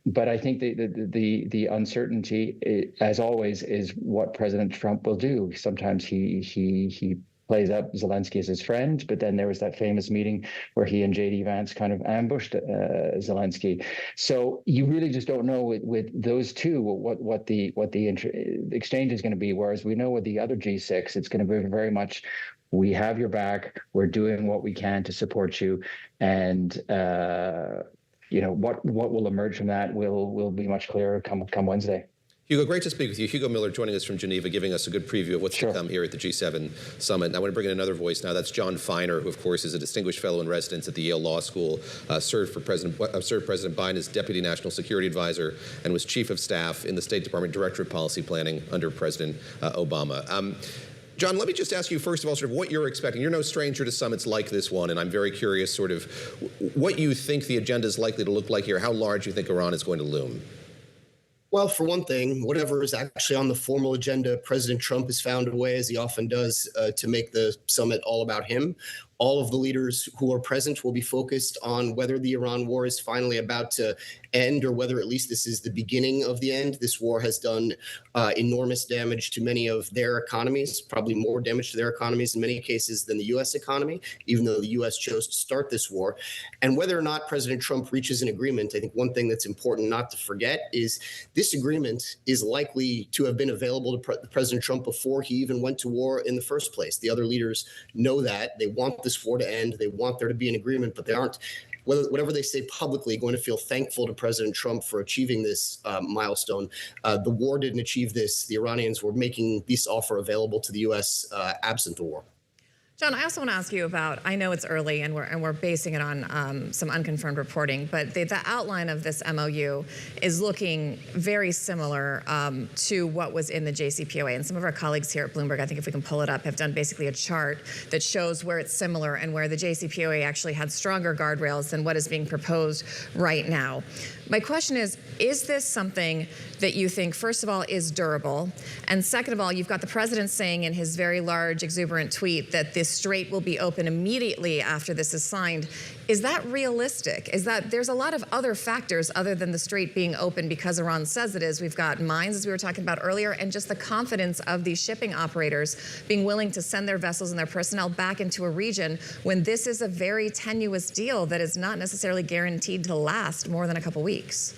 But I think the uncertainty, as always, is what President Trump will do. Sometimes he plays up Zelensky as his friend, but then there was that famous meeting where he and J.D. Vance kind of ambushed Zelensky. So you really just don't know with those two what the exchange is going to be. Whereas we know with the other G6, it's going to be very much, we have your back, we're doing what we can to support you, and what will emerge from that will be much clearer come Wednesday. Hugo, great to speak with you. Hugo Miller joining us from Geneva, giving us a good preview of what's to come here at the G7 summit. And I want to bring in another voice now. That's John Feiner, who, of course, is a distinguished fellow in residence at the Yale Law School, served President Biden as Deputy National Security Advisor, and was Chief of Staff in the State Department Director of Policy Planning under President Obama. John, let me just ask you, first of all, sort of what you're expecting. You're no stranger to summits like this one, and I'm very curious sort of what you think the agenda is likely to look like here, how large you think Iran is going to loom. Well, for one thing, whatever is actually on the formal agenda, President Trump has found a way, as he often does, to make the summit all about him. All of the leaders who are present will be focused on whether the Iran war is finally about to end, or whether at least this is the beginning of the end. This war has done enormous damage to many of their economies, probably more damage to their economies in many cases than the U.S. economy, even though the U.S. chose to start this war. And whether or not President Trump reaches an agreement, I think one thing that's important not to forget is this agreement is likely to have been available to President Trump before he even went to war in the first place. The other leaders know that. They want this war to end. They want there to be an agreement, but they aren't, whatever they say publicly, going to feel thankful to President Trump for achieving this milestone. The war didn't achieve this. The Iranians were making this offer available to the U.S. Absent the war. John, I also want to ask you about, I know it's early and we're basing it on some unconfirmed reporting, but the outline of this MOU is looking very similar to what was in the JCPOA. And some of our colleagues here at Bloomberg, I think if we can pull it up, have done basically a chart that shows where it's similar and where the JCPOA actually had stronger guardrails than what is being proposed right now. My question is this something that you think, first of all, is durable? And second of all, you've got the president saying in his very large, exuberant tweet that this strait will be open immediately after this is signed. Is that realistic? Is that there's a lot of other factors other than the strait being open because Iran says it is. We've got mines, as we were talking about earlier, and just the confidence of these shipping operators being willing to send their vessels and their personnel back into a region when this is a very tenuous deal that is not necessarily guaranteed to last more than a couple weeks.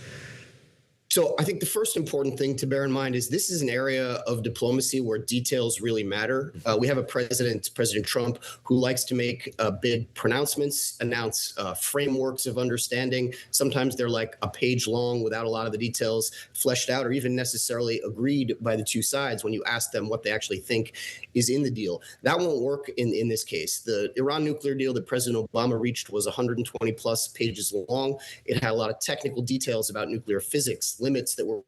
So I think the first important thing to bear in mind is this is an area of diplomacy where details really matter. We have a president, President Trump, who likes to make big pronouncements, announce frameworks of understanding. Sometimes they're like a page long without a lot of the details fleshed out or even necessarily agreed by the two sides when you ask them what they actually think is in the deal. That won't work in this case. The Iran nuclear deal that President Obama reached was 120 plus pages long. It had a lot of technical details about nuclear physics, limits that were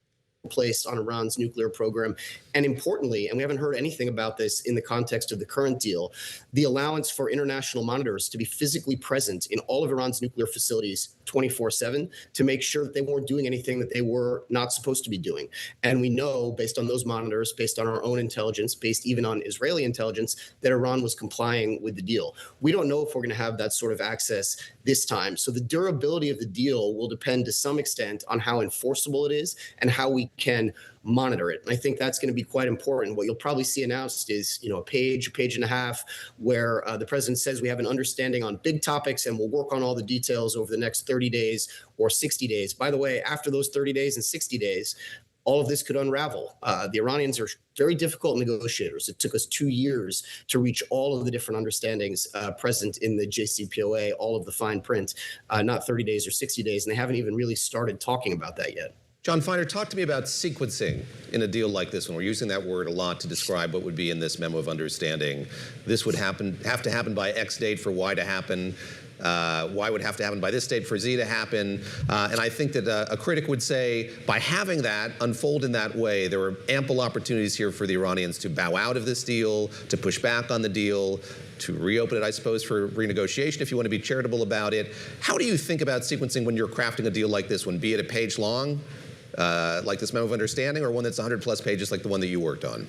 placed on Iran's nuclear program. And importantly, and we haven't heard anything about this in the context of the current deal, the allowance for international monitors to be physically present in all of Iran's nuclear facilities 24/7 to make sure that they weren't doing anything that they were not supposed to be doing. And we know, based on those monitors, based on our own intelligence, based even on Israeli intelligence, that Iran was complying with the deal. We don't know if we're going to have that sort of access this time. So the durability of the deal will depend to some extent on how enforceable it is and how we can monitor it. And I think that's going to be quite important. What you'll probably see announced is, a page and a half, where the president says we have an understanding on big topics and we'll work on all the details over the next 30 days or 60 days. By the way, after those 30 days and 60 days, all of this could unravel. The Iranians are very difficult negotiators. It took us 2 years to reach all of the different understandings present in the JCPOA, all of the fine print, not 30 days or 60 days, and they haven't even really started talking about that yet. John Feiner, talk to me about sequencing in a deal like this one. We're using that word a lot to describe what would be in this memo of understanding. This would have to happen by X date for Y to happen. Y would have to happen by this date for Z to happen. And I think that a critic would say, by having that unfold in that way, there were ample opportunities here for the Iranians to bow out of this deal, to push back on the deal, to reopen it, I suppose, for renegotiation if you want to be charitable about it. How do you think about sequencing when you're crafting a deal like this one, be it a page long, like this memo of understanding, or one that's 100+ pages like the one that you worked on?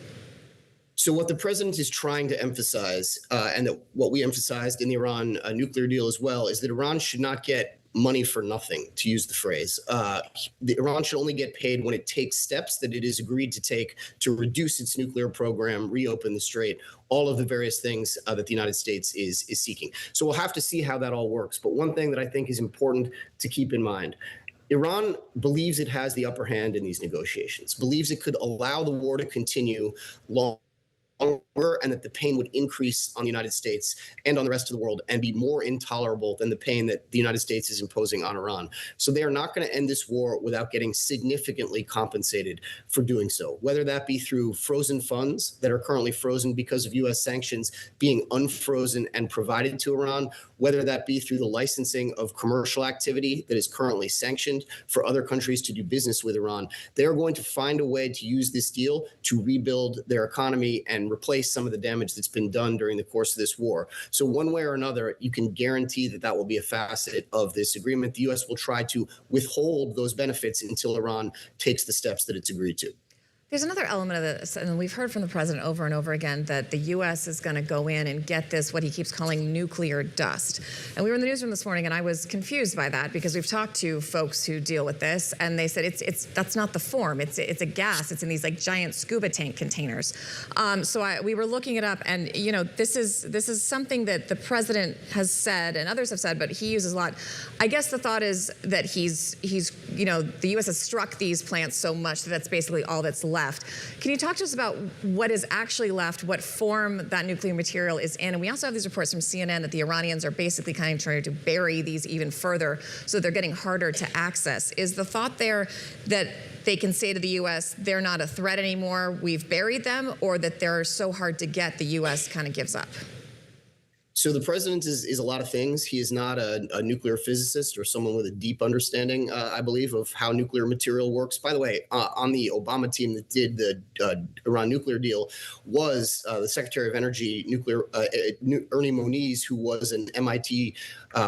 So what the president is trying to emphasize, and that what we emphasized in the Iran nuclear deal as well, is that Iran should not get money for nothing, to use the phrase. Iran should only get paid when it takes steps that it has agreed to take to reduce its nuclear program, reopen the Strait, all of the various things that the United States is seeking. So we'll have to see how that all works. But one thing that I think is important to keep in mind, Iran believes it has the upper hand in these negotiations, believes it could allow the war to continue longer, and that the pain would increase on the United States and on the rest of the world and be more intolerable than the pain that the United States is imposing on Iran. So they are not going to end this war without getting significantly compensated for doing so, whether that be through frozen funds that are currently frozen because of U.S. sanctions being unfrozen and provided to Iran, whether that be through the licensing of commercial activity that is currently sanctioned for other countries to do business with Iran. They are going to find a way to use this deal to rebuild their economy and replace some of the damage that's been done during the course of this war. So one way or another, you can guarantee that that will be a facet of this agreement. The U.S. will try to withhold those benefits until Iran takes the steps that it's agreed to. There's another element of this, and we've heard from the president over and over again that the U.S. is going to go in and get this, what he keeps calling nuclear dust. And we were in the newsroom this morning, and I was confused by that because we've talked to folks who deal with this, and they said that's not the form. It's a gas. It's in these like giant scuba tank containers. We were looking it up, and you know this is something that the president has said and others have said, but he uses a lot. I guess the thought is that he's the U.S. has struck these plants so much that that's basically all that's left. Can you talk to us about what is actually left, what form that nuclear material is in? And we also have these reports from CNN that the Iranians are basically kind of trying to bury these even further, so they're getting harder to access. Is the thought there that they can say to the U.S., they're not a threat anymore, we've buried them, or that they're so hard to get the U.S. kind of gives up? So the president is a lot of things. He is not a nuclear physicist or someone with a deep understanding, I believe, of how nuclear material works. By the way, on the Obama team that did the Iran nuclear deal was the Secretary of Energy, Ernie Moniz, who was an MIT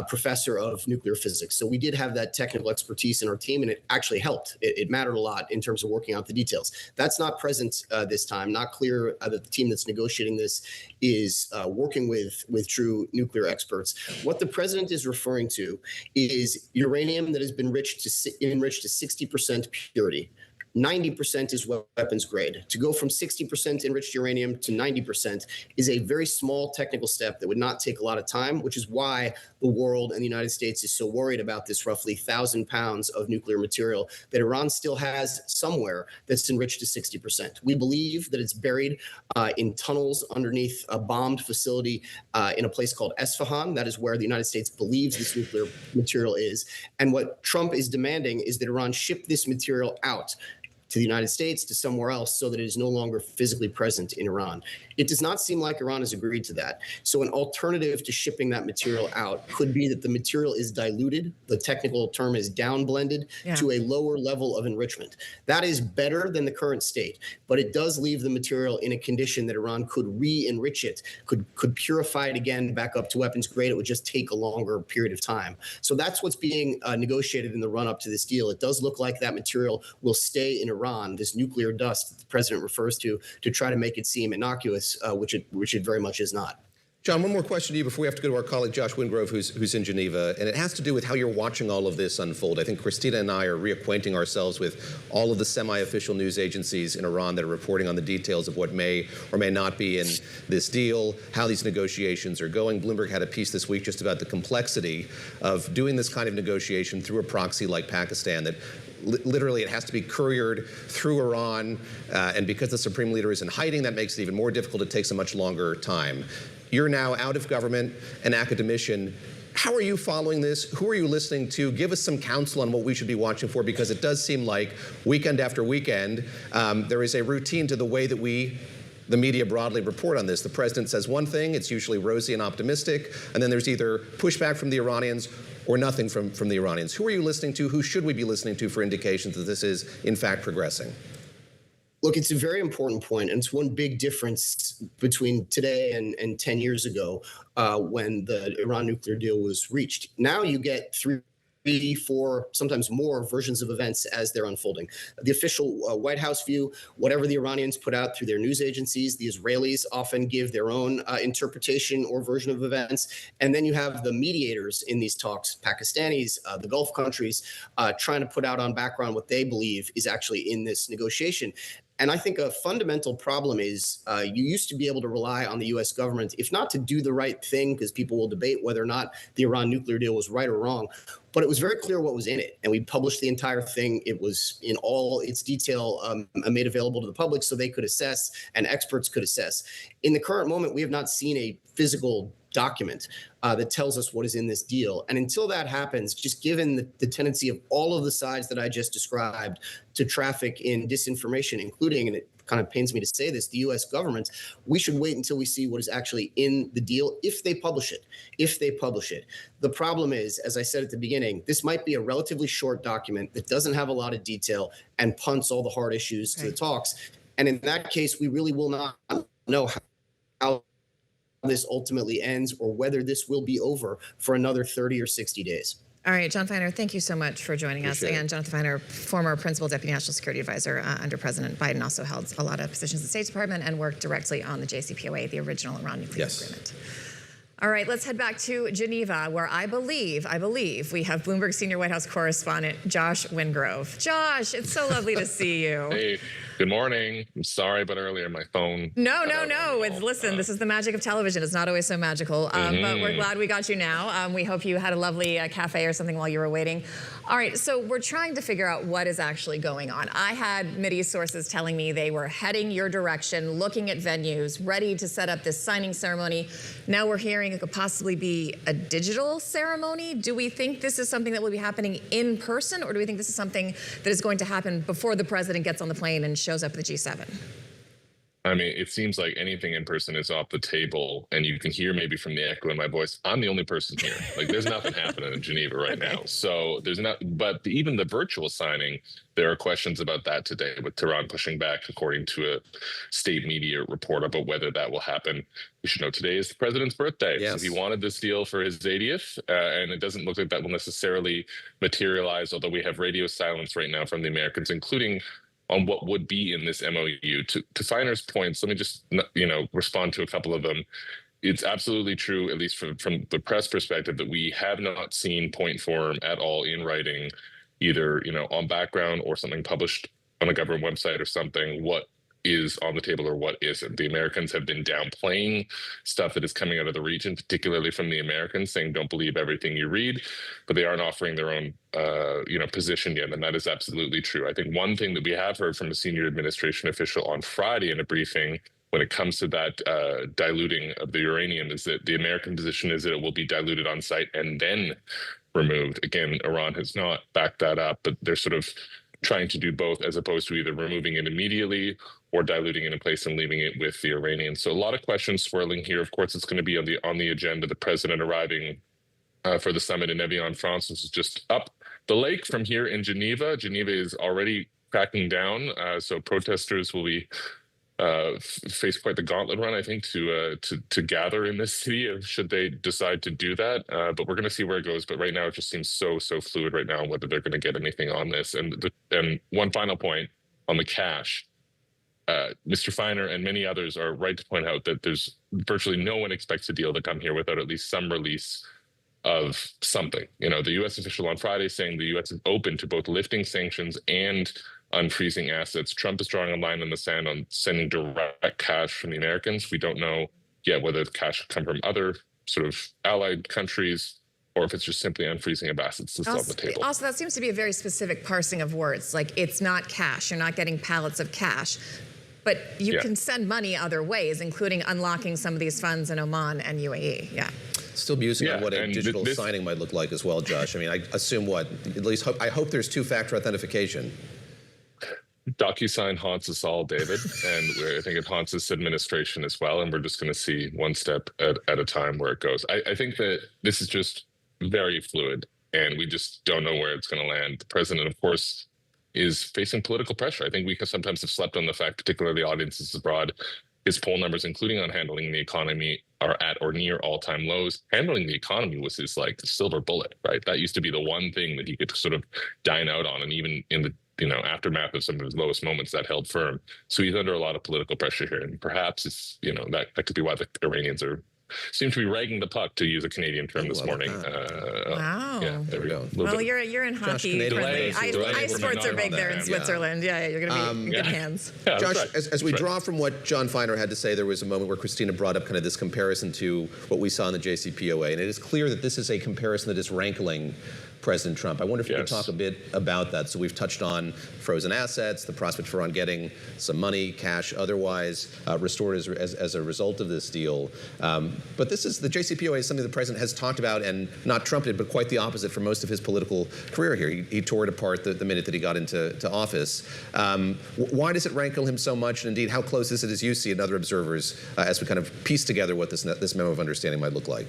professor of nuclear physics. So we did have that technical expertise in our team, and it actually helped. It mattered a lot in terms of working out the details. That's not present this time. Not clear that the team that's negotiating this is working with true nuclear experts. What the president is referring to is uranium that has been enriched to 60% purity. 90% is weapons grade. To go from 60% enriched uranium to 90% is a very small technical step that would not take a lot of time, which is why the world and the United States is so worried about this roughly 1,000 pounds of nuclear material that Iran still has somewhere that's enriched to 60%. We believe that it's buried in tunnels underneath a bombed facility in a place called Esfahan. That is where the United States believes this nuclear material is. And what Trump is demanding is that Iran ship this material out to the United States, to somewhere else, so that it is no longer physically present in Iran. It does not seem like Iran has agreed to that. So an alternative to shipping that material out could be that the material is diluted. The technical term is downblended to a lower level of enrichment. That is better than the current state, but it does leave the material in a condition that Iran could re-enrich it, could purify it again back up to weapons grade. It would just take a longer period of time. So that's what's being negotiated in the run-up to this deal. It does look like that material will stay in Iran, this nuclear dust that the president refers to try to make it seem innocuous, which it very much is not. John, one more question to you before we have to go to our colleague Josh Wingrove, who's in Geneva, and it has to do with how you're watching all of this unfold. I think Christina and I are reacquainting ourselves with all of the semi-official news agencies in Iran that are reporting on the details of what may or may not be in this deal, how these negotiations are going. Bloomberg had a piece this week just about the complexity of doing this kind of negotiation through a proxy like Pakistan, that literally it has to be couriered through Iran, and because the supreme leader is in hiding, that makes it even more difficult. It takes a much longer time. You're now out of government, an academician. How are you following this? Who are you listening to? Give us some counsel on what we should be watching for, because it does seem like weekend after weekend, there is a routine to the way that the media broadly report on this. The president says one thing, it's usually rosy and optimistic, and then there's either pushback from the Iranians or nothing from the Iranians. Who are you listening to? Who should we be listening to for indications that this is, in fact, progressing? Look, it's a very important point, and it's one big difference between today and 10 years ago when the Iran nuclear deal was reached. Now you get 3, 4, sometimes more versions of events as they're unfolding. The official White House view, whatever the Iranians put out through their news agencies, the Israelis often give their own interpretation or version of events. And then you have the mediators in these talks, Pakistanis, the Gulf countries, trying to put out on background what they believe is actually in this negotiation. And I think a fundamental problem is you used to be able to rely on the U.S. government, if not to do the right thing, because people will debate whether or not the Iran nuclear deal was right or wrong, but it was very clear what was in it. And we published the entire thing. It was in all its detail made available to the public so they could assess and experts could assess. In the current moment, we have not seen a physical document that tells us what is in this deal. And until that happens, just given the tendency of all of the sides that I just described to traffic in disinformation, including, and it kind of pains me to say this, the U.S. government, we should wait until we see what is actually in the deal if they publish it. The problem is, as I said at the beginning, this might be a relatively short document that doesn't have a lot of detail and punts all the hard issues to the talks. And in that case, we really will not know how this ultimately ends or whether this will be over for another 30 or 60 days. All right, John Feiner, thank you so much for joining us. And Jonathan Feiner, former Principal Deputy National Security Advisor under President Biden, also held a lot of positions in the State Department and worked directly on the JCPOA, the original Iran nuclear agreement. All right, let's head back to Geneva, where I believe we have Bloomberg Senior White House Correspondent Josh Wingrove. Josh, it's so lovely to see you. Hey, good morning. I'm sorry about earlier, my phone. No. Listen, this is the magic of television. It's not always so magical, but we're glad we got you now. We hope you had a lovely cafe or something while you were waiting. All right, so we're trying to figure out what is actually going on. I had Mideast sources telling me they were heading your direction, looking at venues, ready to set up this signing ceremony. Now we're hearing it could possibly be a digital ceremony. Do we think this is something that will be happening in person, or do we think this is something that is going to happen before the president gets on the plane and shows up at the G7? I mean, it seems like anything in person is off the table, and you can hear maybe from the echo in my voice, I'm the only person here. Like, there's nothing happening in Geneva right now. So there's not, but even the virtual signing, there are questions about that today, with Tehran pushing back, according to a state media report, about whether that will happen. We should know today is the president's birthday. Yes. So he wanted this deal for his 80th, and it doesn't look like that will necessarily materialize, although we have radio silence right now from the Americans, including on what would be in this MOU. To Feiner's points, let me just respond to a couple of them. It's absolutely true, at least from the press perspective, that we have not seen point form at all in writing, either on background or something published on a government website or something, what is on the table or what isn't. The Americans have been downplaying stuff that is coming out of the region, particularly from the Americans, saying don't believe everything you read, but they aren't offering their own position yet, and that is absolutely true. I think one thing that we have heard from a senior administration official on Friday in a briefing when it comes to that diluting of the uranium is that the American position is that it will be diluted on site and then removed. Again, Iran has not backed that up, but they're sort of trying to do both, as opposed to either removing it immediately or diluting it in place and leaving it with the Iranians. So a lot of questions swirling here. Of course, it's going to be on the agenda. The president arriving for the summit in Evian, France. This is just up the lake from here in Geneva. Geneva is already cracking down, so protesters will be face quite the gauntlet run, I think, to gather in this city, should they decide to do that. But we're going to see where it goes. But right now, it just seems so fluid right now, whether they're going to get anything on this. And one final point on the cash. Mr. Feiner and many others are right to point out that there's virtually no one expects a deal to come here without at least some release of something. The U.S. official on Friday saying the U.S. is open to both lifting sanctions and unfreezing assets. Trump is drawing a line in the sand on sending direct cash from the Americans. We don't know yet whether the cash will come from other sort of allied countries or if it's just simply unfreezing of assets that's on the table. Also, that seems to be a very specific parsing of words. Like, it's not cash. You're not getting pallets of cash. But you can send money other ways, including unlocking some of these funds in Oman and UAE. Yeah. Still musing on Yeah, what a and digital this- signing might look like as well, Josh. I mean, I assume at least I hope there's two-factor authentication. DocuSign haunts us all, David, and I think it haunts this administration as well. And we're just going to see one step at a time where it goes. I think that this is just very fluid, and we just don't know where it's going to land. The president, of course, is facing political pressure. I think we sometimes have slept on the fact, particularly audiences abroad, his poll numbers, including on handling the economy, are at or near all-time lows. Handling the economy was his silver bullet, right? That used to be the one thing that he could sort of dine out on, and even in the aftermath of some of his lowest moments, that held firm. So he's under a lot of political pressure here, and perhaps it's that could be why the Iranians seem to be ragging the puck, to use a Canadian term this morning. Wow. Yeah, there we go. Well, you're in hockey. Ice sports are big there in Switzerland. Yeah, you're going to be in good hands. Yeah, Josh, right. as we draw from what John Feiner had to say, there was a moment where Christina brought up kind of this comparison to what we saw in the JCPOA, and it is clear that this is a comparison that is rankling President Trump. I wonder if you could talk a bit about that. So we've touched on frozen assets, the prospect for Iran getting some money, cash otherwise, restored as a result of this deal. But the JCPOA is something the president has talked about and not trumpeted, but quite the opposite for most of his political career here. He tore it apart the minute that he got into office. Why does it rankle him so much? And indeed, how close is it, as you see, and other observers, as we kind of piece together what this memo of understanding might look like?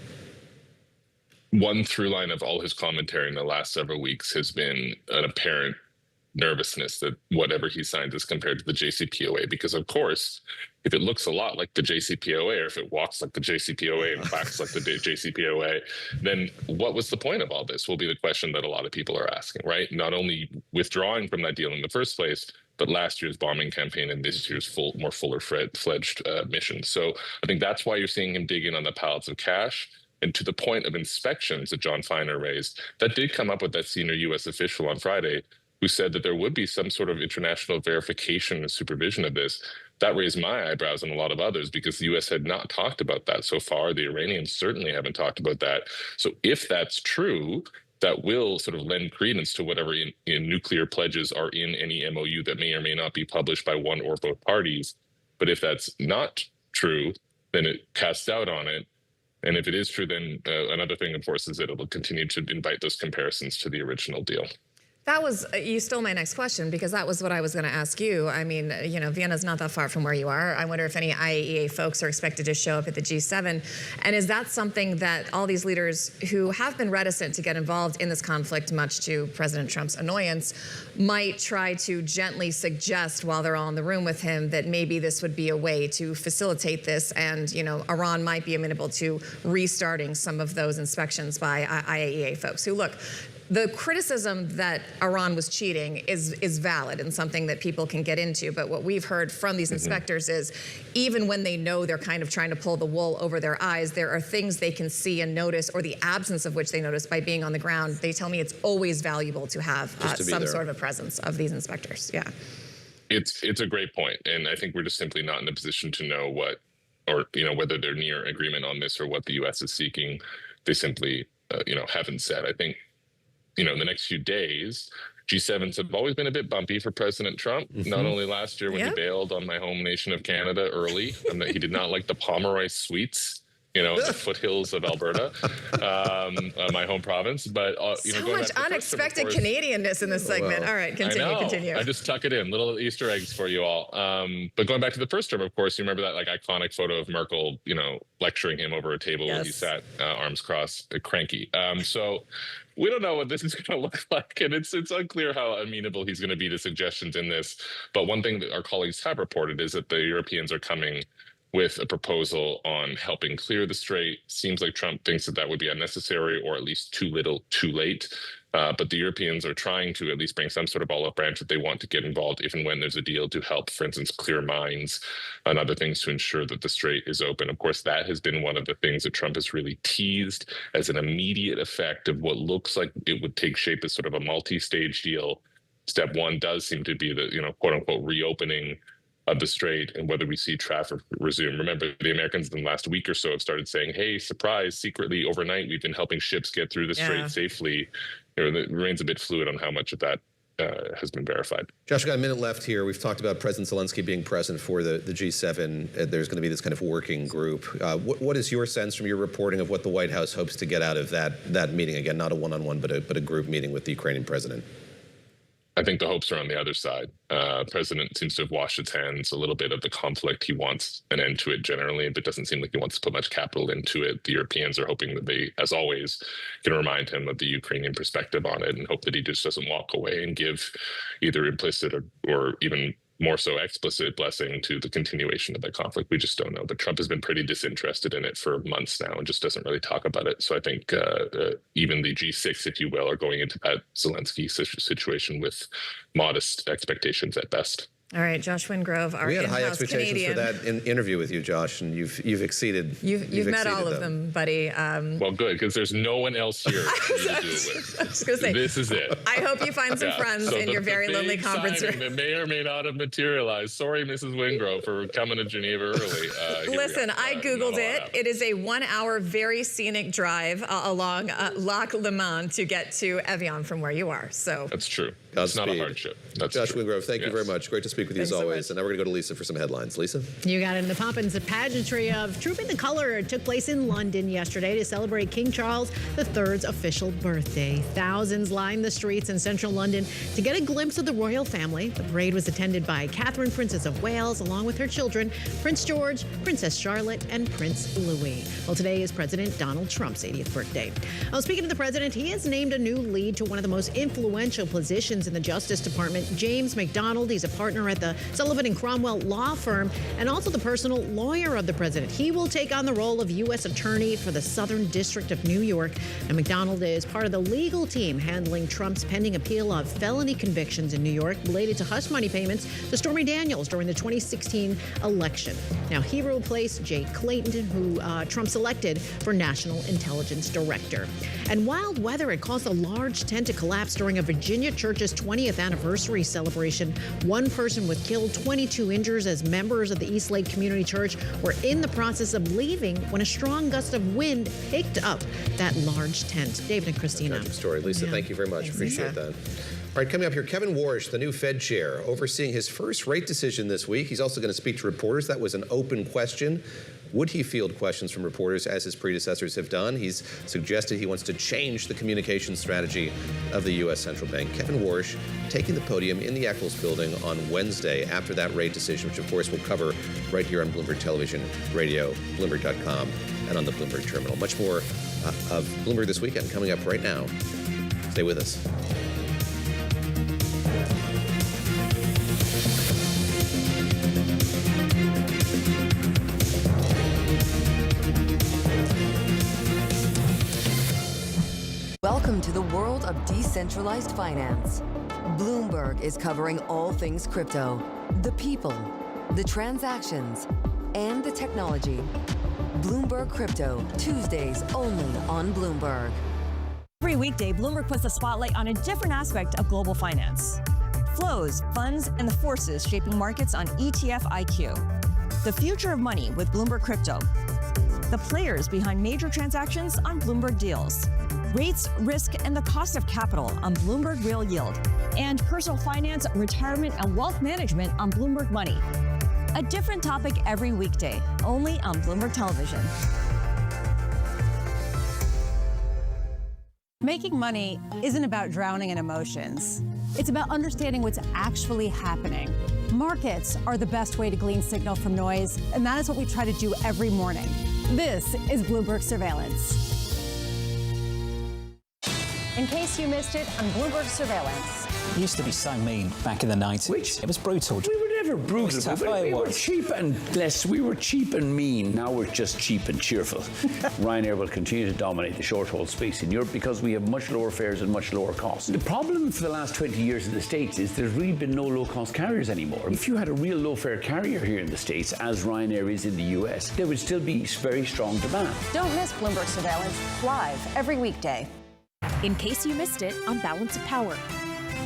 One through line of all his commentary in the last several weeks has been an apparent nervousness that whatever he signs is compared to the JCPOA, because of course, if it looks a lot like the JCPOA, or if it walks like the JCPOA and quacks like the JCPOA, then what was the point of all this will be the question that a lot of people are asking, right? Not only withdrawing from that deal in the first place, but last year's bombing campaign and this year's more fuller-fledged mission. So I think that's why you're seeing him dig in on the pallets of cash. And to the point of inspections that John Feiner raised, that did come up with that senior U.S. official on Friday, who said that there would be some sort of international verification and supervision of this. That raised my eyebrows and a lot of others, because the U.S. had not talked about that so far. The Iranians certainly haven't talked about that. So if that's true, that will sort of lend credence to whatever nuclear pledges are in any MOU that may or may not be published by one or both parties. But if that's not true, then it casts doubt on it. And if it is true, then another thing, of course, is that it will continue to invite those comparisons to the original deal. You stole my next question, because that was what I was going to ask you. I mean, Vienna's not that far from where you are. I wonder if any IAEA folks are expected to show up at the G7. And is that something that all these leaders who have been reticent to get involved in this conflict, much to President Trump's annoyance, might try to gently suggest while they're all in the room with him that maybe this would be a way to facilitate this, and Iran might be amenable to restarting some of those inspections by IAEA folks who, look, the criticism that Iran was cheating is valid and something that people can get into. But what we've heard from these inspectors is, even when they know they're kind of trying to pull the wool over their eyes, there are things they can see and notice, or the absence of which they notice by being on the ground. They tell me it's always valuable to have some sort of a presence of these inspectors. Yeah. It's a great point. And I think we're just simply not in a position to know whether they're near agreement on this or what the U.S. is seeking. They simply, haven't said. I think, in the next few days, G7s have always been a bit bumpy for President Trump, not only last year when he bailed on my home nation of Canada early, and that he did not like the Pomeroy sweets, the foothills of Alberta, my home province. But so much unexpected Canadianness in this segment. All right, continue. I just tuck it in, little Easter eggs for you all. But going back to the first term, of course, you remember that iconic photo of Merkel, lecturing him over a table where he sat arms crossed, cranky. So we don't know what this is going to look like, and it's unclear how amenable he's going to be to suggestions in this. But one thing that our colleagues have reported is that the Europeans are coming with a proposal on helping clear the strait. Seems like Trump thinks that would be unnecessary, or at least too little, too late. But the Europeans are trying to at least bring some sort of olive branch that they want to get involved if and when there's a deal to help, for instance, clear mines and other things to ensure that the strait is open. Of course, that has been one of the things that Trump has really teased as an immediate effect of what looks like it would take shape as sort of a multi-stage deal. Step one does seem to be the, quote unquote, reopening of the strait and whether we see traffic resume. Remember, the Americans in the last week or so have started saying, hey, surprise, secretly overnight, we've been helping ships get through the strait safely. It remains a bit fluid on how much of that has been verified. Josh, we've got a minute left here. We've talked about President Zelensky being present for the G7. There's going to be this kind of working group. What is your sense from your reporting of what the White House hopes to get out of that meeting? Again, not a one-on-one, but a group meeting with the Ukrainian president. I think the hopes are on the other side. President seems to have washed its hands a little bit of the conflict. He wants an end to it generally, but doesn't seem like he wants to put much capital into it. The Europeans are hoping that they, as always, can remind him of the Ukrainian perspective on it and hope that he just doesn't walk away and give either implicit or even more so explicit blessing to the continuation of that conflict. We just don't know. But Trump has been pretty disinterested in it for months now and just doesn't really talk about it. So I think even the G6, if you will, are going into that Zelensky situation with modest expectations at best. All right, Josh Wingrove, our we had high in-house expectations Canadian. for that interview with you, Josh, and you've exceeded. You've met all of them, buddy. Well, good, because there's no one else here for you to do it with. I was going to say, this is it. I hope you find some friends in your very lonely conference room. That may or may not have materialized. Sorry, Mrs. Wingrove, for coming to Geneva early. Listen, I Googled it. It is a 1 hour, very scenic drive along Lac Le Mans to get to Evian from where you are. So that's true. Godspeed. It's not a hardship. That's Josh true. Wingrove, thank you very much. Great to speak with you as always. So and now we're going to go to Lisa for some headlines. Lisa? You got it in the Poppins. The pageantry of Trooping the Colour took place in London yesterday to celebrate King Charles III's official birthday. Thousands lined the streets in central London to get a glimpse of the royal family. The parade was attended by Catherine, Princess of Wales, along with her children, Prince George, Princess Charlotte, and Prince Louis. Well, today is President Donald Trump's 80th birthday. Well, speaking of the president, he has named a new lead to one of the most influential positions in the Justice Department, James McDonald. He's a partner at the Sullivan and Cromwell law firm and also the personal lawyer of the president. He will take on the role of U.S. Attorney for the Southern District of New York. And McDonald is part of the legal team handling Trump's pending appeal of felony convictions in New York related to hush money payments to Stormy Daniels during the 2016 election. Now, he will replace Jay Clayton, who Trump selected for National Intelligence Director. And wild weather had caused a large tent to collapse during a Virginia church's 20th anniversary celebration. One person was killed, 22 injured as members of the East Lake Community Church were in the process of leaving when a strong gust of wind picked up that large tent. David and Christina. Tragic story. Lisa, thank you very much. Appreciate that. All right, coming up here, Kevin Warsh, the new Fed chair, overseeing his first rate decision this week. He's also going to speak to reporters. That was an open question. Would he field questions from reporters as his predecessors have done? He's suggested he wants to change the communication strategy of the U.S. Central Bank. Kevin Warsh taking the podium in the Eccles building on Wednesday after that rate decision, which of course we'll cover right here on Bloomberg Television, Radio, Bloomberg.com, and on the Bloomberg Terminal. Much more of Bloomberg This Weekend coming up right now. Stay with us. Welcome to the world of decentralized finance. Bloomberg is covering all things crypto, the people, the transactions, and the technology. Bloomberg Crypto, Tuesdays only on Bloomberg. Every weekday, Bloomberg puts the spotlight on a different aspect of global finance. Flows, funds, and the forces shaping markets on ETF IQ. The future of money with Bloomberg Crypto. The players behind major transactions on Bloomberg Deals. Rates, risk, and the cost of capital on Bloomberg Real Yield. And personal finance, retirement, and wealth management on Bloomberg Money. A different topic every weekday, only on Bloomberg Television. Making money isn't about drowning in emotions. It's about understanding what's actually happening. Markets are the best way to glean signal from noise, and that is what we try to do every morning. This is Bloomberg Surveillance. In case you missed it on Bloomberg Surveillance. It used to be so mean back in the 90s. It was brutal. We were never brutal. We were cheap and mean. Now we're just cheap and cheerful. Ryanair will continue to dominate the short-haul space in Europe because we have much lower fares and much lower costs. The problem for the last 20 years in the States is there's really been no low-cost carriers anymore. If you had a real low-fare carrier here in the States, as Ryanair is in the US, there would still be very strong demand. Don't miss Bloomberg Surveillance live every weekday. In case you missed it on Balance of Power.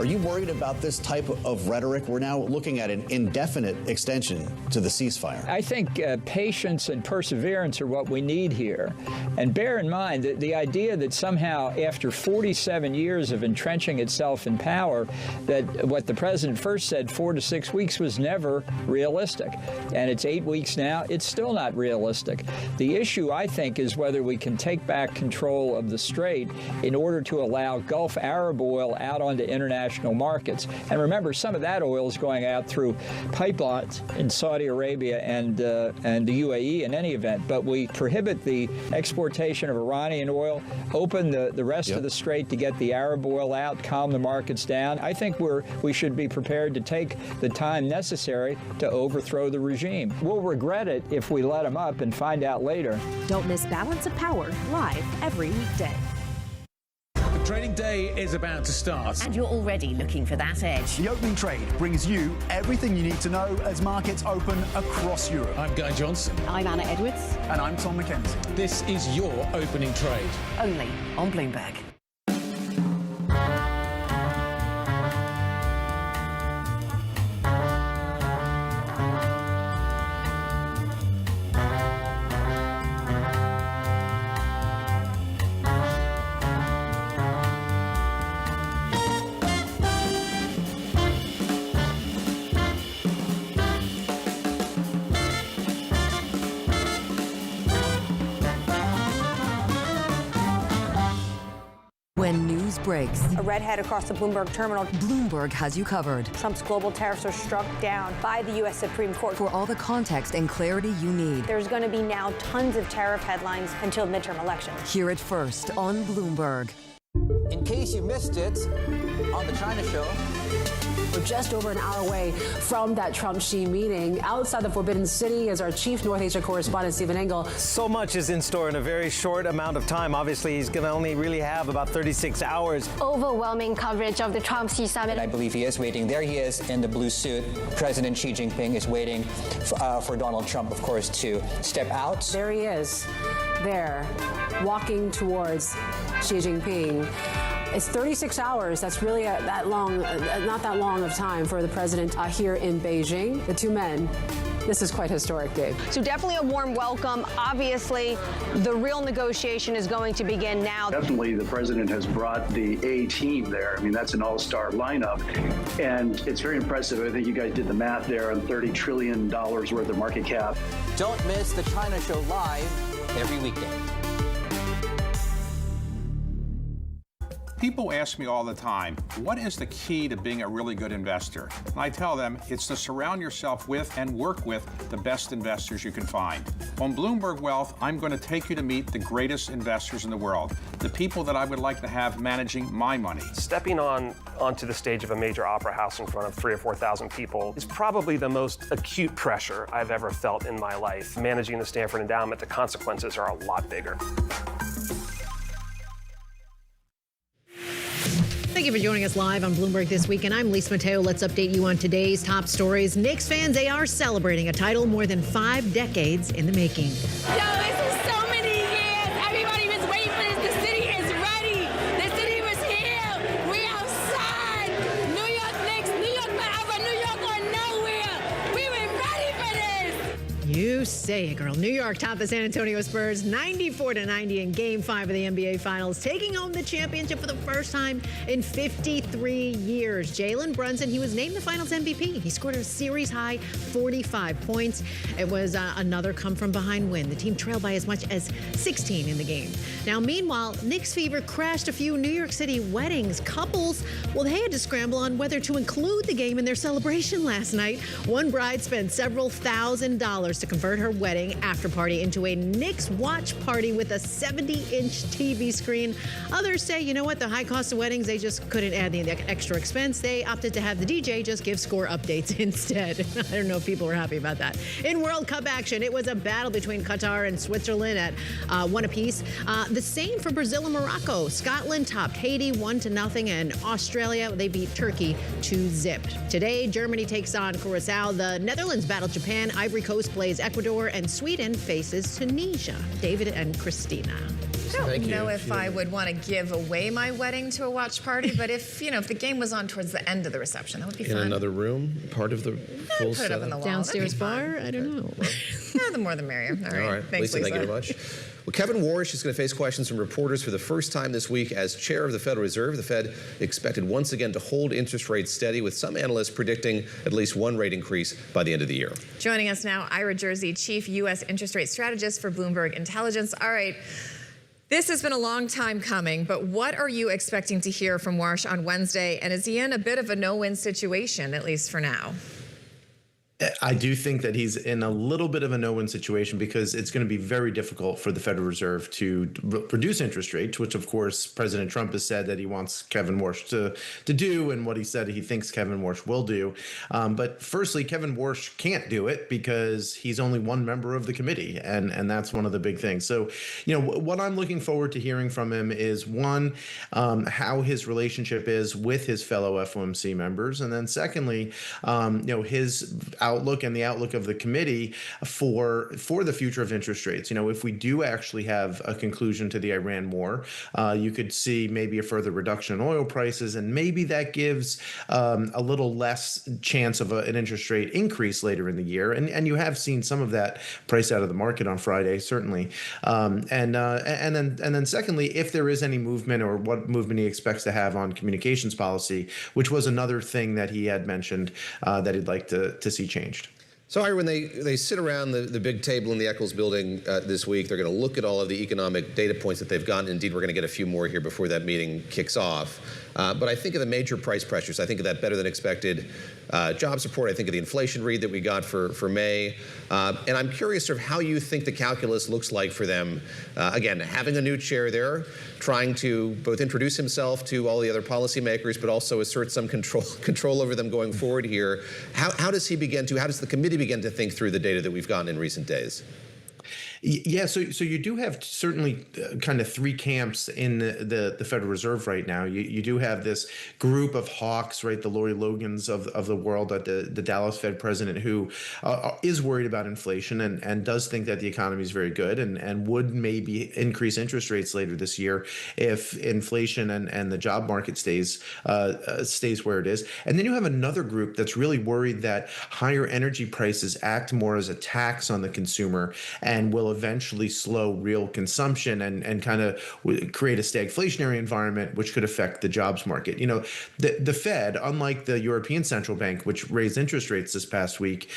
Are you worried about this type of rhetoric? We're now looking at an indefinite extension to the ceasefire. I think patience and perseverance are what we need here. And bear in mind that the idea that somehow after 47 years of entrenching itself in power, that what the president first said, 4 to 6 weeks, was never realistic. And it's 8 weeks now. It's still not realistic. The issue, I think, is whether we can take back control of the Strait in order to allow Gulf Arab oil out onto international markets. And remember, some of that oil is going out through pipelines in Saudi Arabia and the UAE in any event. But we prohibit the exportation of Iranian oil, open the rest of the Strait to get the Arab oil out, calm the markets down. I think we should be prepared to take the time necessary to overthrow the regime. We'll regret it if we let them up and find out later. Don't miss Balance of Power live every weekday. Trading day is about to start. And you're already looking for that edge. The opening trade brings you everything you need to know as markets open across Europe. I'm Guy Johnson. I'm Anna Edwards. And I'm Tom McKenzie. This is your opening trade. Only on Bloomberg. When news breaks, a redhead across the Bloomberg terminal. Bloomberg has you covered. Trump's global tariffs are struck down by the U.S. Supreme Court. For all the context and clarity you need. There's going to be now tons of tariff headlines until midterm elections. Hear it first on Bloomberg. In case you missed it, on the China Show. We're just over an hour away from that Trump-Xi meeting. Outside the Forbidden City is our chief North Asia correspondent, Stephen Engel. So much is in store in a very short amount of time. Obviously, he's going to only really have about 36 hours. Overwhelming coverage of the Trump-Xi summit. And I believe he is waiting. There he is in the blue suit. President Xi Jinping is waiting for Donald Trump, of course, to step out. There he is, there, walking towards Xi Jinping. It's 36 hours. That's really not that long of time for the president here in Beijing. The two men. This is quite historic, Dave. So definitely a warm welcome. Obviously, the real negotiation is going to begin now. Definitely, the president has brought the A team there. I mean, that's an all-star lineup. And it's very impressive. I think you guys did the math there on $30 trillion worth of market cap. Don't miss the China Show live every weekday. People ask me all the time, what is the key to being a really good investor? And I tell them it's to surround yourself with and work with the best investors you can find. On Bloomberg Wealth, I'm going to take you to meet the greatest investors in the world, the people that I would like to have managing my money. Stepping onto the stage of a major opera house in front of 3,000 or 4,000 people is probably the most acute pressure I've ever felt in my life. Managing the Stanford Endowment, the consequences are a lot bigger. Thank you for joining us live on Bloomberg This Weekend. I'm Lisa Mateo. Let's update you on today's top stories. Knicks fans, they are celebrating a title more than 5 decades in the making. Yo, this is so many years. Everybody was waiting for this. The city is ready. The city was here. We outside. New York Knicks, New York forever, New York or nowhere. We were ready for this. You say it, girl. New York topped the San Antonio Spurs 94-90 in Game 5 of the NBA Finals, taking home the championship for the first time in 53 years. Jalen Brunson, he was named the Finals MVP. He scored a series-high 45 points. It was another come-from-behind win. The team trailed by as much as 16 in the game. Now, meanwhile, Knicks fever crashed a few New York City weddings. Couples, well, they had to scramble on whether to include the game in their celebration last night. One bride spent several $1,000s to convert her wedding after party into a Knicks watch party with a 70-inch TV screen. Others say, you know what, the high cost of weddings, they just couldn't add the extra expense. They opted to have the DJ just give score updates instead. I don't know if people were happy about that. In World Cup action, it was a battle between Qatar and Switzerland at 1 apiece. The same for Brazil and Morocco. Scotland topped Haiti 1-0, and Australia, they beat Turkey 2-0. Today, Germany takes on Curacao. The Netherlands battle Japan. Ivory Coast plays Ecuador, and Sweden faces Tunisia. David and Christina. I don't know if I would want to give away my wedding to a watch party, but if the game was on towards the end of the reception, that would be fun. In another room, part of the full put it up on the wall. Downstairs bar? I don't know. The more the merrier. All right. Thanks, Lisa, thank you very much. Well, Kevin Warsh is going to face questions from reporters for the first time this week as chair of the Federal Reserve. The Fed expected once again to hold interest rates steady, with some analysts predicting at least one rate increase by the end of the year. Joining us now, Ira Jersey, chief U.S. interest rate strategist for Bloomberg Intelligence. All right. This has been a long time coming, but what are you expecting to hear from Warsh on Wednesday? And is he in a bit of a no-win situation, at least for now? I do think that he's in a little bit of a no-win situation because it's going to be very difficult for the Federal Reserve to reduce interest rates, which, of course, President Trump has said that he wants Kevin Warsh to do, and what he said he thinks Kevin Warsh will do. But firstly, Kevin Warsh can't do it because he's only one member of the committee, and that's one of the big things. So, what I'm looking forward to hearing from him is, one, how his relationship is with his fellow FOMC members, and then secondly, his outlook and the outlook of the committee for the future of interest rates. If we do actually have a conclusion to the Iran war, you could see maybe a further reduction in oil prices, and maybe that gives a little less chance of an interest rate increase later in the year. And you have seen some of that priced out of the market on Friday, certainly. And then secondly, if there is any movement or what movement he expects to have on communications policy, which was another thing that he had mentioned that he'd like to see changed. So, Ira, when they sit around the big table in the Eccles building this week, they're going to look at all of the economic data points that they've gotten. Indeed, we're going to get a few more here before that meeting kicks off. But I think of the major price pressures. I think of that better than expected jobs report. I think of the inflation read that we got for May. And I'm curious sort of how you think the calculus looks like for them. Again, having a new chair there, trying to both introduce himself to all the other policymakers, but also assert some control over them going forward here. How does the committee begin to think through the data that we've gotten in recent days? Yeah, so you do have certainly kind of three camps in the Federal Reserve right now. You do have this group of hawks, right, the Lori Logans of the world, the Dallas Fed president, who is worried about inflation and does think that the economy is very good and would maybe increase interest rates later this year if inflation and the job market stays where it is. And then you have another group that's really worried that higher energy prices act more as a tax on the consumer and will eventually slow real consumption and kind of create a stagflationary environment, which could affect the jobs market. The Fed, unlike the European Central Bank, which raised interest rates this past week,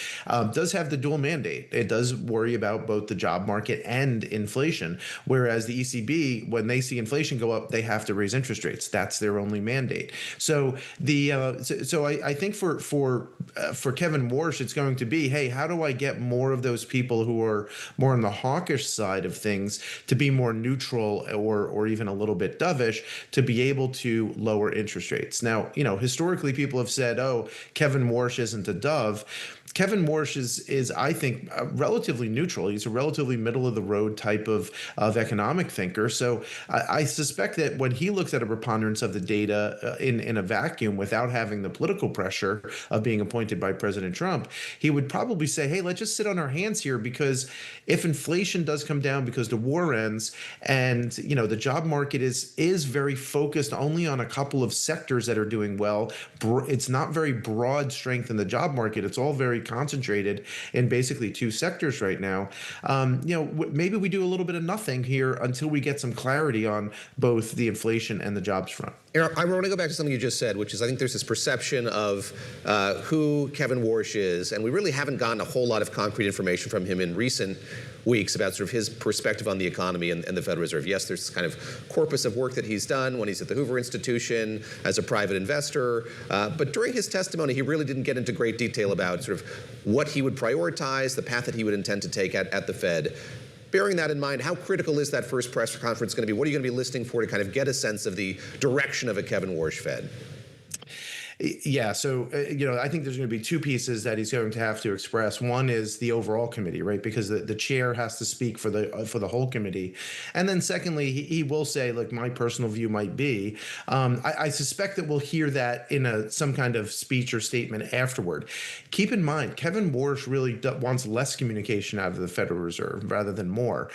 does have the dual mandate. It does worry about both the job market and inflation, whereas the ECB, when they see inflation go up, they have to raise interest rates. That's their only mandate. So I think for Kevin Warsh, it's going to be, hey, how do I get more of those people who are more on the hawkish side of things to be more neutral or even a little bit dovish to be able to lower interest rates? Now, historically people have said, oh, Kevin Warsh isn't a dove. Kevin Warsh is I think, relatively neutral. He's a relatively middle-of-the-road type of economic thinker. So I suspect that when he looks at a preponderance of the data in a vacuum without having the political pressure of being appointed by President Trump, he would probably say, hey, let's just sit on our hands here, because if inflation does come down because the war ends and, the job market is very focused only on a couple of sectors that are doing well, it's not very broad strength in the job market. It's all very concentrated in basically two sectors right now. Maybe we do a little bit of nothing here until we get some clarity on both the inflation and the jobs front. I want to go back to something you just said, which is I think there's this perception of who Kevin Warsh is, and we really haven't gotten a whole lot of concrete information from him in recent weeks about sort of his perspective on the economy and the Federal Reserve. Yes, there's this kind of corpus of work that he's done when he's at the Hoover Institution as a private investor, but during his testimony, he really didn't get into great detail about sort of what he would prioritize, the path that he would intend to take at the Fed. Bearing that in mind, how critical is that first press conference going to be? What are you going to be listening for to kind of get a sense of the direction of a Kevin Warsh Fed? Yeah, so I think there's going to be two pieces that he's going to have to express. One is the overall committee, right? Because the chair has to speak for the whole committee, and then secondly, he will say, look, my personal view might be. I suspect that we'll hear that in some kind of speech or statement afterward. Keep in mind, Kevin Warsh really wants less communication out of the Federal Reserve rather than more.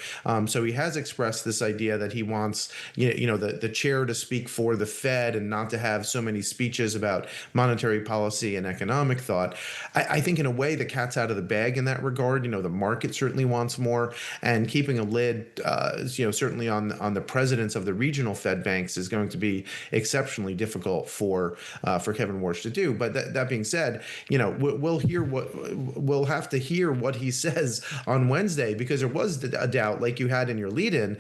So he has expressed this idea that he wants the chair to speak for the Fed and not to have so many speeches about monetary policy and economic thought. I think in a way the cat's out of the bag in that regard. The market certainly wants more, and keeping a lid, certainly on the presidents of the regional Fed banks is going to be exceptionally difficult for Kevin Warsh to do. But that being said, we'll have to hear what he says on Wednesday, because there was a doubt, like you had in your lead-in.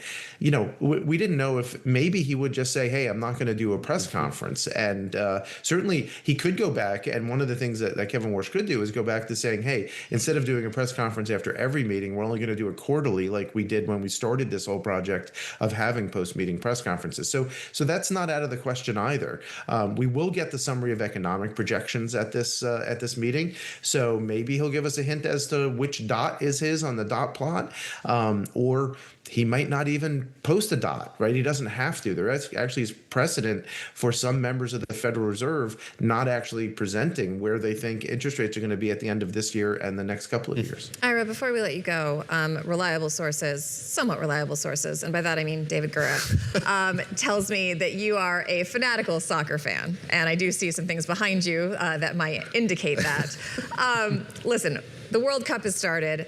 We didn't know if maybe he would just say, hey, I'm not going to do a press conference, and certainly he could go back, and one of the things that Kevin Warsh could do is go back to saying, hey, instead of doing a press conference after every meeting, we're only going to do it quarterly, like we did when we started this whole project of having post-meeting press conferences. So that's not out of the question either. We will get the summary of economic projections at this meeting, so maybe he'll give us a hint as to which dot is his on the dot plot, or he might not even post a dot, right? He doesn't have to. There actually is precedent for some members of the Federal Reserve not actually presenting where they think interest rates are going to be at the end of this year and the next couple of years. Ira, before we let you go, reliable sources, somewhat reliable sources, and by that I mean David Gura, tells me that you are a fanatical soccer fan, and I do see some things behind you that might indicate that. Listen, the World Cup has started.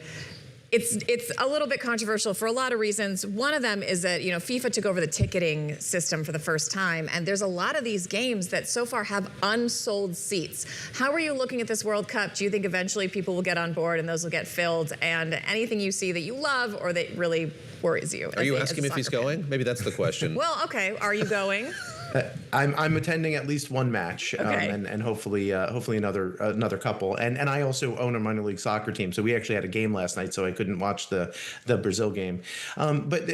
It's a little bit controversial for a lot of reasons. One of them is that, FIFA took over the ticketing system for the first time, and there's a lot of these games that so far have unsold seats. How are you looking at this World Cup? Do you think eventually people will get on board and those will get filled? And anything you see that you love or that really worries you? Are you asking if he's going? Maybe that's the question. Well, okay. Are you going? I'm attending at least one match, okay. and hopefully another couple. And I also own a minor league soccer team, so we actually had a game last night, so I couldn't watch the Brazil game. But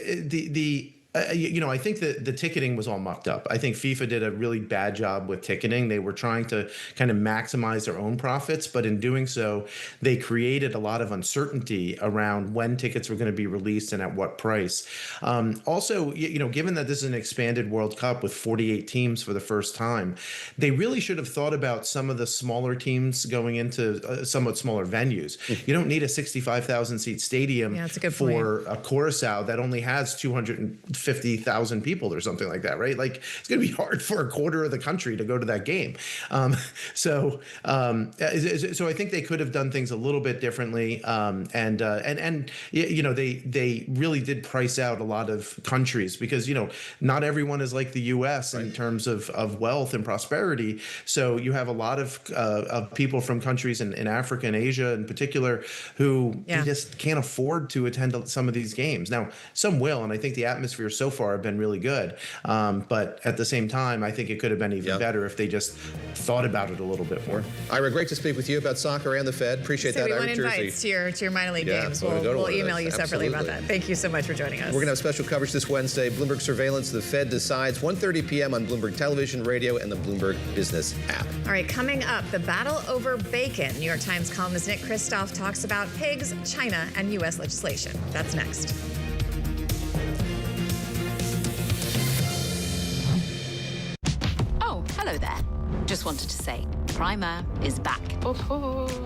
I think that the ticketing was all mucked up. I think FIFA did a really bad job with ticketing. They were trying to kind of maximize their own profits, but in doing so, they created a lot of uncertainty around when tickets were going to be released and at what price. Also, given that this is an expanded World Cup with 48 teams for the first time, they really should have thought about some of the smaller teams going into somewhat smaller venues. You don't need a 65,000 seat stadium for a Curaçao that only has 250,000 people or something like that, right? Like, it's going to be hard for a quarter of the country to go to that game. So I think they could have done things a little bit differently. They really did price out a lot of countries because, not everyone is like the U.S. in terms of wealth and prosperity. So you have a lot of people from countries in Africa and Asia in particular who just can't afford to attend some of these games. Now, some will, and I think the atmosphere so far have been really good. But at the same time, I think it could have been even better if they just thought about it a little bit more. Ira, great to speak with you about soccer and the Fed. Appreciate that. We want invites to your minor league games. We'll email you separately about that. Thank you so much for joining us. We're going to have special coverage this Wednesday. Bloomberg Surveillance, the Fed decides, 1:30 p.m. on Bloomberg Television, Radio, and the Bloomberg Business app. All right, coming up, the battle over bacon. New York Times columnist Nick Kristof talks about pigs, China, and U.S. legislation. That's next. Oh, hello there. Just wanted to say, Primer is back.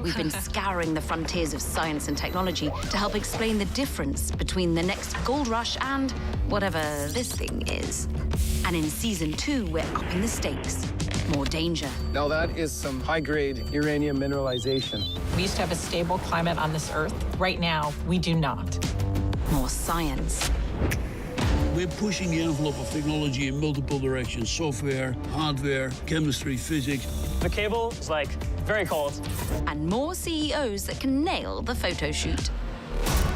We've been scouring the frontiers of science and technology to help explain the difference between the next gold rush and whatever this thing is. And in season 2, we're upping the stakes. More danger. Now that is some high-grade uranium mineralization. We used to have a stable climate on this Earth. Right now, we do not. More science. We're pushing the envelope of technology in multiple directions. Software, hardware, chemistry, physics. The cable is very cold. And more CEOs that can nail the photo shoot.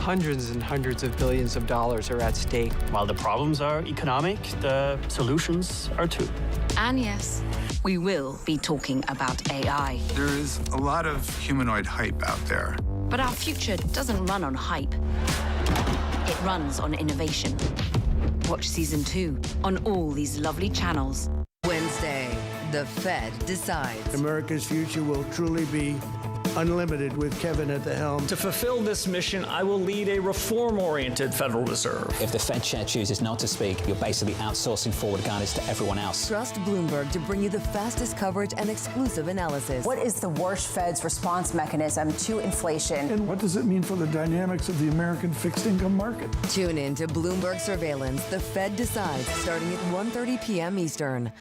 Hundreds and hundreds of billions of dollars are at stake. While the problems are economic, the solutions are too. And yes, we will be talking about AI. There is a lot of humanoid hype out there. But our future doesn't run on hype. It runs on innovation. Watch season 2 on all these lovely channels. Wednesday, The Fed decides. America's future will truly be unlimited with Kevin at the helm. To fulfill this mission, I will lead a reform-oriented Federal Reserve. If the Fed chair chooses not to speak, you're basically outsourcing forward guidance to everyone else. Trust Bloomberg to bring you the fastest coverage and exclusive analysis. What is the worst Fed's response mechanism to inflation? And what does it mean for the dynamics of the American fixed income market? Tune in to Bloomberg Surveillance. The Fed decides, starting at 1:30 p.m. Eastern.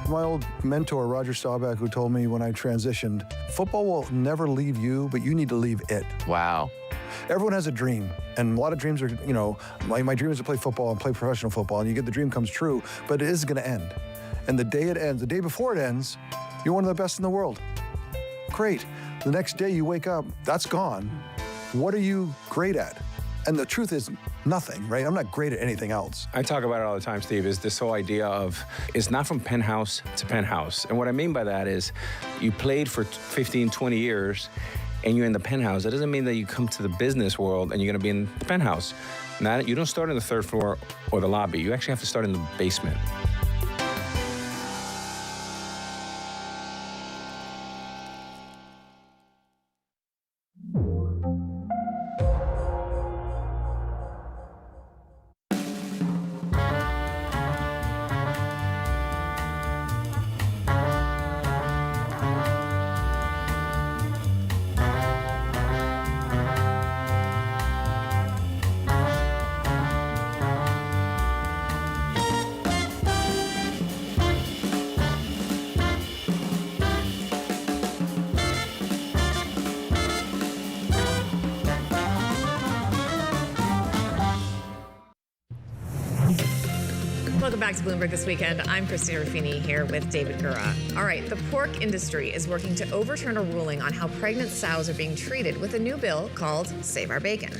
My old mentor, Roger Staubach, who told me when I transitioned, football will never leave you, but you need to leave it. Wow. Everyone has a dream, and a lot of dreams are, my dream is to play football and play professional football, and the dream comes true, but it is going to end. And the day it ends, the day before it ends, you're one of the best in the world. Great. The next day you wake up, that's gone. What are you great at? And the truth is nothing, right? I'm not great at anything else. I talk about it all the time, Steve, is this whole idea of it's not from penthouse to penthouse. And what I mean by that is you played for 15, 20 years and you're in the penthouse. That doesn't mean that you come to the business world and you're gonna be in the penthouse. Now, you don't start on the third floor or the lobby. You actually have to start in the basement. Welcome back to Bloomberg This Weekend. I'm Christina Ruffini here with David Gura. All right, the pork industry is working to overturn a ruling on how pregnant sows are being treated with a new bill called Save Our Bacon.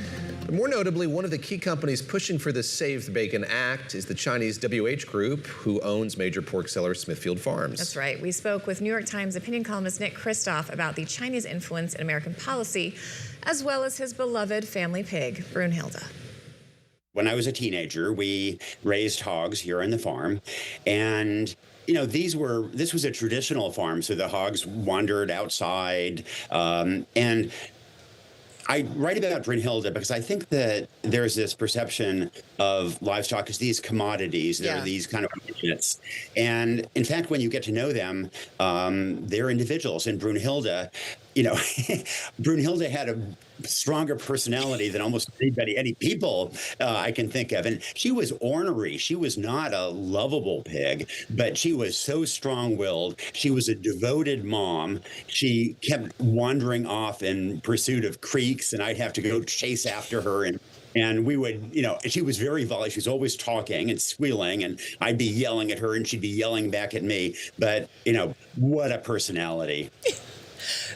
But more notably, one of the key companies pushing for the Save the Bacon Act is the Chinese WH Group, who owns major pork seller Smithfield Farms. That's right. We spoke with New York Times opinion columnist Nick Kristof about the Chinese influence in American policy, as well as his beloved family pig, Brunhilde. When I was a teenager, we raised hogs here on the farm, and this was a traditional farm, so the hogs wandered outside, and I write about Brunhilde because I think that there's this perception of livestock as these commodities. They're these kind of units. And in fact, when you get to know them, they're individuals. And Brunhilde, Brunhilde had a stronger personality than almost any people I can think of. And she was ornery. She was not a lovable pig, but she was so strong-willed. She was a devoted mom. She kept wandering off in pursuit of creeks, and I'd have to go chase after her. And we would, she was very volatile. She was always talking and squealing, and I'd be yelling at her, and she'd be yelling back at me. But, what a personality.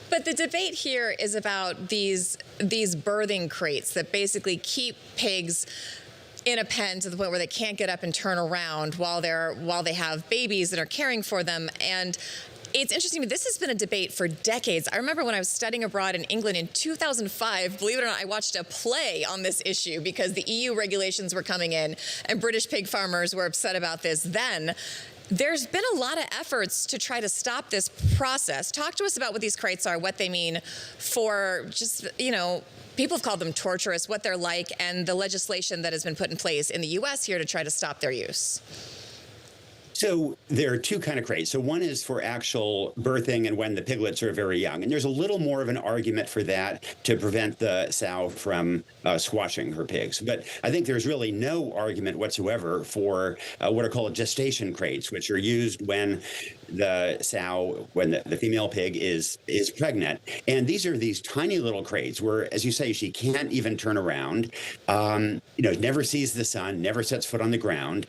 But the debate here is about these birthing crates that basically keep pigs in a pen to the point where they can't get up and turn around while they have babies that are caring for them. And it's interesting. This has been a debate for decades. I remember when I was studying abroad in England in 2005, believe it or not, I watched a play on this issue because the EU regulations were coming in and British pig farmers were upset about this then. There's been a lot of efforts to try to stop this process. Talk to us about what these crates are, what they mean for just, people have called them torturous, what they're like, and the legislation that has been put in place in the U.S. here to try to stop their use. So there are two kind of crates. So one is for actual birthing and when the piglets are very young. And there's a little more of an argument for that to prevent the sow from squashing her pigs. But I think there's really no argument whatsoever for what are called gestation crates, which are used when the sow, when the female pig is pregnant. And these are these tiny little crates where, as you say, she can't even turn around, never sees the sun, never sets foot on the ground.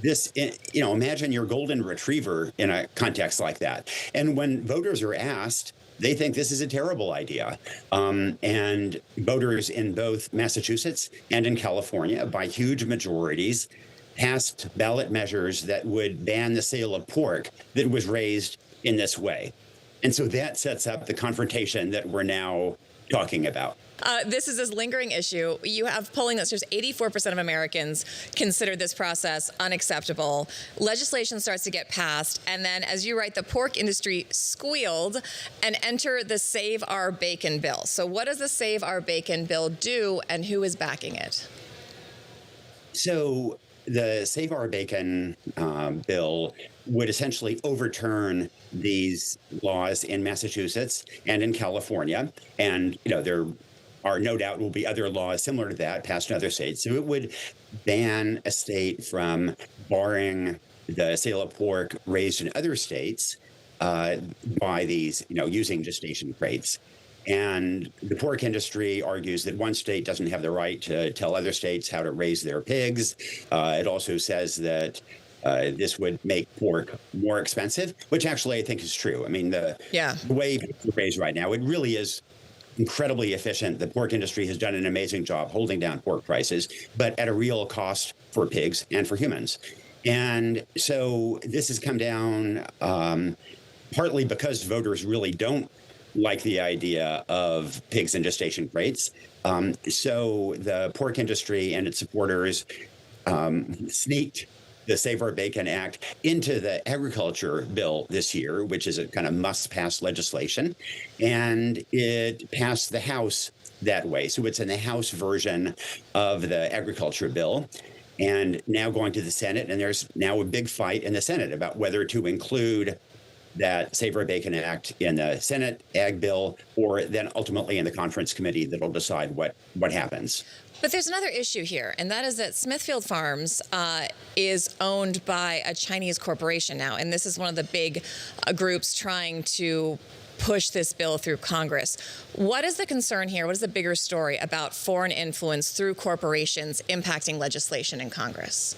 This, imagine your golden retriever in a context like that. And when voters are asked, they think this is a terrible idea. And voters in both Massachusetts and in California, by huge majorities, passed ballot measures that would ban the sale of pork that was raised in this way. And so that sets up the confrontation that we're now talking about. This is this lingering issue. You have polling that shows 84% of Americans consider this process unacceptable. Legislation starts to get passed, and then, as you write, the pork industry squealed and enter the Save Our Bacon bill. So what does the Save Our Bacon bill do, and who is backing it? So the Save Our Bacon bill would essentially overturn these laws in Massachusetts and in California. And, there are no doubt will be other laws similar to that passed in other states. So it would ban a state from barring the sale of pork raised in other states by these, using gestation crates. And the pork industry argues that one state doesn't have the right to tell other states how to raise their pigs. It also says that this would make pork more expensive, which actually I think is true. I mean, the way pigs are raised right now, it really is incredibly efficient. The pork industry has done an amazing job holding down pork prices, but at a real cost for pigs and for humans. And so this has come down partly because voters really don't like the idea of pigs in gestation crates. So the pork industry and its supporters sneaked the Save Our Bacon Act into the agriculture bill this year, which is a kind of must-pass legislation. And it passed the House that way. So it's in the House version of the agriculture bill. And now going to the Senate, and there's now a big fight in the Senate about whether to include that Save Our Bacon Act in the Senate Ag bill, or then ultimately in the conference committee that'll decide what happens. But there's another issue here, and that is that Smithfield Farms is owned by a Chinese corporation now, and this is one of the big groups trying to push this bill through Congress. What is the concern here? What is the bigger story about foreign influence through corporations impacting legislation in Congress?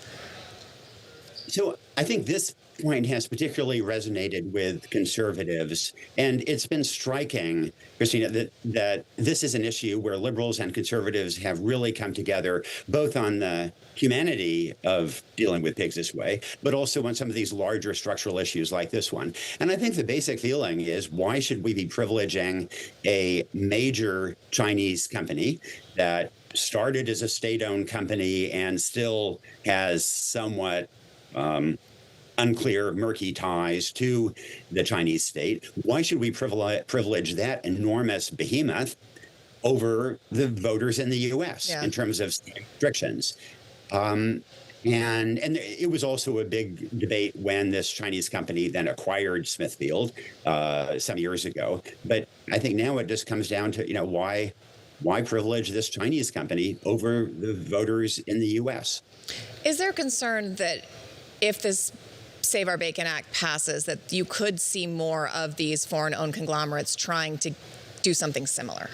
So I think this point has particularly resonated with conservatives, and it's been striking, Christina, that this is an issue where liberals and conservatives have really come together, both on the humanity of dealing with pigs this way, but also on some of these larger structural issues like this one. And I think the basic feeling is, why should we be privileging a major Chinese company that started as a state-owned company and still has somewhat unclear, murky ties to the Chinese state? Why should we privilege that enormous behemoth over the voters in the U.S. in terms of restrictions? And it was also a big debate when this Chinese company then acquired Smithfield some years ago. But I think now it just comes down to, why privilege this Chinese company over the voters in the U.S.? Is there concern that if this Save Our Bacon Act passes, that you could see more of these foreign-owned conglomerates trying to do something similar?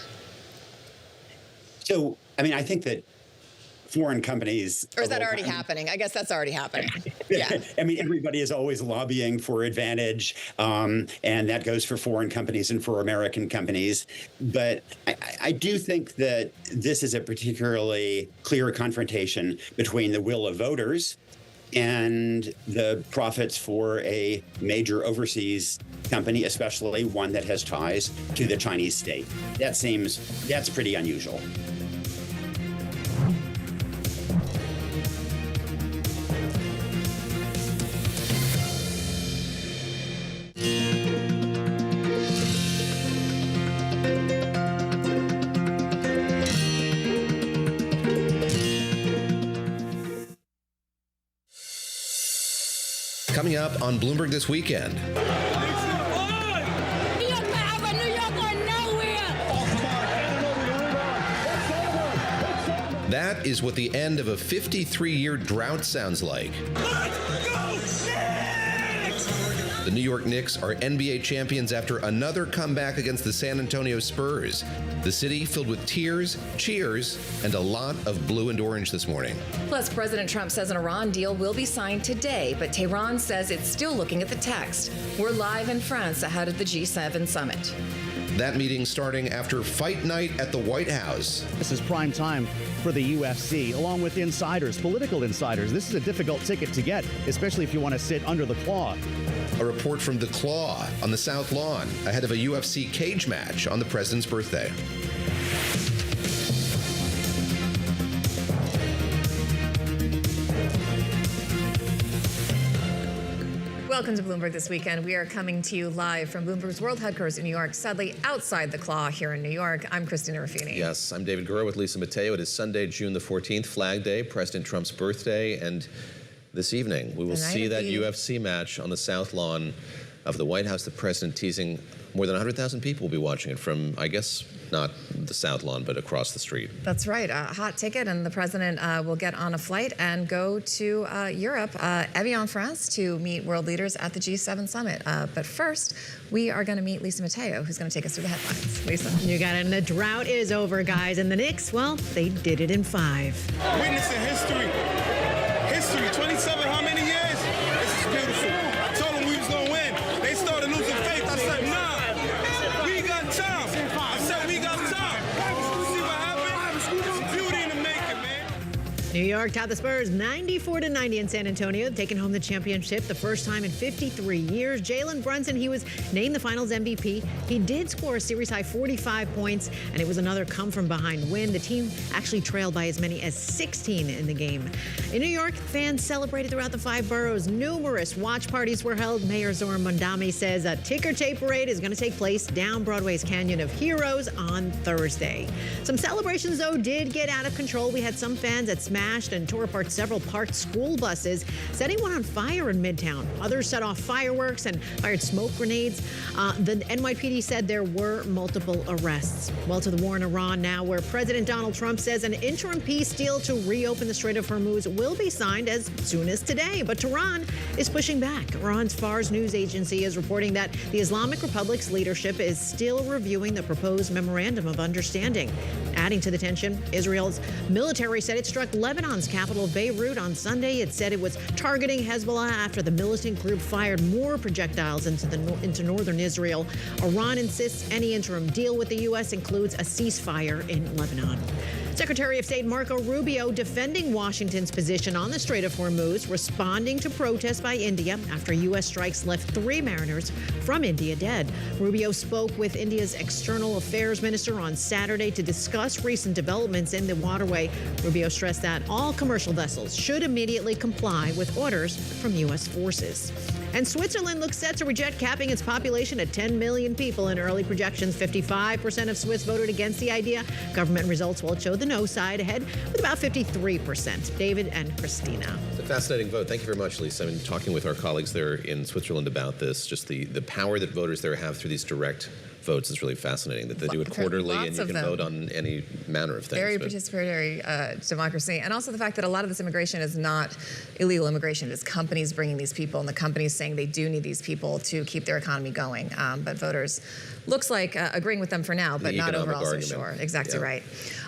So, I think that foreign companies... Or is that already happening? I guess that's already happening. Yeah. Everybody is always lobbying for advantage, and that goes for foreign companies and for American companies. But I do think that this is a particularly clear confrontation between the will of voters and the profits for a major overseas company, especially one that has ties to the Chinese state. That's pretty unusual. Coming up on Bloomberg This Weekend. That is what the end of a 53-year drought sounds like. The New York Knicks are NBA champions after another comeback against the San Antonio Spurs. The city filled with tears, cheers, and a lot of blue and orange this morning. Plus, President Trump says an Iran deal will be signed today, but Tehran says it's still looking at the text. We're live in France ahead of the G7 summit. That meeting starting after fight night at the White House. This is prime time for the UFC, along with insiders, political insiders. This is a difficult ticket to get, especially if you want to sit under the claw. A report from the Claw on the South Lawn ahead of a UFC cage match on the president's birthday. Welcome to Bloomberg This Weekend. We are coming to you live from Bloomberg's World Headquarters in New York, sadly outside the claw here in New York. I'm Christina Ruffini. Yes, I'm David Gura with Lisa Mateo. It is Sunday, June the 14th, Flag Day, President Trump's birthday, and this evening we will see that UFC match on the South Lawn of the White House. The president teasing more than 100,000 people will be watching it from, I guess, not the South Lawn, but across the street. That's right, a hot ticket, and the president will get on a flight and go to Europe, Evian, France, to meet world leaders at the G7 summit. But first, we are going to meet Lisa Mateo, who's going to take us through the headlines. Lisa. You got it, and the drought is over, guys. And the Knicks, well, they did it in 5. Witnessing history. History, 27, how many years? This is beautiful. I told them we was going to win. They started losing faith. I said, nah, we got time. I said, we got time. See what happened? It's beauty in the making, man. New York topped the Spurs 94-90 in San Antonio, taking home the championship the first time in 53 years. Jalen Brunson, he was named the Finals MVP. He did score a series-high 45 points, and it was another come-from-behind win. The team actually trailed by as many as 16 in the game. In New York, fans celebrated throughout the 5 boroughs. Numerous watch parties were held. Mayor Zohran Mamdani says a ticker tape parade is going to take place down Broadway's Canyon of Heroes on Thursday. Some celebrations, though, did get out of control. We had some fans that smashed and tore apart several parked school buses, setting one on fire in Midtown. Others set off fireworks and fired smoke grenades. The NYPD said there were multiple arrests. Well, to the war in Iran now, where President Donald Trump says an interim peace deal to reopen the Strait of Hormuz will be signed as soon as today. But Tehran is pushing back. Iran's Fars news agency is reporting that the Islamic Republic's leadership is still reviewing the proposed memorandum of understanding. Adding to the tension, Israel's military said it struck Lebanon's capital Beirut on Sunday. It said it was targeting Hezbollah after the militant group fired more projectiles into northern Israel. Iran insists any interim deal with the U.S. includes a ceasefire in Lebanon. Secretary of State Marco Rubio defending Washington's position on the Strait of Hormuz, responding to protests by India after U.S. strikes left 3 mariners from India dead. Rubio spoke with India's External Affairs Minister on Saturday to discuss recent developments in the waterway. Rubio stressed that all commercial vessels should immediately comply with orders from U.S. forces. And Switzerland looks set to reject capping its population at 10 million people in early projections. 55% of Swiss voted against the idea. Government results will show the no side ahead with about 53%. David and Christina. It's a fascinating vote. Thank you very much, Lisa. I've been talking with our colleagues there in Switzerland about this, just the power that voters there have through these direct votes is really fascinating, that they do it quarterly and you can vote on any manner of things. Very participatory democracy. And also the fact that a lot of this immigration is not illegal immigration. It's companies bringing these people, and the companies saying they do need these people to keep their economy going. But voters looks like agreeing with them for now, but not overall so sure. Exactly right.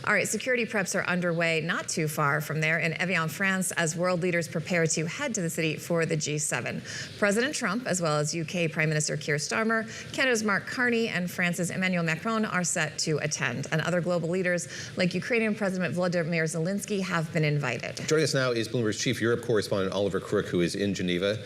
All right, security preps are underway not too far from there in Evian, France, as world leaders prepare to head to the city for the G7. President Trump, as well as UK Prime Minister Keir Starmer, Canada's Mark Carney, and France's Emmanuel Macron are set to attend. And other global leaders like Ukrainian President Volodymyr Zelensky have been invited. Joining us now is Bloomberg's chief Europe correspondent Oliver Crook, who is in Geneva.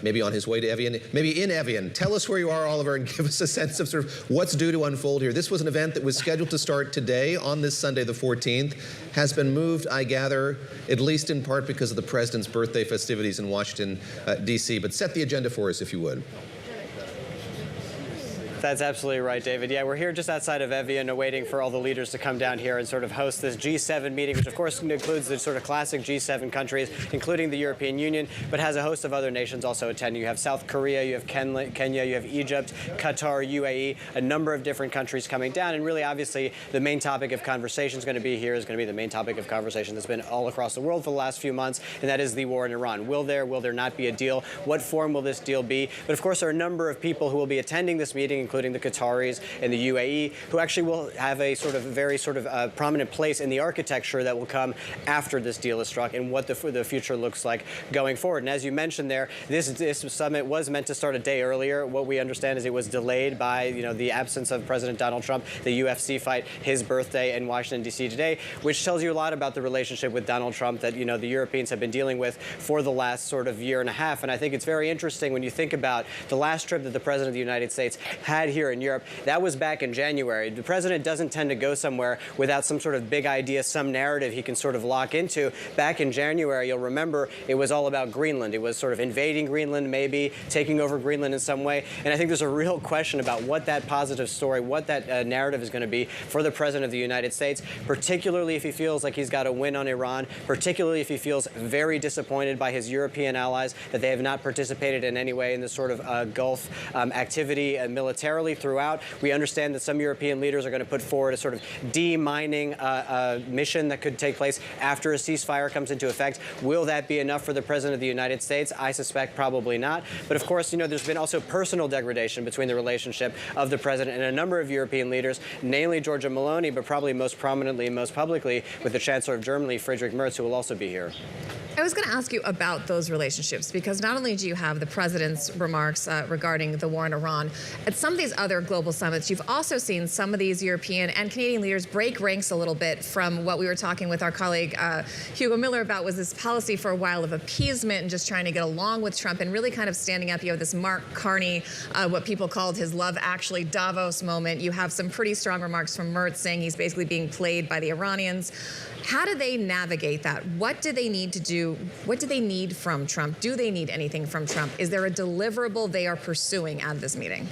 Maybe on his way to Evian, maybe in Evian. Tell us where you are, Oliver, and give us a sense of sort of what's due to unfold here. This was an event that was scheduled to start today on this Sunday, the 14th, has been moved, I gather, at least in part because of the president's birthday festivities in Washington, D.C. But set the agenda for us, if you would. That's absolutely right, David. Yeah, we're here just outside of Evian, waiting for all the leaders to come down here and sort of host this G7 meeting, which of course includes the sort of classic G7 countries, including the European Union, but has a host of other nations also attending. You have South Korea, you have Kenya, you have Egypt, Qatar, UAE, a number of different countries coming down. And really, obviously, the main topic of conversation is going to be here, is going to be the main topic of conversation that's been all across the world for the last few months, and that is the war in Iran. Will there not be a deal? What form will this deal be? But of course, there are a number of people who will be attending this meeting, including the Qataris and the UAE, who actually will have a very prominent place in the architecture that will come after this deal is struck and what the future looks like going forward. And as you mentioned there, this summit was meant to start a day earlier. What we understand is it was delayed by the absence of President Donald Trump, the UFC fight, his birthday in Washington, D.C. today, which tells you a lot about the relationship with Donald Trump that the Europeans have been dealing with for the last year and a half. And I think it's very interesting when you think about the last trip that the President of the United States had had here in Europe. That was back in January. The president doesn't tend to go somewhere without some sort of big idea, some narrative he can sort of lock into. Back in January, you'll remember, it was all about Greenland. It was sort of invading Greenland, maybe taking over Greenland in some way. And I think there's a real question about what that positive story, what that narrative is going to be for the president of the United States, particularly if he feels like he's got a win on Iran, particularly if he feels very disappointed by his European allies that they have not participated in any way in this sort of Gulf activity militarily throughout. We understand that some European leaders are going to put forward a sort of demining mission that could take place after a ceasefire comes into effect. Will that be enough for the president of the United States? I suspect probably not. But of course, there's been also personal degradation between the relationship of the president and a number of European leaders, namely Giorgia Meloni, but probably most prominently and most publicly with the Chancellor of Germany, Friedrich Merz, who will also be here. I was going to ask you about those relationships, because not only do you have the president's remarks regarding the war in Iran, at some of these other global summits, you've also seen some of these European and Canadian leaders break ranks a little bit from what we were talking with our colleague Hugo Miller about, was this policy for a while of appeasement and just trying to get along with Trump and really kind of standing up. You have this Mark Carney, what people called his Love Actually Davos moment. You have some pretty strong remarks from Merz saying he's basically being played by the Iranians. How do they navigate that? What do they need to do? What do they need from Trump? Do they need anything from Trump? Is there a deliverable they are pursuing out of this meeting?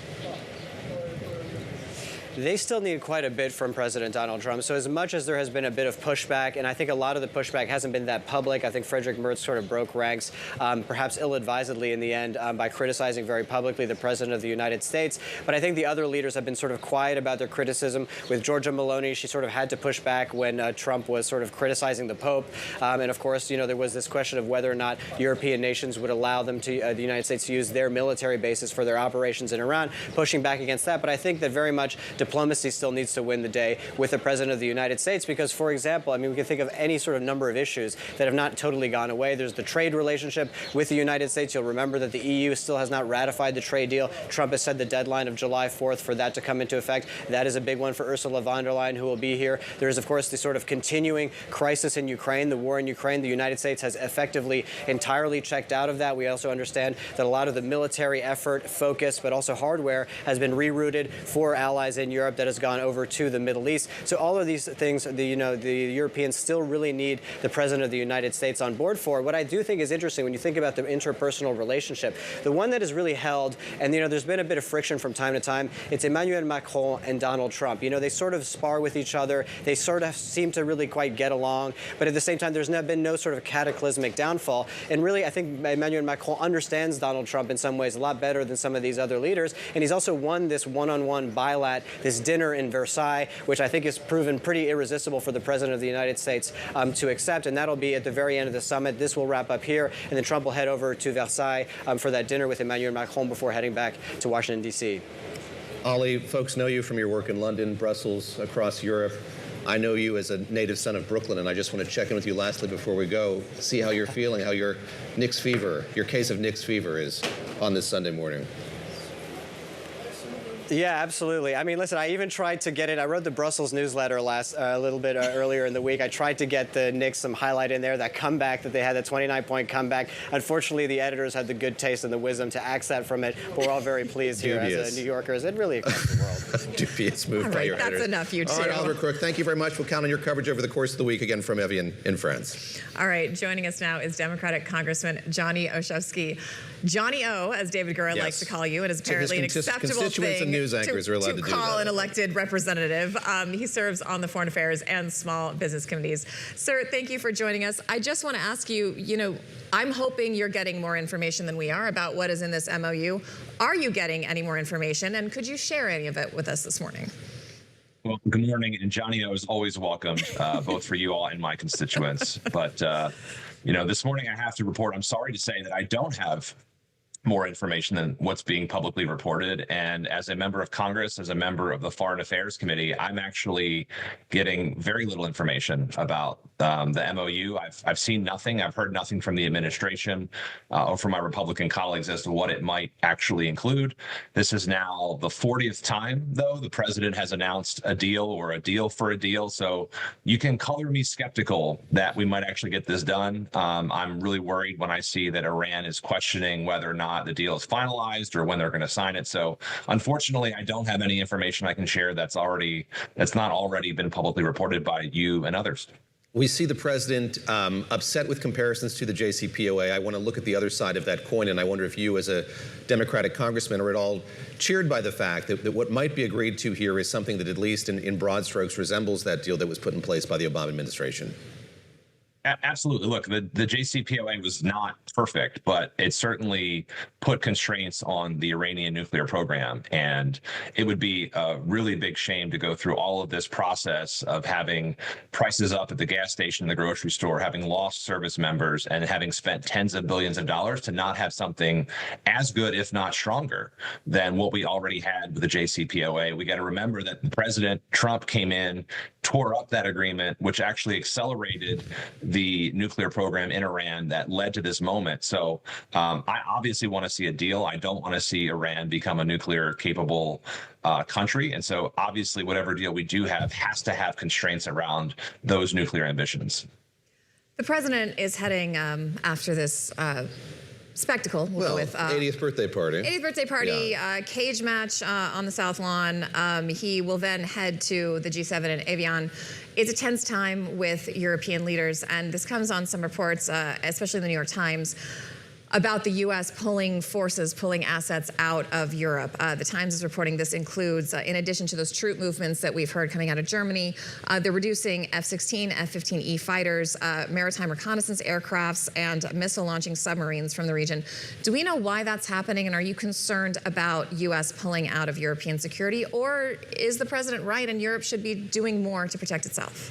They still need quite a bit from President Donald Trump. So as much as there has been a bit of pushback, and I think a lot of the pushback hasn't been that public, I think Friedrich Merz sort of broke ranks, perhaps ill-advisedly in the end, by criticizing very publicly the President of the United States. But I think the other leaders have been sort of quiet about their criticism. With Giorgia Meloni, she sort of had to push back when Trump was sort of criticizing the Pope. And of course, there was this question of whether or not European nations would allow them to, the United States to use their military bases for their operations in Iran, pushing back against that. But I think that very much diplomacy still needs to win the day with the President of the United States because, for example, we can think of any sort of number of issues that have not totally gone away. There's the trade relationship with the United States. You'll remember that the EU still has not ratified the trade deal. Trump has set the deadline of July 4th for that to come into effect. That is a big one for Ursula von der Leyen, who will be here. There is, of course, the sort of continuing crisis in Ukraine, the war in Ukraine. The United States has effectively entirely checked out of that. We also understand that a lot of the military effort, focus, but also hardware has been rerouted for allies in Europe that has gone over to the Middle East. So all of these things, the Europeans still really need the President of the United States on board for. What I do think is interesting when you think about the interpersonal relationship, the one that is really held, and there's been a bit of friction from time to time, it's Emmanuel Macron and Donald Trump. They sort of spar with each other. They sort of seem to really quite get along, but at the same time, there's been no sort of cataclysmic downfall. And really, I think Emmanuel Macron understands Donald Trump in some ways a lot better than some of these other leaders, and he's also won this one-on-one bilat, this dinner in Versailles, which I think has proven pretty irresistible for the President of the United States to accept, and that'll be at the very end of the summit. This will wrap up here, and then Trump will head over to Versailles for that dinner with Emmanuel Macron before heading back to Washington, D.C. Ollie, folks know you from your work in London, Brussels, across Europe. I know you as a native son of Brooklyn, and I just want to check in with you lastly before we go, see how you're feeling, how your Knicks fever, your case of Knicks fever is on this Sunday morning. Yeah, absolutely. Listen, I even tried to get it. I wrote the Brussels newsletter a little bit earlier in the week. I tried to get the Knicks some highlight in there, that comeback that they had, that 29-point comeback. Unfortunately, the editors had the good taste and the wisdom to axe that from it. But we're all very pleased here as New Yorkers and really across the world. Dubious move by your editors. That's enough, you two. All right, Oliver Crook, thank you very much. We'll count on your coverage over the course of the week again from Evian in France. All right, joining us now is Democratic Congressman Johnny Oshowski. Johnny O, as David Gura likes to call you, and is apparently an acceptable thing and news anchors are allowed to call an elected representative. He serves on the Foreign Affairs and Small Business Committees. Sir, thank you for joining us. I just want to ask you, I'm hoping you're getting more information than we are about what is in this MOU. Are you getting any more information, and could you share any of it with us this morning? Well, good morning, and Johnny O is always welcome, both for you all and my constituents. But, this morning I have to report, I'm sorry to say that I don't have more information than what's being publicly reported. And as a member of Congress, as a member of the Foreign Affairs Committee, I'm actually getting very little information about the MOU. I've seen nothing. I've heard nothing from the administration or from my Republican colleagues as to what it might actually include. This is now the 40th time, though, the president has announced a deal or a deal for a deal. So you can color me skeptical that we might actually get this done. I'm really worried when I see that Iran is questioning whether or not the deal is finalized or when they're going to sign it. So unfortunately, I don't have any information I can share that's not already been publicly reported by you and others. We see the president upset with comparisons to the JCPOA. I want to look at the other side of that coin, and I wonder if you, as a Democratic congressman, are at all cheered by the fact that what might be agreed to here is something that, at least in broad strokes, resembles that deal that was put in place by the Obama administration. Absolutely. Look, the JCPOA was not perfect, but it certainly put constraints on the Iranian nuclear program. And it would be a really big shame to go through all of this process of having prices up at the gas station, the grocery store, having lost service members, and having spent tens of billions of dollars to not have something as good, if not stronger, than what we already had with the JCPOA. We got to remember that President Trump came in, tore up that agreement, which actually accelerated the nuclear program in Iran that led to this moment. So I obviously want to see a deal. I don't want to see Iran become a nuclear capable country. And so obviously whatever deal we do have has to have constraints around those nuclear ambitions. The president is heading after this spectacle. We'll go with 80th birthday party. 80th birthday party, Yeah. cage match on the South Lawn. He will then head to the G7 in Evian. It's a tense time with European leaders, and this comes on some reports, especially in the New York Times, about the U.S. pulling assets out of Europe. The Times is reporting this includes, in addition to those troop movements that we've heard coming out of Germany, they're reducing F-16, F-15E fighters, maritime reconnaissance aircrafts, and missile-launching submarines from the region. Do we know why that's happening, and are you concerned about U.S. pulling out of European security, or is the president right and Europe should be doing more to protect itself?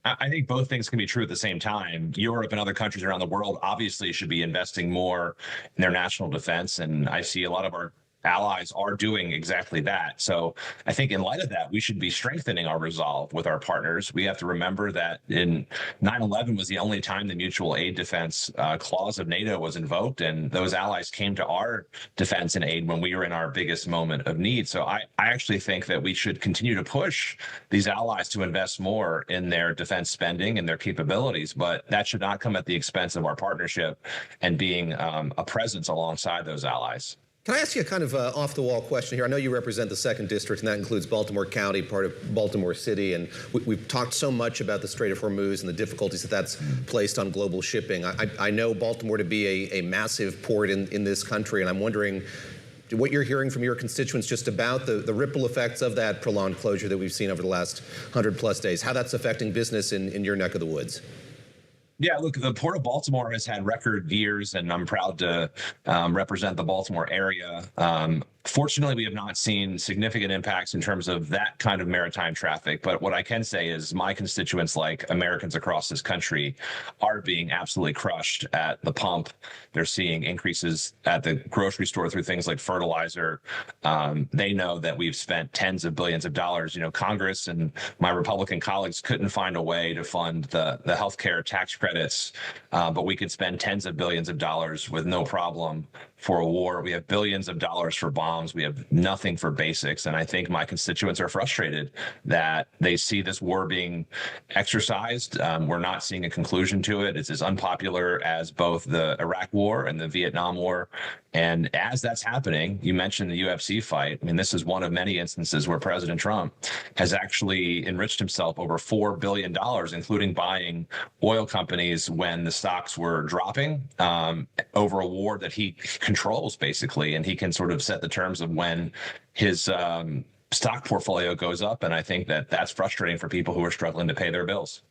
I think both things can be true at the same time. Europe and other countries around the world obviously should be investing more in their national defense. And I see a lot of our allies are doing exactly that. So I think in light of that, we should be strengthening our resolve with our partners. We have to remember that in 9/11 was the only time the mutual aid defense clause of NATO was invoked, and those allies came to our defense and aid when we were in our biggest moment of need. So I actually think that we should continue to push these allies to invest more in their defense spending and their capabilities, but that should not come at the expense of our partnership and being a presence alongside those allies. Can I ask you a kind of off-the-wall question here? I know you represent the 2nd District, and that includes Baltimore County, part of Baltimore City, and we've talked so much about the Strait of Hormuz and the difficulties that that's placed on global shipping. I know Baltimore to be a massive port in this country, and I'm wondering what you're hearing from your constituents just about the ripple effects of that prolonged closure that we've seen over the last 100-plus days, how that's affecting business in your neck of the woods. Yeah, look, the Port of Baltimore has had record years, and I'm proud to represent the Baltimore area. Fortunately, we have not seen significant impacts in terms of that kind of maritime traffic. But what I can say is my constituents, like Americans across this country, are being absolutely crushed at the pump. They're seeing increases at the grocery store through things like fertilizer. They know that we've spent tens of billions of dollars. You know, Congress and my Republican colleagues couldn't find a way to fund the healthcare tax credits, but we could spend tens of billions of dollars with no problem for a war. We have billions of dollars for bombs. We have nothing for basics. And I think my constituents are frustrated that they see this war being exercised. We're not seeing a conclusion to it. It's as unpopular as both the Iraq War and the Vietnam War. And as that's happening, you mentioned the UFC fight. I mean, this is one of many instances where President Trump has actually enriched himself over $4 billion, including buying oil companies when the stocks were dropping over a war that he controls, basically. And he can sort of set the terms of when his stock portfolio goes up. And I think that that's frustrating for people who are struggling to pay their bills.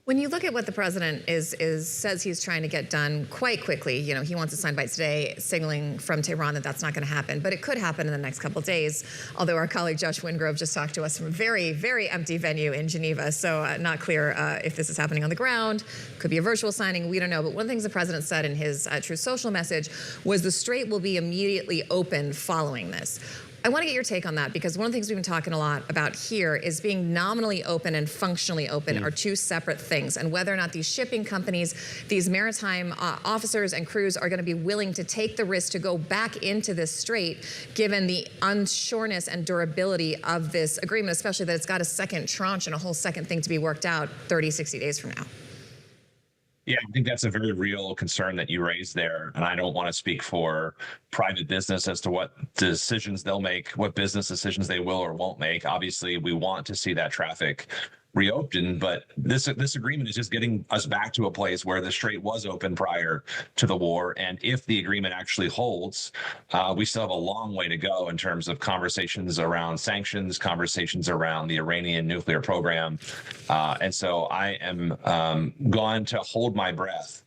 When you look at what the president says he's trying to get done quite quickly, you know, he wants to sign bites today, signaling from Tehran that that's not going to happen, but it could happen in the next couple of days. Although our colleague Josh Wingrove just talked to us from a very, very empty venue in Geneva, so not clear if this is happening on the ground. Could be a virtual signing. We don't know. But one of the things the president said in his Truth Social message was the Strait will be immediately open following this. I want to get your take on that, because one of the things we've been talking a lot about here is being nominally open and functionally open are two separate things, and whether or not these shipping companies, these maritime officers and crews are going to be willing to take the risk to go back into this strait, given the unsureness and durability of this agreement, especially that it's got a second tranche and a whole second thing to be worked out 30, 60 days from now. Yeah, I think that's a very real concern that you raised there. And I don't want to speak for private business as to what decisions they'll make, what business decisions they will or won't make. Obviously, we want to see that traffic reopened, but this agreement is just getting us back to a place where the strait was open prior to the war. And if the agreement actually holds, we still have a long way to go in terms of conversations around sanctions, conversations around the Iranian nuclear program. And so I am going to hold my breath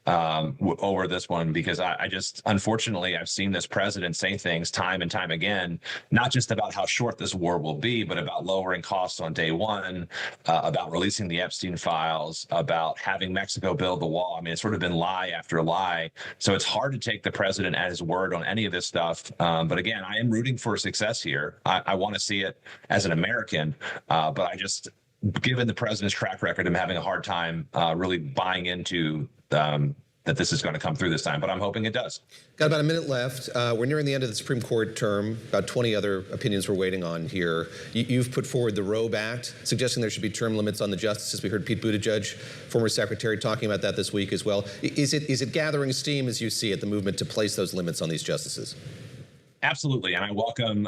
over this one, because I just, unfortunately, I've seen this president say things time and time again, not just about how short this war will be, but about lowering costs on day one, about releasing the Epstein files, about having Mexico build the wall. I mean, it's sort of been lie after lie. So it's hard to take the president at his word on any of this stuff. But again, I am rooting for success here. I want to see it as an American, but I just, given the president's track record, I'm having a hard time really buying into that this is going to come through this time, but I'm hoping it does. Got about a minute left. We're nearing the end of the Supreme Court term. About 20 other opinions we're waiting on here. You've put forward the Roe Act, suggesting there should be term limits on the justices. We heard Pete Buttigieg, former secretary, talking about that this week as well. Is it gathering steam as you see it, the movement to place those limits on these justices? Absolutely, and I welcome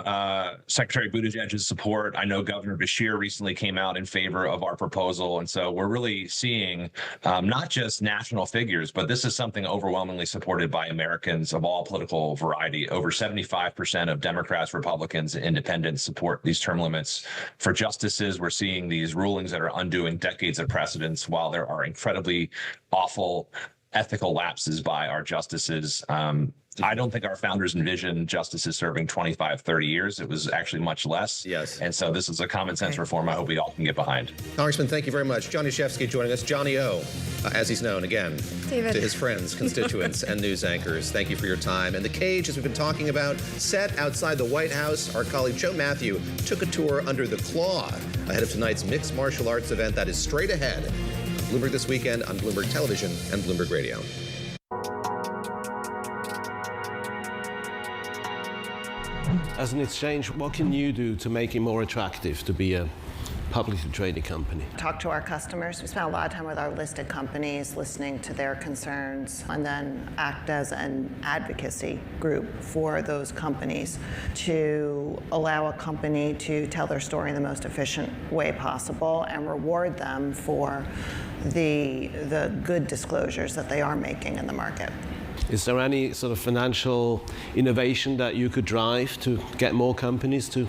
Secretary Buttigieg's support. I know Governor Beshear recently came out in favor of our proposal, and so we're really seeing not just national figures, but this is something overwhelmingly supported by Americans of all political variety. Over 75% of Democrats, Republicans, and independents support these term limits for justices. We're seeing these rulings that are undoing decades of precedents, while there are incredibly awful ethical lapses by our justices. I don't think our founders envisioned justices serving 25, 30 years. It was actually much less. Yes. And so this is a common sense reform I hope we all can get behind. Congressman, thank you very much. Johnny Shevsky joining us. Johnny O, as he's known again, David, to his friends, constituents, and news anchors. Thank you for your time. And the cage, as we've been talking about, set outside the White House. Our colleague Joe Matthew took a tour under the claw ahead of tonight's mixed martial arts event that is straight ahead. Bloomberg This Weekend on Bloomberg Television and Bloomberg Radio. As an exchange, what can you do to make it more attractive to be a publicly traded company? Talk to our customers. We spend a lot of time with our listed companies, listening to their concerns, and then act as an advocacy group for those companies to allow a company to tell their story in the most efficient way possible and reward them for the good disclosures that they are making in the market. Is there any sort of financial innovation that you could drive to get more companies to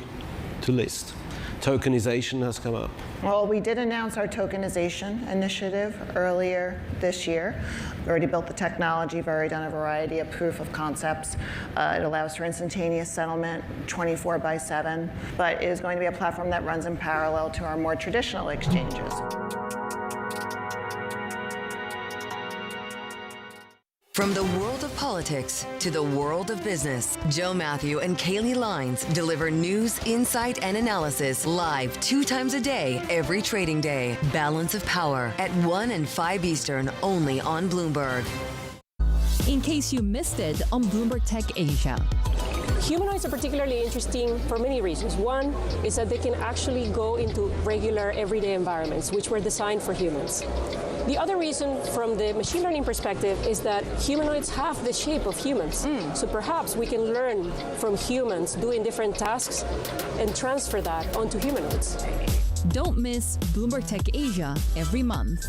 list? Tokenization has come up. Well, we did announce our tokenization initiative earlier this year. We already built the technology, we've already done a variety of proof of concepts. It allows for instantaneous settlement 24/7, but it is going to be a platform that runs in parallel to our more traditional exchanges. From the world of politics to the world of business, Joe Matthew and Kaylee Lines deliver news, insight, and analysis live 2 times a day, every trading day. Balance of Power at 1 and 5 Eastern, only on Bloomberg. In case you missed it on Bloomberg Tech Asia. Humanoids are particularly interesting for many reasons. One is that they can actually go into regular, everyday environments, which were designed for humans. The other reason from the machine learning perspective is that humanoids have the shape of humans. So perhaps we can learn from humans doing different tasks and transfer that onto humanoids. Don't miss Bloomberg Tech Asia every month.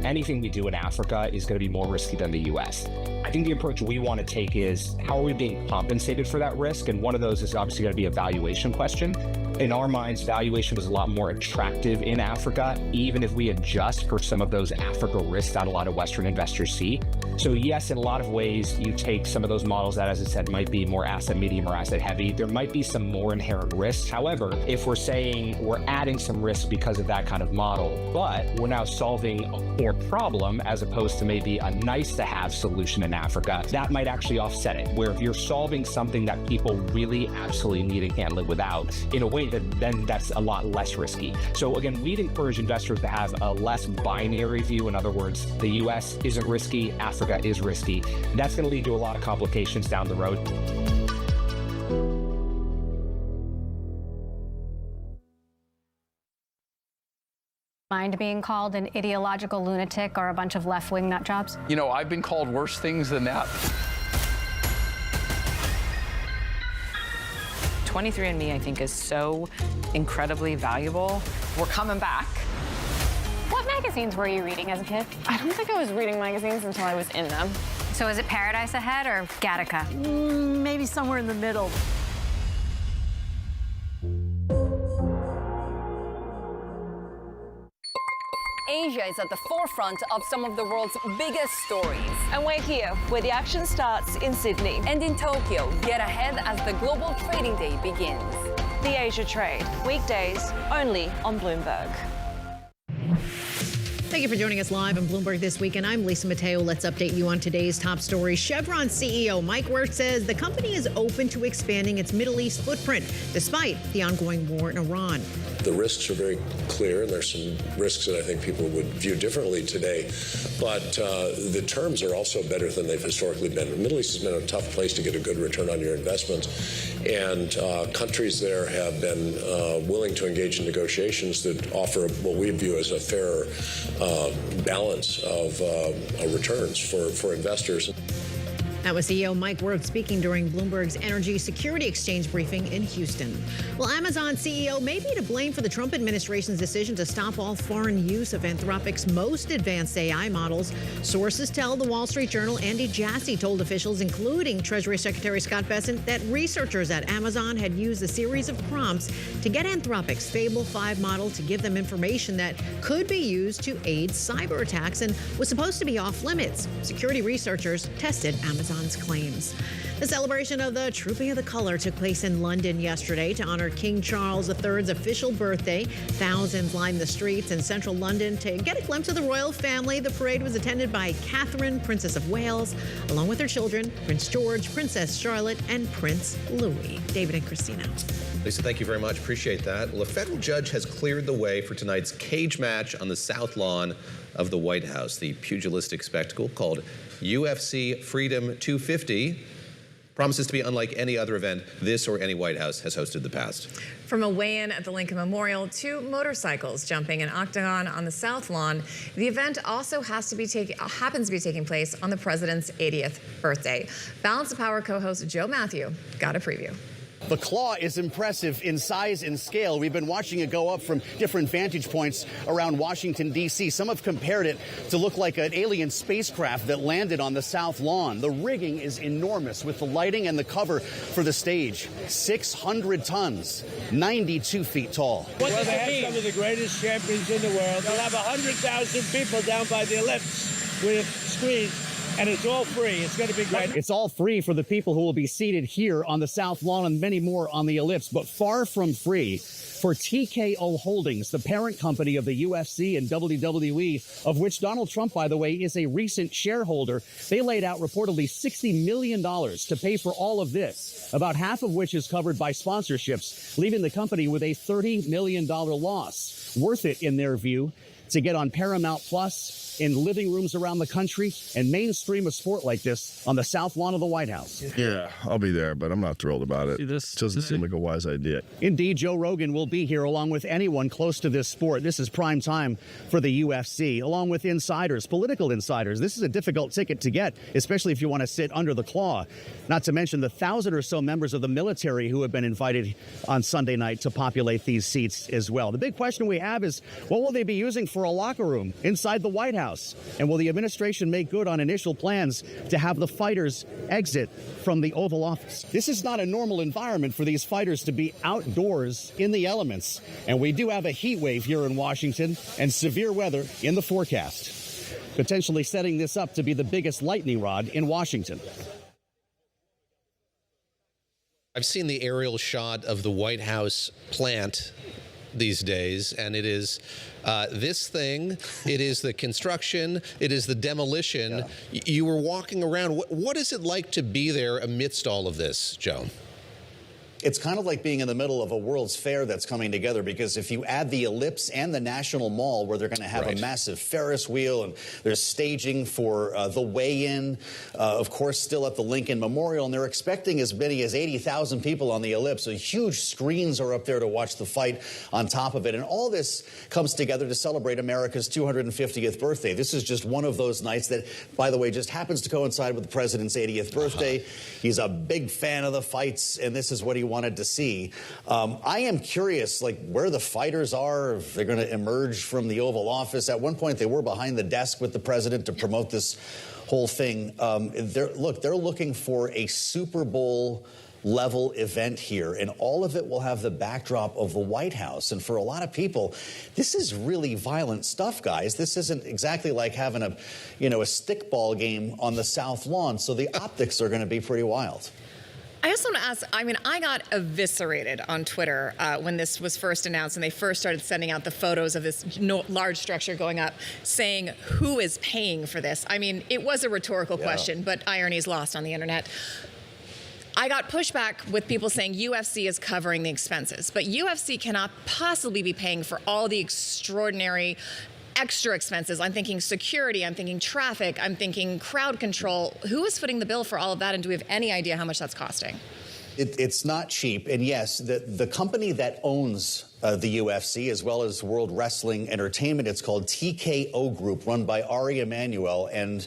Anything we do in Africa is going to be more risky than the US. I think the approach we want to take is, how are we being compensated for that risk? And one of those is obviously going to be a valuation question. In our minds, valuation is a lot more attractive in Africa, even if we adjust for some of those Africa risks that a lot of Western investors see. So yes, in a lot of ways, you take some of those models that, as I said, might be more asset medium or asset heavy. There might be some more inherent risks. However, if we're saying we're adding some risk because of that kind of model, but we're now solving a core problem as opposed to maybe a nice to have solution in Africa, that might actually offset it. Where if you're solving something that people really absolutely need and can't live without, in a way that then that's a lot less risky. So again, we'd encourage investors to have a less binary view. In other words, the US isn't risky, Africa is risky. That's going to lead to a lot of complications down the road. Mind being called an ideological lunatic or a bunch of left-wing nut jobs? You know, I've been called worse things than that. 23andMe, I think, is so incredibly valuable. We're coming back. What magazines were you reading as a kid? I don't think I was reading magazines until I was in them. So is it Paradise Ahead or Gattaca? Maybe somewhere in the middle. Asia is at the forefront of some of the world's biggest stories. And we're here, where the action starts in Sydney. And in Tokyo, get ahead as the global trading day begins. The Asia Trade, weekdays only on Bloomberg. Thank you for joining us live on Bloomberg This Weekend. I'm Lisa Mateo. Let's update you on today's top stories. Chevron CEO Mike Wirth says the company is open to expanding its Middle East footprint, despite the ongoing war in Iran. The risks are very clear, and there's some risks that I think people would view differently today. But the terms are also better than they've historically been. The Middle East has been a tough place to get a good return on your investment. And countries there have been willing to engage in negotiations that offer what we view as a fairer balance of returns for investors. That was CEO Mike Wirth speaking during Bloomberg's Energy Security Exchange briefing in Houston. Well, Amazon CEO may be to blame for the Trump administration's decision to stop all foreign use of Anthropic's most advanced AI models. Sources tell the Wall Street Journal Andy Jassy told officials, including Treasury Secretary Scott Bessent, that researchers at Amazon had used a series of prompts to get Anthropic's Fable 5 model to give them information that could be used to aid cyber attacks and was supposed to be off limits. Security researchers tested Amazon's claims. The celebration of the Trooping of the Colour took place in London yesterday to honor King Charles III's official birthday. Thousands lined the streets in central London to get a glimpse of the royal family. The parade was attended by Catherine, Princess of Wales, along with her children, Prince George, Princess Charlotte, and Prince Louis. David and Christina. Lisa, thank you very much. Appreciate that. Well, a federal judge has cleared the way for tonight's cage match on the South Lawn of the White House. The pugilistic spectacle called UFC Freedom 250 promises to be unlike any other event this or any White House has hosted in the past. From a weigh-in at the Lincoln Memorial to motorcycles jumping an octagon on the South Lawn, the event also happens to be taking place on the president's 80th birthday. Balance of Power co-host Joe Matthew got a preview. The claw is impressive in size and scale. We've been watching it go up from different vantage points around Washington, D.C. Some have compared it to look like an alien spacecraft that landed on the South Lawn. The rigging is enormous with the lighting and the cover for the stage. 600 tons, 92 feet tall. Well, they have some of the greatest champions in the world. They'll have 100,000 people down by the ellipse with screens. And it's all free. It's going to be great. It's all free for the people who will be seated here on the South Lawn and many more on the ellipse, but far from free for TKO Holdings, the parent company of the UFC and WWE, of which Donald Trump, by the way, is a recent shareholder. They laid out reportedly $60 million to pay for all of this, about half of which is covered by sponsorships, leaving the company with a $30 million loss. Worth it, in their view, to get on Paramount Plus in living rooms around the country and mainstream a sport like this on the South Lawn of the White House. Yeah, I'll be there, but I'm not thrilled about it. It doesn't seem like a wise idea. Indeed, Joe Rogan will be here along with anyone close to this sport. This is prime time for the UFC, along with insiders, political insiders. This is a difficult ticket to get, especially if you want to sit under the claw. Not to mention the 1,000 or so members of the military who have been invited on Sunday night to populate these seats as well. The big question we have is, what will they be using for a locker room inside the White House? And will the administration make good on initial plans to have the fighters exit from the Oval Office? This is not a normal environment for these fighters to be outdoors in the elements. And we do have a heat wave here in Washington and severe weather in the forecast. potentially setting this up to be the biggest lightning rod in Washington. I've seen the aerial shot of the White House plant these days, and it is this thing, it is the construction, it is the demolition. Yeah. You were walking around. What is it like to be there amidst all of this, Joe? It's kind of like being in the middle of a World's Fair that's coming together, because if you add the Ellipse and the National Mall, where they're going to have a massive Ferris wheel, and there's staging for the weigh-in, of course, still at the Lincoln Memorial, and they're expecting as many as 80,000 people on the Ellipse. So huge screens are up there to watch the fight on top of it. And all this comes together to celebrate America's 250th birthday. This is just one of those nights that, by the way, just happens to coincide with the president's 80th birthday. He's a big fan of the fights, and this is what he wanted to see. I am curious, like, where the fighters are, if they're going to emerge from the Oval Office. At one point, they were behind the desk with the president to promote this whole thing. They're looking for a Super Bowl level event here, and all of it will have the backdrop of the White House. And for a lot of people, this is really violent stuff, guys. This isn't exactly like having a stickball game on the South Lawn, so the optics are going to be pretty wild. I also want to ask, I got eviscerated on Twitter when this was first announced and they first started sending out the photos of this large structure going up, saying, who is paying for this? I mean, it was a rhetorical question, but irony is lost on the internet. I got pushback with people saying UFC is covering the expenses, but UFC cannot possibly be paying for all the extraordinary extra expenses. I'm thinking security, I'm thinking traffic, I'm thinking crowd control. Who is footing the bill for all of that, and do we have any idea how much that's costing? It's not cheap, and yes, the company that owns the UFC, as well as World Wrestling Entertainment, it's called TKO Group, run by Ari Emanuel. And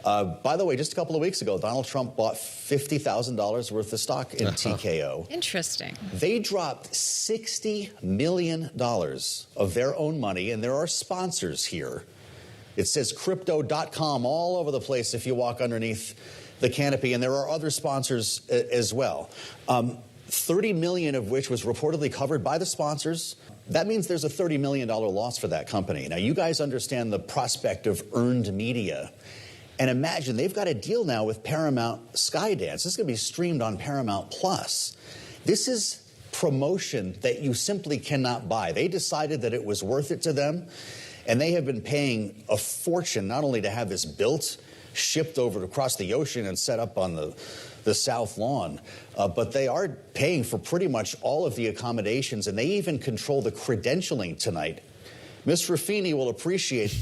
by the way, just a couple of weeks ago, Donald Trump bought $50,000 worth of stock in TKO. Interesting. They dropped $60 million of their own money, and there are sponsors here. It says crypto.com all over the place if you walk underneath the canopy, and there are other sponsors as well. 30 million of which was reportedly covered by the sponsors. That means there's a $30 million loss for that company. Now, you guys understand the prospect of earned media. And imagine, they've got a deal now with Paramount Skydance. This is going to be streamed on Paramount Plus. This is promotion that you simply cannot buy. They decided that it was worth it to them, and they have been paying a fortune not only to have this built, shipped over across the ocean and set up on the South Lawn, but they are paying for pretty much all of the accommodations, and they even control the credentialing tonight. Ms. Ruffini will appreciate,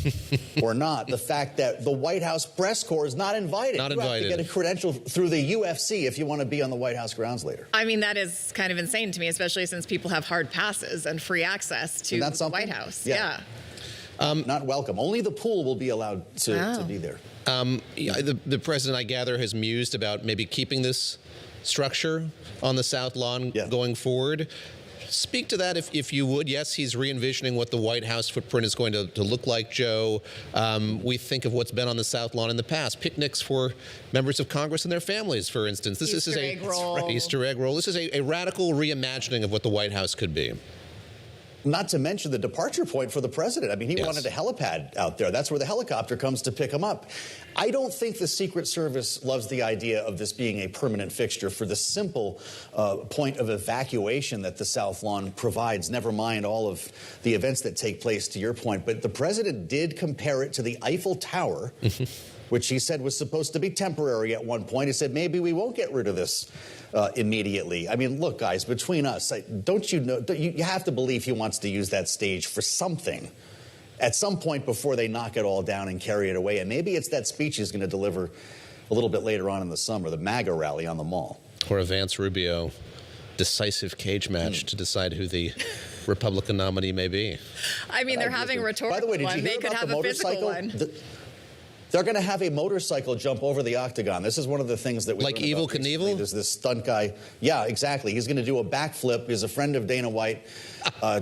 or not, the fact that the White House press corps is not invited. Not you invited. have to get a credential through the UFC if you want to be on the White House grounds later. I mean, that is kind of insane to me, especially since people have hard passes and free access to the White House. Yeah. Not welcome. Only the pool will be allowed to be there. The president, I gather, has mused about maybe keeping this structure on the South Lawn going forward. Speak to that if you would. Yes, he's re-envisioning what the White House footprint is going to look like, Joe. We think of what's been on the South Lawn in the past. Picnics for members of Congress and their families, for instance. This is a Easter egg roll. This is a radical reimagining of what the White House could be. Not to mention the departure point for the president. I mean, he wanted a helipad out there. That's where the helicopter comes to pick him up. I don't think the Secret Service loves the idea of this being a permanent fixture for the simple point of evacuation that the South Lawn provides, never mind all of the events that take place, to your point. But the president did compare it to the Eiffel Tower, which he said was supposed to be temporary at one point. He said, maybe we won't get rid of this immediately. I mean, look, guys, between us, don't you know, you have to believe he wants to use that stage for something at some point before they knock it all down and carry it away. And maybe it's that speech he's going to deliver a little bit later on in the summer, the MAGA rally on the Mall. Or a Vance Rubio decisive cage match to decide who the Republican nominee may be. I mean, they're having a rhetorical one. By the way, did you hear They could about have the a physical motorcycle? one. They're going to have a motorcycle jump over the octagon. This is one of the things that we like Evel Knievel? There's this stunt guy. Yeah, exactly. He's going to do a backflip. He's a friend of Dana White,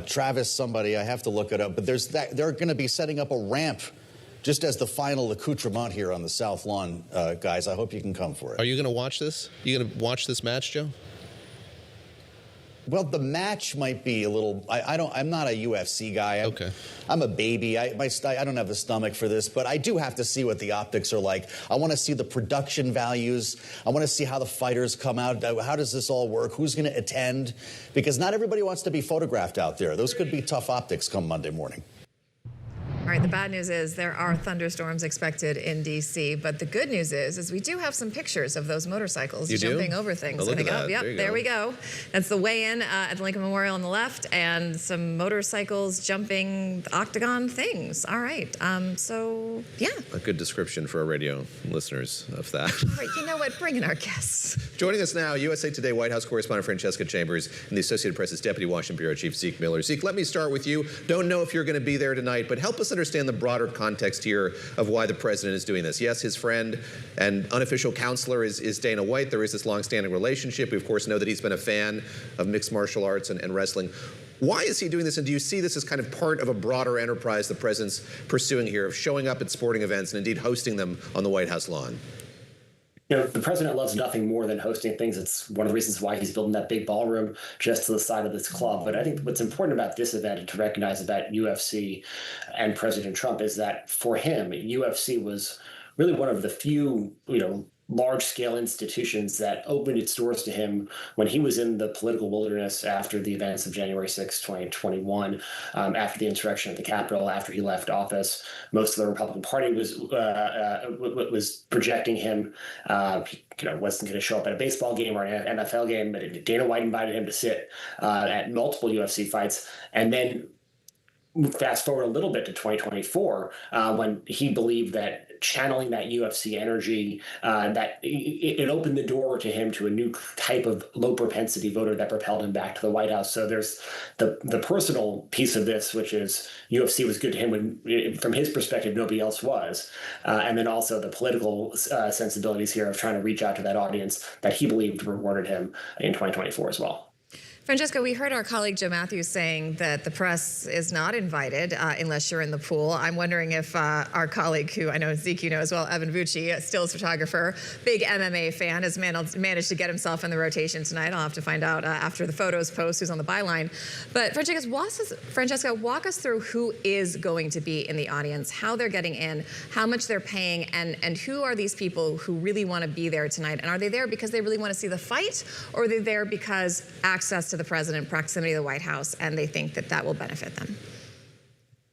Travis somebody. I have to look it up. But they're going to be setting up a ramp just as the final accoutrement here on the South Lawn, guys. I hope you can come for it. Are you going to watch this? You going to watch this match, Joe? Well, the match might be a little. I'm not a UFC guy. Okay. I'm a baby. I don't have the stomach for this, but I do have to see what the optics are like. I want to see the production values. I want to see how the fighters come out. How does this all work? Who's going to attend? Because not everybody wants to be photographed out there. Those could be tough optics come Monday morning. All right, the bad news is there are thunderstorms expected in D.C., but the good news is we do have some pictures of those motorcycles jumping over things. Oh, look at that. Yep, there we go. That's the weigh-in at the Lincoln Memorial on the left, and some motorcycles jumping octagon things. All right, so yeah. A good description for our radio listeners of that. Right, you know what? Bring in our guests. Joining us now, USA Today White House correspondent Francesca Chambers and the Associated Press's Deputy Washington Bureau Chief Zeke Miller. Zeke, let me start with you. Don't know if you're going to be there tonight, but help us understand the broader context here of why the president is doing this. Yes, his friend and unofficial counselor is Dana White. There is this long-standing relationship. We, of course, know that he's been a fan of mixed martial arts and wrestling. Why is he doing this, and do you see this as kind of part of a broader enterprise the president's pursuing here of showing up at sporting events and indeed hosting them on the White House lawn? You know, the president loves nothing more than hosting things. It's one of the reasons why he's building that big ballroom just to the side of this club. But I think what's important about this event and to recognize about UFC and President Trump is that for him, UFC was really one of the few, large-scale institutions that opened its doors to him when he was in the political wilderness after the events of January 6, 2021, after the insurrection at the Capitol, after he left office. Most of the Republican Party was projecting him. He wasn't going to show up at a baseball game or an NFL game, but Dana White invited him to sit at multiple UFC fights. And then fast forward a little bit to 2024, when he believed that channeling that UFC energy, that it opened the door to him to a new type of low propensity voter that propelled him back to the White House. So there's the personal piece of this, which is UFC was good to him when, from his perspective, nobody else was. And then also the political sensibilities here of trying to reach out to that audience that he believed rewarded him in 2024 as well. Francesca, we heard our colleague Joe Matthews saying that the press is not invited unless you're in the pool. I'm wondering if our colleague, who I know Zeke you know as well, Evan Vucci, a stills photographer, big MMA fan, has managed to get himself in the rotation tonight. I'll have to find out after the photos post who's on the byline. But Francesca, walk us through who is going to be in the audience, how they're getting in, how much they're paying, and who are these people who really want to be there tonight? And are they there because they really want to see the fight, or are they there because access to the president, proximity to the White House, and they think that that will benefit them?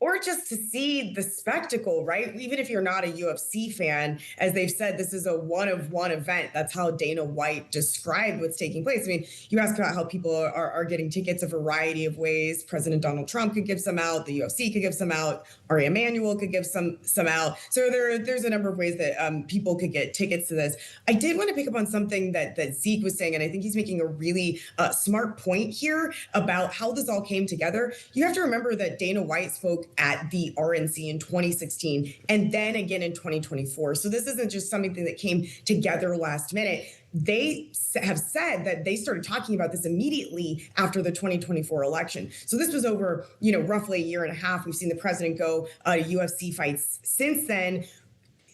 Or just to see the spectacle, right? Even if you're not a UFC fan, as they've said, this is a one-of-one event. That's how Dana White described what's taking place. I mean, you ask about how people are getting tickets a variety of ways. President Donald Trump could give some out. The UFC could give some out. Ari Emanuel could give some out. So there's a number of ways that people could get tickets to this. I did want to pick up on something that Zeke was saying, and I think he's making a really smart point here about how this all came together. You have to remember that Dana White spoke at the RNC in 2016 and then again in 2024. So this isn't just something that came together last minute. They have said that they started talking about this immediately after the 2024 election. So this was over, roughly a year and a half. We've seen the president go to UFC fights since then.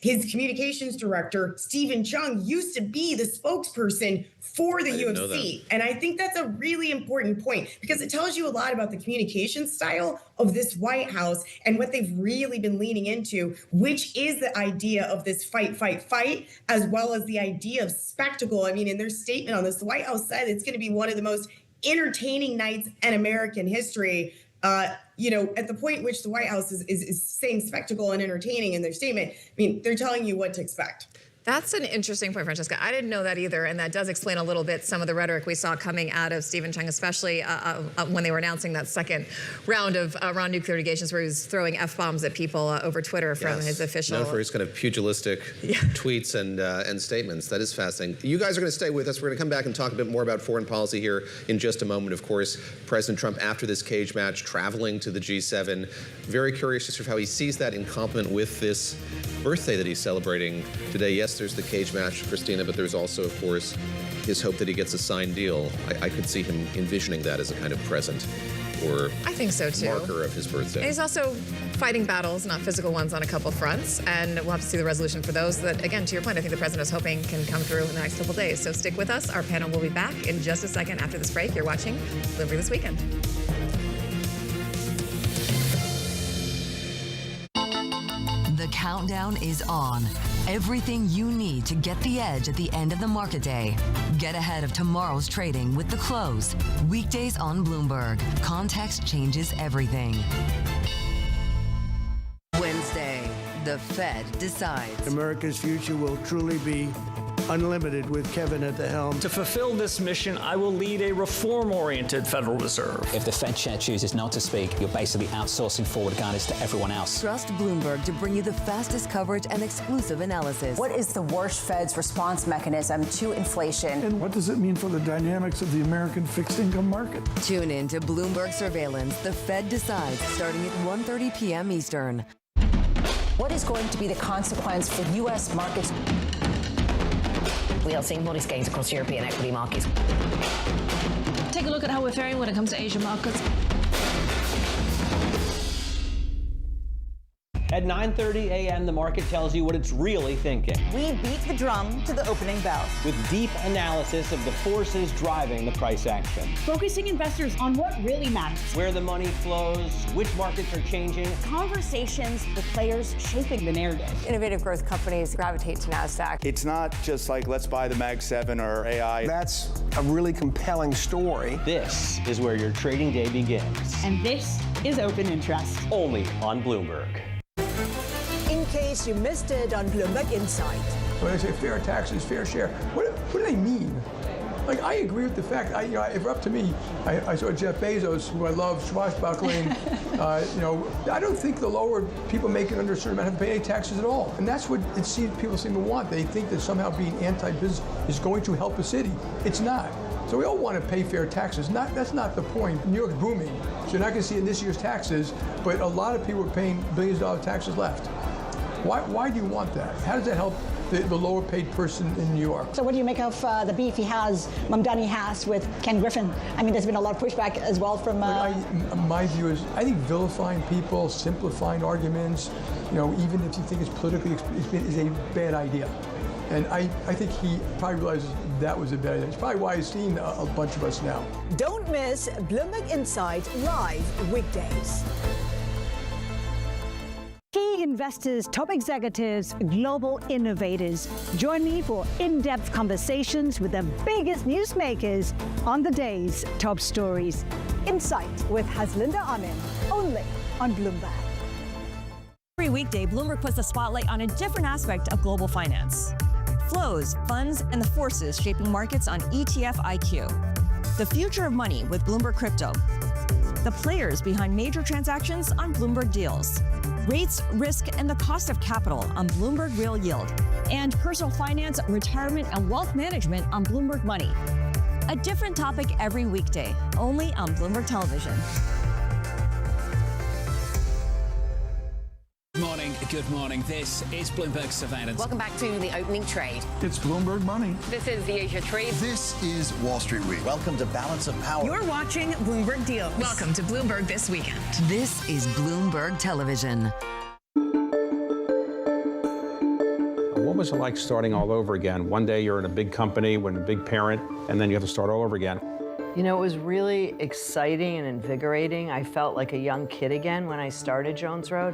His communications director, Stephen Chung, used to be the spokesperson for the UFC. And I think that's a really important point because it tells you a lot about the communication style of this White House and what they've really been leaning into, which is the idea of this fight, as well as the idea of spectacle. I mean, in their statement on this, the White House said it's going to be one of the most entertaining nights in American history. At the point which the White House is saying spectacle and entertaining in their statement, I mean, they're telling you what to expect. That's an interesting point, Francesca. I didn't know that either, and that does explain a little bit some of the rhetoric we saw coming out of Stephen Chung, especially when they were announcing that second round of Iran nuclear negations, where he was throwing F-bombs at people over Twitter from his official. Known for his kind of pugilistic tweets and statements. That is fascinating. You guys are going to stay with us. We're going to come back and talk a bit more about foreign policy here in just a moment. Of course, President Trump, after this cage match, traveling to the G7. Very curious just how he sees that in complement with this birthday that he's celebrating today. Yes, there's the cage match, Christina, but there's also, of course, his hope that he gets a signed deal. I could see him envisioning that as a kind of present or I think so too. marker of his birthday. And he's also fighting battles, not physical ones, on a couple fronts, and we'll have to see the resolution for those that, again, to your point, I think the president is hoping can come through in the next couple days. So stick with us. Our panel will be back in just a second after this break. You're watching Bloomberg This Weekend. The countdown is on. Everything you need to get the edge at the end of the market day. Get ahead of tomorrow's trading with The Close. Weekdays on Bloomberg. Context changes everything. Wednesday, the Fed decides. America's future will truly be unlimited with Kevin at the helm. To fulfill this mission, I will lead a reform-oriented Federal Reserve. If the Fed chair chooses not to speak, you're basically outsourcing forward guidance to everyone else. Trust Bloomberg to bring you the fastest coverage and exclusive analysis. What is the worst Fed's response mechanism to inflation? And what does it mean for the dynamics of the American fixed income market? Tune in to Bloomberg Surveillance. The Fed decides, starting at 1:30 p.m. Eastern. What is going to be the consequence for U.S. markets? We are seeing modest gains across European equity markets. Take a look at how we're faring when it comes to Asian markets. At 9:30 a.m., the market tells you what it's really thinking. We beat the drum to the opening bell. With deep analysis of the forces driving the price action. Focusing investors on what really matters. Where the money flows, which markets are changing. Conversations with players shaping the narrative. Innovative growth companies gravitate to NASDAQ. It's not just like, let's buy the Mag 7 or AI. That's a really compelling story. This is where your trading day begins. And this is open interest. Only on Bloomberg. In case you missed it on Bloomberg Insight. When they say fair taxes, fair share, what do they mean? Like, I agree with the fact, if it were up to me, I saw Jeff Bezos, who I love, swashbuckling, I don't think the lower people making under a certain amount have to pay any taxes at all. And that's what people seem to want. They think that somehow being anti-business is going to help a city. It's not. So we all want to pay fair taxes. That's not the point. New York's booming, so you're not going to see it in this year's taxes, but a lot of people are paying billions of dollars taxes left. Why do you want that? How does that help the lower paid person in New York? So what do you make of the beef Mamdani has with Ken Griffin? I mean, there's been a lot of pushback as well from... My view is, I think vilifying people, simplifying arguments, even if you think it's politically, is a bad idea. And I think he probably realizes that was a bad idea. It's probably why he's seen a bunch of us now. Don't miss Bloomberg Insight live weekdays. Key investors, top executives, global innovators. Join me for in-depth conversations with the biggest newsmakers on the day's top stories. Insight with Haslinda Amin, only on Bloomberg. Every weekday, Bloomberg puts the spotlight on a different aspect of global finance. Flows, funds, and the forces shaping markets on ETF IQ. The future of money with Bloomberg Crypto. The players behind major transactions on Bloomberg Deals. Rates, risk, and the cost of capital on Bloomberg Real Yield. And personal finance, retirement, and wealth management on Bloomberg Money. A different topic every weekday, only on Bloomberg Television. Good morning. This is Bloomberg Surveillance. Welcome back to the opening trade. It's Bloomberg Money. This is the Asia trade. This is Wall Street Week. Welcome to Balance of Power. You're watching Bloomberg Deals. Welcome to Bloomberg This Weekend. This is Bloomberg Television. What was it like starting all over again? One day you're in a big company, with a big parent, and then you have to start all over again. You know, it was really exciting and invigorating. I felt like a young kid again when I started Jones Road.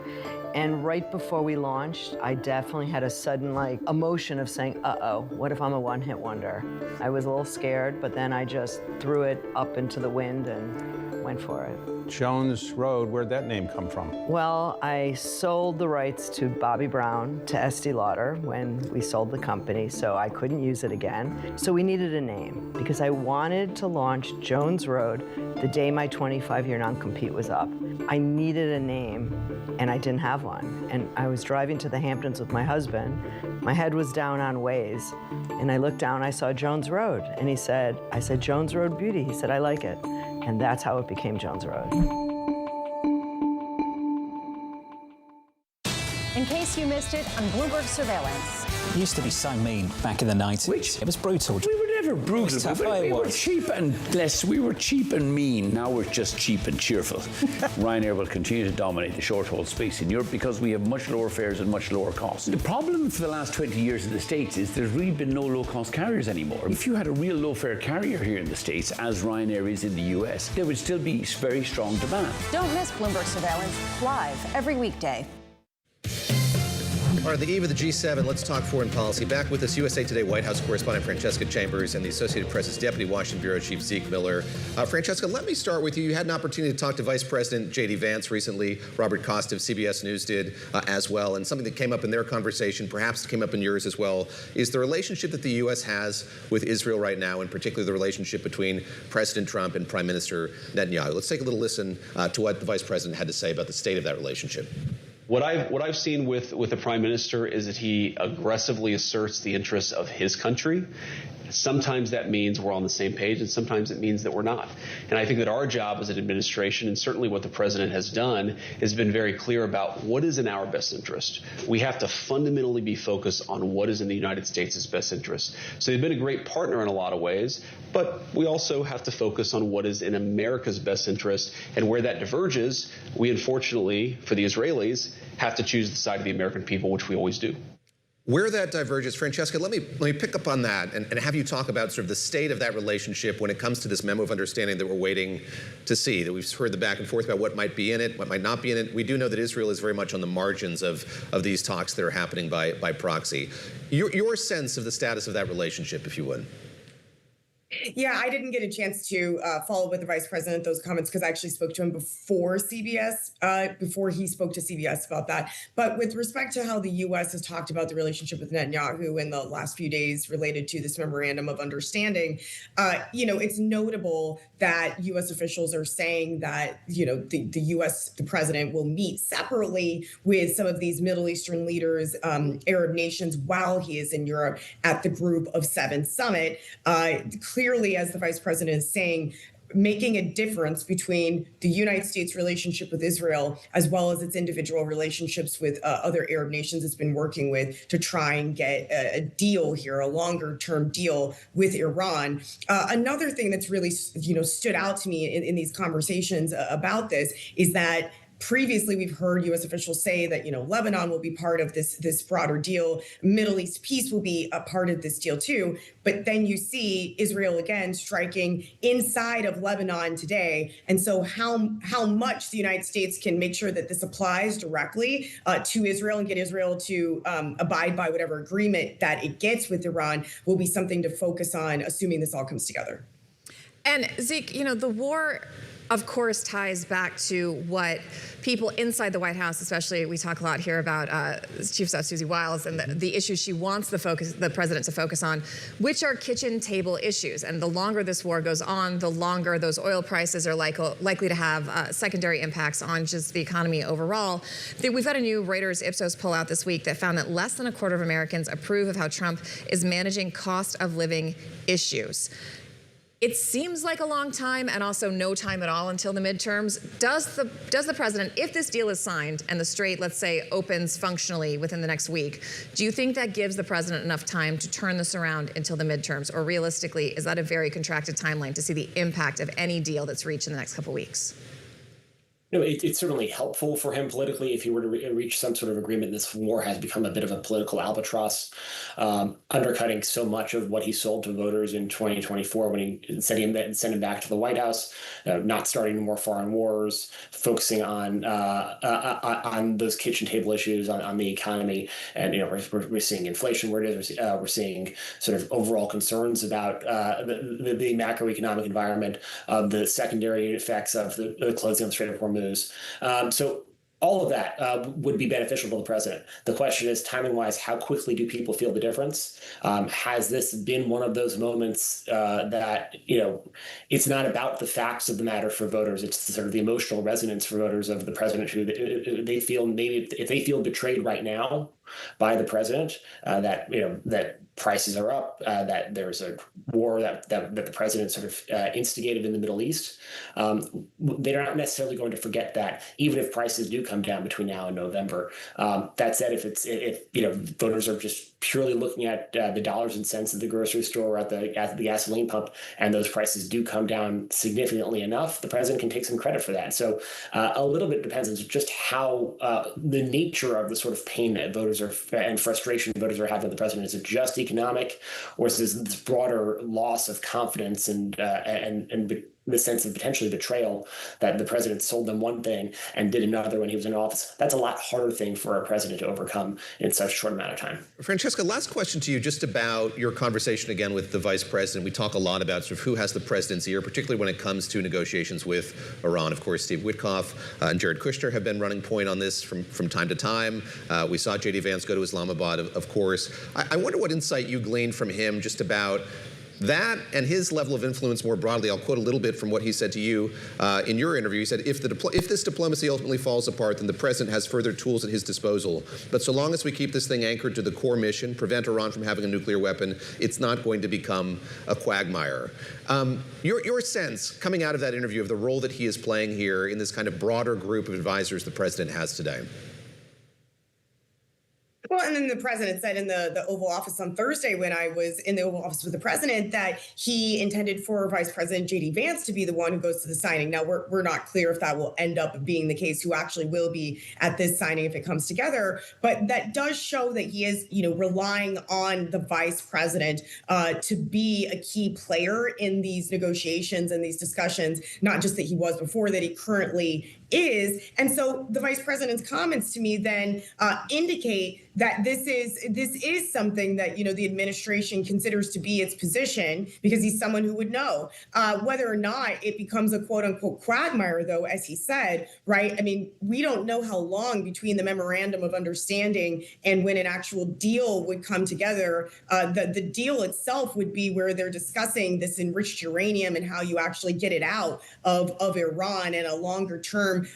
And right before we launched, I definitely had a sudden emotion of saying, uh-oh, what if I'm a one-hit wonder? I was a little scared, but then I just threw it up into the wind and went for it. Jones Road, where'd that name come from? Well, I sold the rights to Bobby Brown to Estee Lauder when we sold the company, so I couldn't use it again. So we needed a name because I wanted to launch Jones Road the day my 25-year non-compete was up. I needed a name, and I didn't have one. And I was driving to the Hamptons with my husband. My head was down on Waze, and I looked down, I saw Jones Road, and I said, Jones Road Beauty. He said, I like it. And that's how it became Jones Road. In case you missed it on Bloomberg Surveillance. It used to be so mean back in the 90s. It was brutal. We would never brutal. We were cheap and mean. Now we're just cheap and cheerful. Ryanair will continue to dominate the short-haul space in Europe because we have much lower fares and much lower costs. The problem for the last 20 years in the States is there's really been no low-cost carriers anymore. If you had a real low-fare carrier here in the States, as Ryanair is in the US, there would still be very strong demand. Don't miss Bloomberg Surveillance live every weekday. All right, the eve of the G7, let's talk foreign policy. Back with us, USA Today White House correspondent Francesca Chambers and the Associated Press's Deputy Washington Bureau Chief Zeke Miller. Francesca, let me start with you. You had an opportunity to talk to Vice President J.D. Vance recently. Robert Costa of CBS News did as well. And something that came up in their conversation, perhaps came up in yours as well, is the relationship that the U.S. has with Israel right now, in particular the relationship between President Trump and Prime Minister Netanyahu. Let's take a little listen to what the Vice President had to say about the state of that relationship. What I've seen with the Prime Minister is that he aggressively asserts the interests of his country. Sometimes that means we're on the same page, and sometimes it means that we're not. And I think that our job as an administration, and certainly what the president has done, has been very clear about what is in our best interest. We have to fundamentally be focused on what is in the United States' best interest. So they've been a great partner in a lot of ways, but we also have to focus on what is in America's best interest. And where that diverges, we unfortunately, for the Israelis, have to choose the side of the American people, which we always do. Where that diverges, Francesca, let me pick up on that and have you talk about sort of the state of that relationship when it comes to this memo of understanding that we're waiting to see, that we've heard the back and forth about what might be in it, what might not be in it. We do know that Israel is very much on the margins of these talks that are happening by proxy. Your sense of the status of that relationship, if you would. Yeah, I didn't get a chance to follow with the vice president those comments because I actually spoke to him before CBS, before he spoke to CBS about that. But with respect to how the U.S. has talked about the relationship with Netanyahu in the last few days related to this memorandum of understanding, it's notable that U.S. officials are saying that, the U.S., the president will meet separately with some of these Middle Eastern leaders, Arab nations, while he is in Europe at the Group of Seven summit. Clearly, as the vice president is saying, making a difference between the United States relationship with Israel as well as its individual relationships with other Arab nations it's been working with to try and get a deal here, a longer term deal with Iran. Another thing that's really, stood out to me in these conversations about this is that previously, we've heard U.S. officials say that, Lebanon will be part of this broader deal. Middle East peace will be a part of this deal, too. But then you see Israel again striking inside of Lebanon today. And so how much the United States can make sure that this applies directly to Israel and get Israel to abide by whatever agreement that it gets with Iran will be something to focus on, assuming this all comes together. And Zeke, the war, of course, ties back to what people inside the White House, especially we talk a lot here about Chief of Staff Susie Wiles and the issues she wants the president to focus on, which are kitchen table issues. And the longer this war goes on, the longer those oil prices are likely to have secondary impacts on just the economy overall. We've had a new Reuters Ipsos poll out this week that found that less than a quarter of Americans approve of how Trump is managing cost of living issues. It seems like a long time and also no time at all until the midterms. Does the president, if this deal is signed and the Strait, let's say, opens functionally within the next week, do you think that gives the president enough time to turn this around until the midterms? Or realistically, is that a very contracted timeline to see the impact of any deal that's reached in the next couple of weeks? It's certainly helpful for him politically if he were to reach some sort of agreement. This war has become a bit of a political albatross, undercutting so much of what he sold to voters in 2024 when he sent him back to the White House, not starting more foreign wars, focusing on those kitchen table issues, on the economy. And we're seeing inflation where it is. We're seeing sort of overall concerns about the macroeconomic environment, the secondary effects of the closing of the Strait of Hormuz. So all of that would be beneficial to the president. The question is, timing-wise, how quickly do people feel the difference? Has this been one of those moments that, it's not about the facts of the matter for voters. It's sort of the emotional resonance for voters of the president who they feel maybe if they feel betrayed right now, by the president, that prices are up, that there's a war that the president sort of instigated in the Middle East. They're not necessarily going to forget that, even if prices do come down between now and November. That said, if voters are just purely looking at the dollars and cents at the grocery store or at the gasoline pump, and those prices do come down significantly enough, the president can take some credit for that. So a little bit depends on just how the nature of the sort of pain that voters are and frustration voters are having with the president. Is it just economic, or is this broader loss of confidence and the sense of potentially betrayal that the president sold them one thing and did another when he was in office? That's a lot harder thing for a president to overcome in such a short amount of time. Francesca, last question to you, just about your conversation again with the vice president. We talk a lot about sort of who has the president's ear, particularly when it comes to negotiations with Iran. Of course, Steve Witkoff and Jared Kushner have been running point on this from time to time. We saw J.D. Vance go to Islamabad, of course. I wonder what insight you gleaned from him just about that and his level of influence more broadly. I'll quote a little bit from what he said to you in your interview. He said, if this diplomacy ultimately falls apart, then the president has further tools at his disposal. But so long as we keep this thing anchored to the core mission, prevent Iran from having a nuclear weapon, it's not going to become a quagmire. Your sense, coming out of that interview, of the role that he is playing here in this kind of broader group of advisors the president has today? Well, and then the president said in the Oval Office on Thursday, when I was in the Oval Office with the president, that he intended for Vice President J.D. Vance to be the one who goes to the signing. Now, we're not clear if that will end up being the case, who actually will be at this signing if it comes together. But that does show that he is, relying on the vice president to be a key player in these negotiations and these discussions, not just that he was before, that he currently is. And so the vice president's comments to me then indicate that this is something that, the administration considers to be its position, because he's someone who would know. Whether or not it becomes a quote unquote quagmire, though, as he said, right? I mean, we don't know how long between the memorandum of understanding and when an actual deal would come together. The deal itself would be where they're discussing this enriched uranium and how you actually get it out of Iran, and a longer term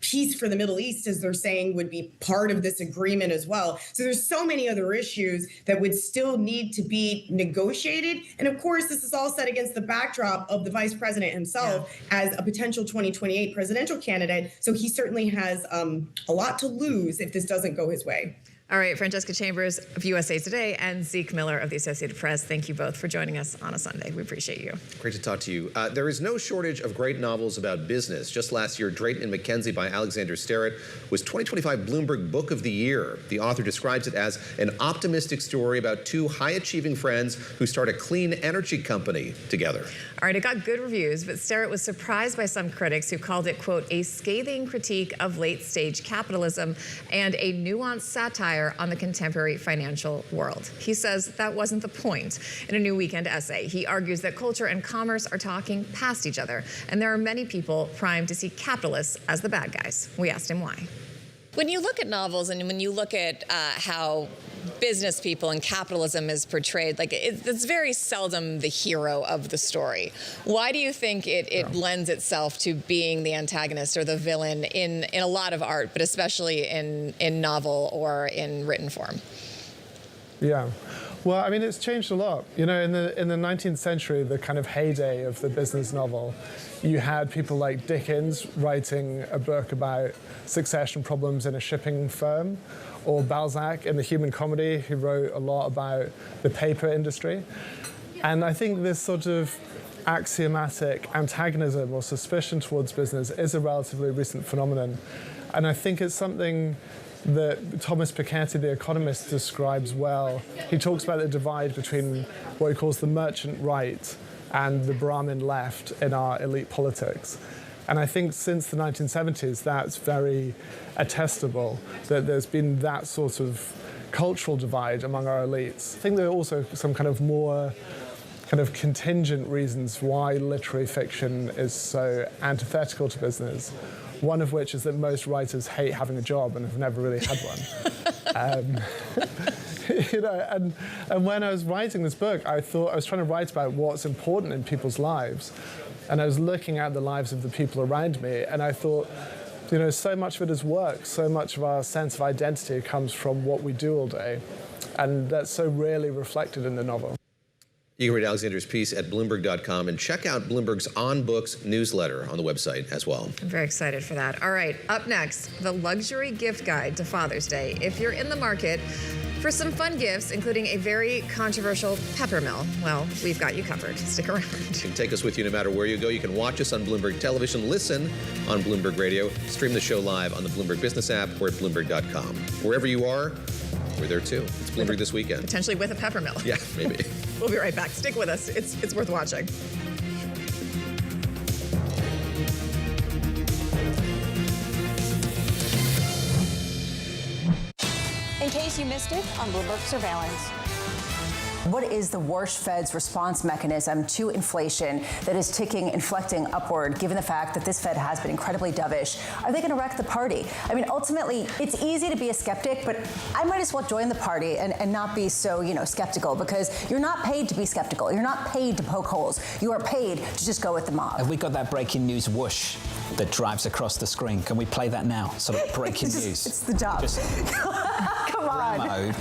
peace for the Middle East, as they're saying, would be part of this agreement as well. So there's so many other issues that would still need to be negotiated. And of course, this is all set against the backdrop of the vice president himself as a potential 2028 presidential candidate. So he certainly has a lot to lose if this doesn't go his way. All right, Francesca Chambers of USA Today and Zeke Miller of the Associated Press, thank you both for joining us on a Sunday. We appreciate you. Great to talk to you. There is no shortage of great novels about business. Just last year, Drayton and Mackenzie by Alexander Sterrett was 2025 Bloomberg Book of the Year. The author describes it as an optimistic story about two high-achieving friends who start a clean energy company together. All right, it got good reviews, but Sterrett was surprised by some critics who called it, quote, a scathing critique of late-stage capitalism and a nuanced satire on the contemporary financial world. He says that wasn't the point. In a New Weekend essay, he argues that culture and commerce are talking past each other, and there are many people primed to see capitalists as the bad guys. We asked him why. When you look at novels and when you look at how business people and capitalism is portrayed, it's very seldom the hero of the story. Why do you think it lends itself to being the antagonist or the villain in a lot of art, but especially in novel or in written form? Yeah. Well, I mean, it's changed a lot. In the 19th century, the kind of heyday of the business novel, you had people like Dickens writing a book about succession problems in a shipping firm, or Balzac in The Human Comedy, who wrote a lot about the paper industry. And I think this sort of axiomatic antagonism or suspicion towards business is a relatively recent phenomenon. And I think it's something that Thomas Piketty, the economist, describes well. He talks about the divide between what he calls the merchant right and the Brahmin left in our elite politics. And I think since the 1970s, that's very attestable, that there's been that sort of cultural divide among our elites. I think there are also some kind of more contingent reasons why literary fiction is so antithetical to business. One of which is that most writers hate having a job and have never really had one. And when I was writing this book, I thought I was trying to write about what's important in people's lives. And I was looking at the lives of the people around me, and I thought, You know, so much of it is work. So much of our sense of identity comes from what we do all day. And that's so rarely reflected in the novel. You can read Alexander's piece at Bloomberg.com and check out Bloomberg's On Books newsletter on the website as well. I'm very excited for that. All right, up next, the luxury gift guide to Father's Day. If you're in the market for some fun gifts, including a very controversial pepper mill, well, we've got you covered. Stick around. You can take us with you no matter where you go. You can watch us on Bloomberg Television, listen on Bloomberg Radio, stream the show live on the Bloomberg Business app or at Bloomberg.com. Wherever you are, we're there too. It's Bloomberg This Weekend. Potentially with a pepper mill. Yeah, maybe. We'll be right back. Stick with us. It's worth watching. In case you missed it on Bloomberg Surveillance. What is the worst Fed's response mechanism to inflation that is ticking, inflecting upward, given the fact that this Fed has been incredibly dovish? Are they going to wreck the party? I mean, ultimately, it's easy to be a skeptic, but I might as well join the party and not be so, skeptical, because you're not paid to be skeptical. You're not paid to poke holes. You are paid to just go with the mob. Have we got that breaking news whoosh that drives across the screen? Can we play that now? Sort of breaking news. It's the job. Come on.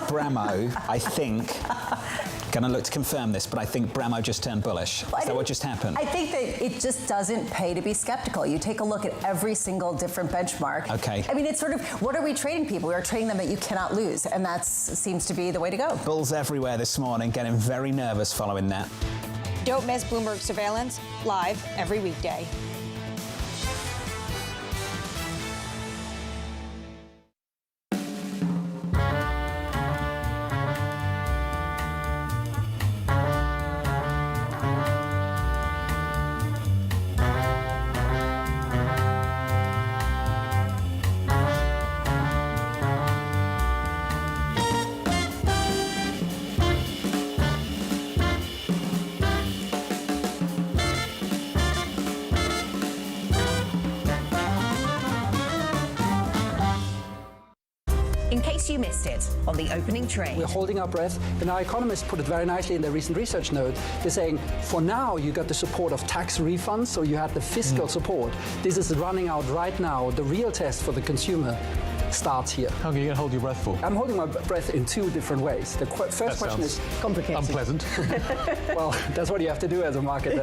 Bramo, I think, going to look to confirm this, but I think Bramo just turned bullish. Is that what just happened? I think that it just doesn't pay to be skeptical. You take a look at every single different benchmark. Okay. I mean, it's sort of, what are we trading people? We are trading them that you cannot lose, and that seems to be the way to go. Bulls everywhere this morning, getting very nervous following that. Don't miss Bloomberg Surveillance, live every weekday. In case you missed it on the opening trade. We're holding our breath, and our economists put it very nicely in their recent research note. They're saying, for now, you got the support of tax refunds, so you had the fiscal support. This is running out right now. The real test for the consumer starts here. How long are you going to hold your breath for? I'm holding my breath in two different ways. The first question is complicated. Unpleasant. Well, that's what you have to do as a market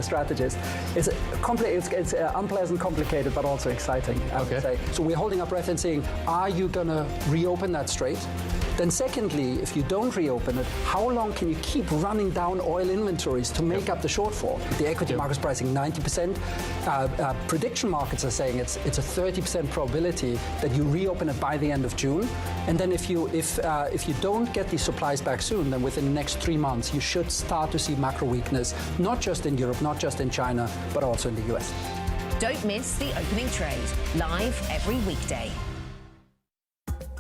strategist. It's unpleasant, complicated, but also exciting, I would say. So we're holding our breath and saying, are you going to reopen that strait? Then secondly, if you don't reopen it, how long can you keep running down oil inventories to make up the shortfall? The equity market's pricing 90%. Prediction markets are saying it's a 30% probability that you reopen it by the end of June. And then if you don't get these supplies back soon, then within the next 3 months, you should start to see macro weakness, not just in Europe, not just in China, but also in the US. Don't miss the opening trade, live every weekday.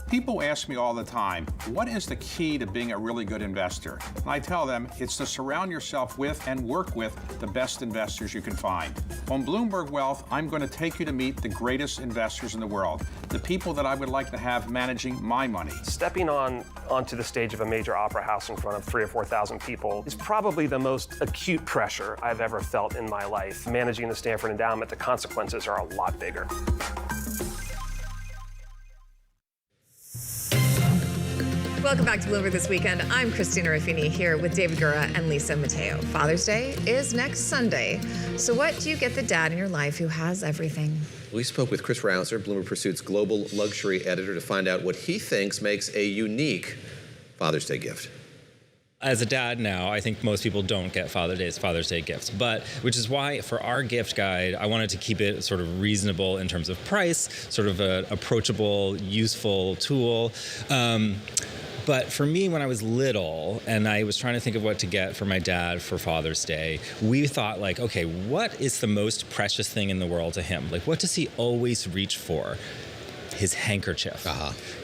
People ask me all the time, what is the key to being a really good investor? And I tell them it's to surround yourself with and work with the best investors you can find. On Bloomberg Wealth, I'm going to take you to meet the greatest investors in the world, the people that I would like to have managing my money. Stepping onto the stage of a major opera house in front of 3,000 or 4,000 people is probably the most acute pressure I've ever felt in my life. Managing the Stanford Endowment, the consequences are a lot bigger. Welcome back to Bloomberg This Weekend. I'm Christina Ruffini here with David Gura and Lisa Mateo. Father's Day is next Sunday. So what do you get the dad in your life who has everything? We spoke with Chris Rausser, Bloomberg Pursuit's global luxury editor, to find out what he thinks makes a unique Father's Day gift. As a dad now, I think most people don't get Father's Day gifts, but which is why for our gift guide, I wanted to keep it sort of reasonable in terms of price, sort of an approachable, useful tool. But for me, when I was little and I was trying to think of what to get for my dad for Father's Day, we thought like, okay, what is the most precious thing in the world to him? Like, what does he always reach for? his handkerchief.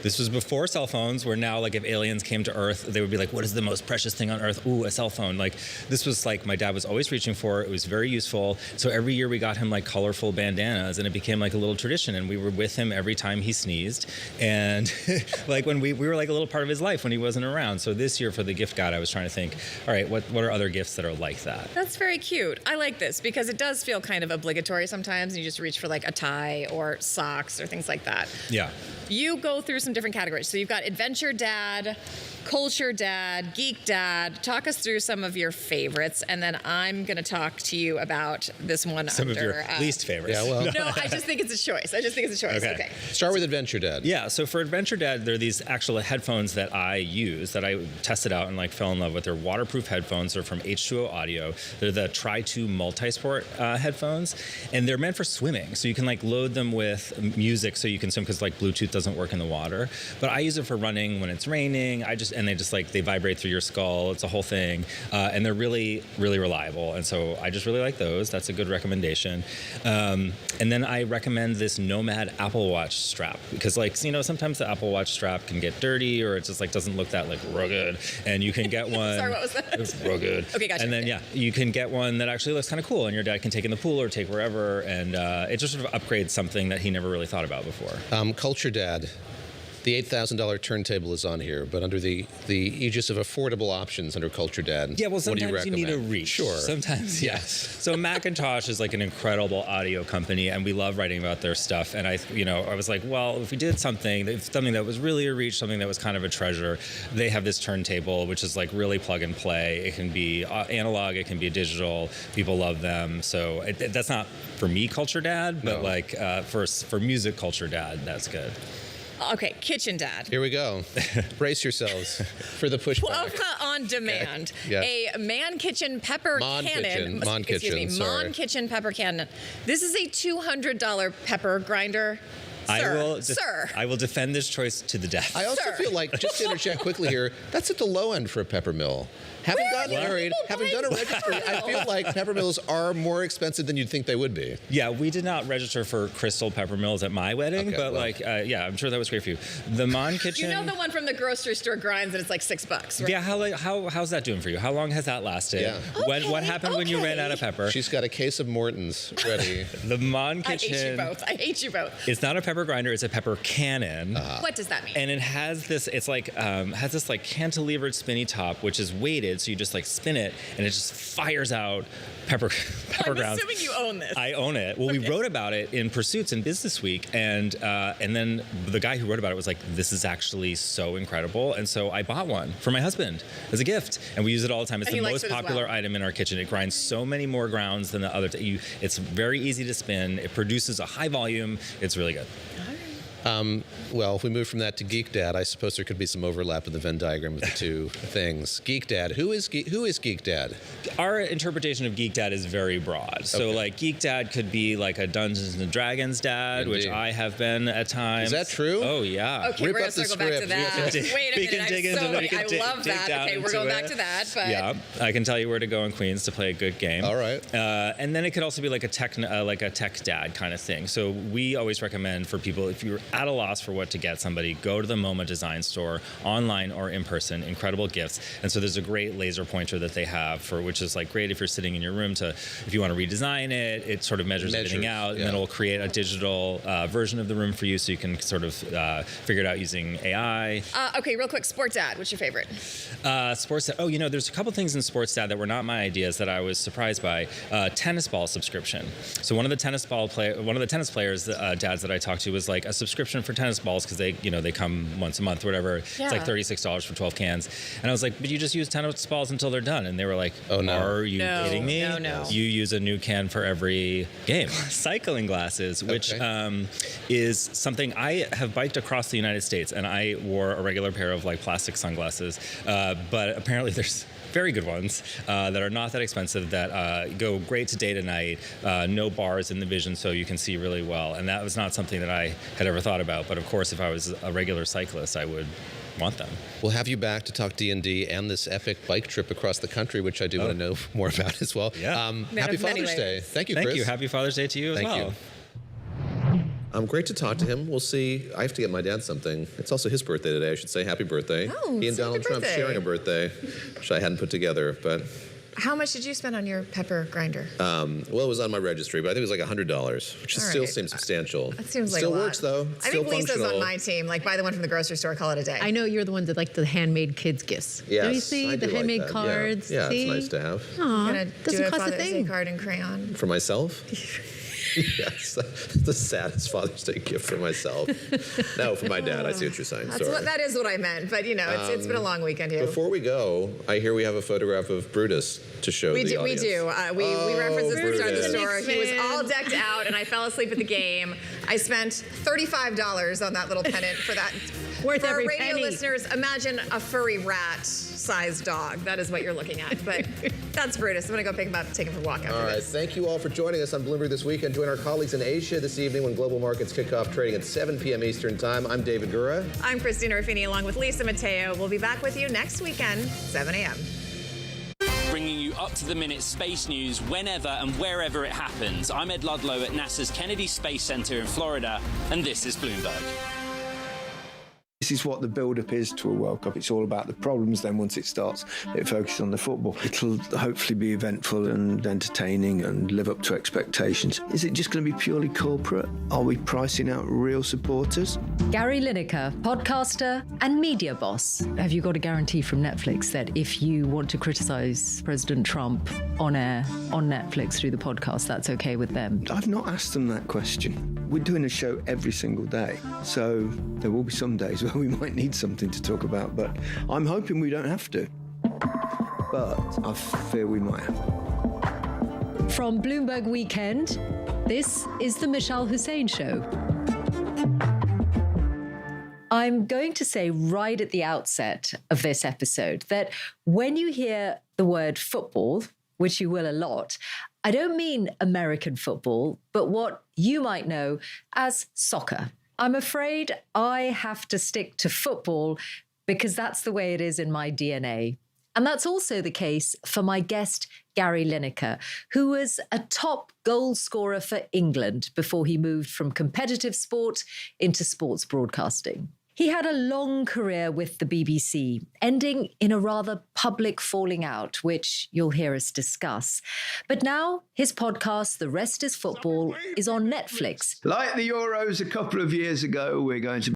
This was before cell phones, where now, like, if aliens came to Earth, they would be like, what is the most precious thing on Earth? Ooh, a cell phone. Like, this was like my dad was always reaching for. It was very useful. So every year we got him like colorful bandanas, and it became like a little tradition. And we were with him every time he sneezed. And like when we were like a little part of his life when he wasn't around. So this year for the gift guide, I was trying to think, all right, what are other gifts that are like that? That's very cute. I like this because it does feel kind of obligatory sometimes, and you just reach for like a tie or socks or things like that. Yeah. You go through some different categories. So you've got Adventure Dad, Culture Dad, Geek Dad. Talk us through some of your favorites, and then I'm going to talk to you about this one. Some of your least favorites. Yeah, well. No, I just think it's a choice. Okay. Start with Adventure Dad. Yeah, so for Adventure Dad, there are these actual headphones that I use that I tested out and like fell in love with. They're waterproof headphones. They're from H2O Audio. They're the Tri2 multi-sport headphones, and they're meant for swimming. So you can like load them with music so you can swim, because like Bluetooth doesn't work in the water. But I use it for running when it's raining. They vibrate through your skull. It's a whole thing, and they're really, really reliable. And so I just really like those. That's a good recommendation. And then I recommend this Nomad Apple Watch strap, because like, you know, sometimes the Apple Watch strap can get dirty, or it just like doesn't look that like rugged. And you can get one. Sorry, what was that? It's rugged. Okay, gotcha. And then you can get one that actually looks kind of cool, and your dad can take in the pool or take wherever, and it just sort of upgrades something that he never really thought about before. Culture Dad. The $8,000 turntable is on here, but under the aegis of affordable options under Culture Dad. Yeah, well, sometimes what do you need a reach. Sure. Sometimes, yes. So Macintosh is like an incredible audio company, and we love writing about their stuff. And I was like, well, if we did something that was really a reach, something that was kind of a treasure, they have this turntable, which is like really plug and play. It can be analog, it can be digital. People love them. So that's not for me, Culture Dad, but like for music, Culture Dad, that's good. Okay, Kitchen Dad. Here we go. Brace yourselves for the pushback. Welcome on demand. Okay. A Man Kitchen pepper cannon. Mon Kitchen pepper cannon. This is a $200 pepper grinder. Sir. I will defend this choice to the death. I also feel like, just to interject quickly here, that's at the low end for a pepper mill. Having gotten married, having done a registry, I feel like pepper mills are more expensive than you'd think they would be. Yeah, we did not register for crystal pepper mills at my wedding, I'm sure that was great for you. The Mon Kitchen. You know the one from the grocery store grinds, and it's like $6, right? Yeah, how's that doing for you? How long has that lasted? Yeah. What happened when you ran out of pepper? She's got a case of Morton's ready. The Mon Kitchen. I hate you both. It's not a pepper grinder; it's a pepper cannon. What does that mean? And it has this. It's like has this like cantilevered spinny top, which is weighted, so you just like spin it, and it just fires out pepper grounds. I'm assuming you own this. I own it. Well, we wrote about it in Pursuits in Business Week, and then the guy who wrote about it was like, "This is actually so incredible," and so I bought one for my husband as a gift, and we use it all the time. It's the most popular item in our kitchen. It grinds so many more grounds than the other. It's very easy to spin. It produces a high volume. It's really good. Well, if we move from that to Geek Dad, I suppose there could be some overlap in the Venn diagram of the two things. Geek Dad, who is Geek Dad? Our interpretation of Geek Dad is very broad. So, like, Geek Dad could be like a Dungeons and Dragons dad, Indeed. which I have been at times. Is that true? Oh, yeah. Okay, we're going to circle back to that. Wait a minute, I love that. Okay, we're going back to that. But yeah, I can tell you where to go in Queens to play a good game. All right. And then it could also be like a tech dad kind of thing. So we always recommend for people, if you're at a loss for what to get somebody, go to the MoMA Design Store, online or in person. Incredible gifts. And so there's a great laser pointer that they have which is like great if you're sitting in your room if you want to redesign it. It sort of measures everything out, and then it'll create a digital version of the room for you, so you can sort of figure it out using AI. Okay, real quick, Sports Dad, what's your favorite? Sports Dad. Oh, there's a couple things in Sports Dad that were not my ideas that I was surprised by. Tennis ball subscription. So one of the tennis players, dads that I talked to, was like a subscription for tennis balls, because they come once a month or whatever. Yeah. It's like $36 for 12 cans. And I was like, but you just use tennis balls until they're done. And they were like, oh no, are you kidding me? No. You use a new can for every game. Cycling glasses, which is something I have biked across the United States, and I wore a regular pair of like plastic sunglasses. But apparently there's very good ones that are not that expensive, that go great to day to night, no bars in the vision, so you can see really well. And that was not something that I had ever thought about. But of course, if I was a regular cyclist, I would want them. We'll have you back to talk D&D and this epic bike trip across the country, which I do want to know more about as well. Yeah. Happy Father's Day. Thank you, Chris. Thank you. Happy Father's Day to you as well. Thank you. Great to talk to him. We'll see. I have to get my dad something. It's also his birthday today. I should say happy birthday. Oh, he and Donald Trump sharing a birthday, which I hadn't put together, but... How much did you spend on your pepper grinder? Well, it was on my registry, but I think it was like $100, which still seems substantial. That seems like still a lot. works though. I think Lisa's on my team. Like, buy the one from the grocery store, call it a day. I know you're the one that like the handmade kids gifts. Yes, do you see the handmade like cards? Yeah, See? it's nice to have. Aw, doesn't cost a Father's Day thing. card and crayon. For myself? Yes, the saddest Father's Day gift for myself. No, for my dad. I see what you're saying. Sorry. That is what I meant. But, it's been a long weekend here. Before we go, I hear we have a photograph of Brutus to show the audience. We do. We referenced this at the start of the Brutus. store. He was all decked out, and I fell asleep at the game. I spent $35 on that little pennant for that. Worth for every radio penny. Listeners, imagine a furry rat-sized dog. That is what you're looking at. But that's Brutus. I'm going to go pick him up, take him for a walk after All right, this. thank you all for joining us on Bloomberg This Weekend. Join our colleagues in Asia this evening when global markets kick off trading at 7 p.m. Eastern Time. I'm David Gura. I'm Christina Ruffini, along with Lisa Mateo. We'll be back with you next weekend, 7 a.m. Bringing you up-to-the-minute space news whenever and wherever it happens. I'm Ed Ludlow at NASA's Kennedy Space Center in Florida, and this is Bloomberg. This is what the build-up is to a World Cup. It's all about the problems. Then once it starts, it focuses on the football. It'll hopefully be eventful and entertaining and live up to expectations. Is it just going to be purely corporate? Are we pricing out real supporters? Gary Lineker, podcaster and media boss. Have you got a guarantee from Netflix that if you want to criticise President Trump on air, on Netflix through the podcast, that's okay with them? I've not asked them that question. We're doing a show every single day, so there will be some days where we might need something to talk about, but I'm hoping we don't have to. But I fear we might have. From Bloomberg Weekend, this is the Michelle Hussein Show. I'm going to say right at the outset of this episode that when you hear the word football, which you will a lot, I don't mean American football, but what you might know as soccer. I'm afraid I have to stick to football because that's the way it is in my DNA. And that's also the case for my guest, Gary Lineker, who was a top goal scorer for England before he moved from competitive sport into sports broadcasting. He had a long career with the BBC, ending in a rather public falling out, which you'll hear us discuss. But now his podcast, The Rest is Football, is on Netflix. Like the Euros a couple of years ago, we're going to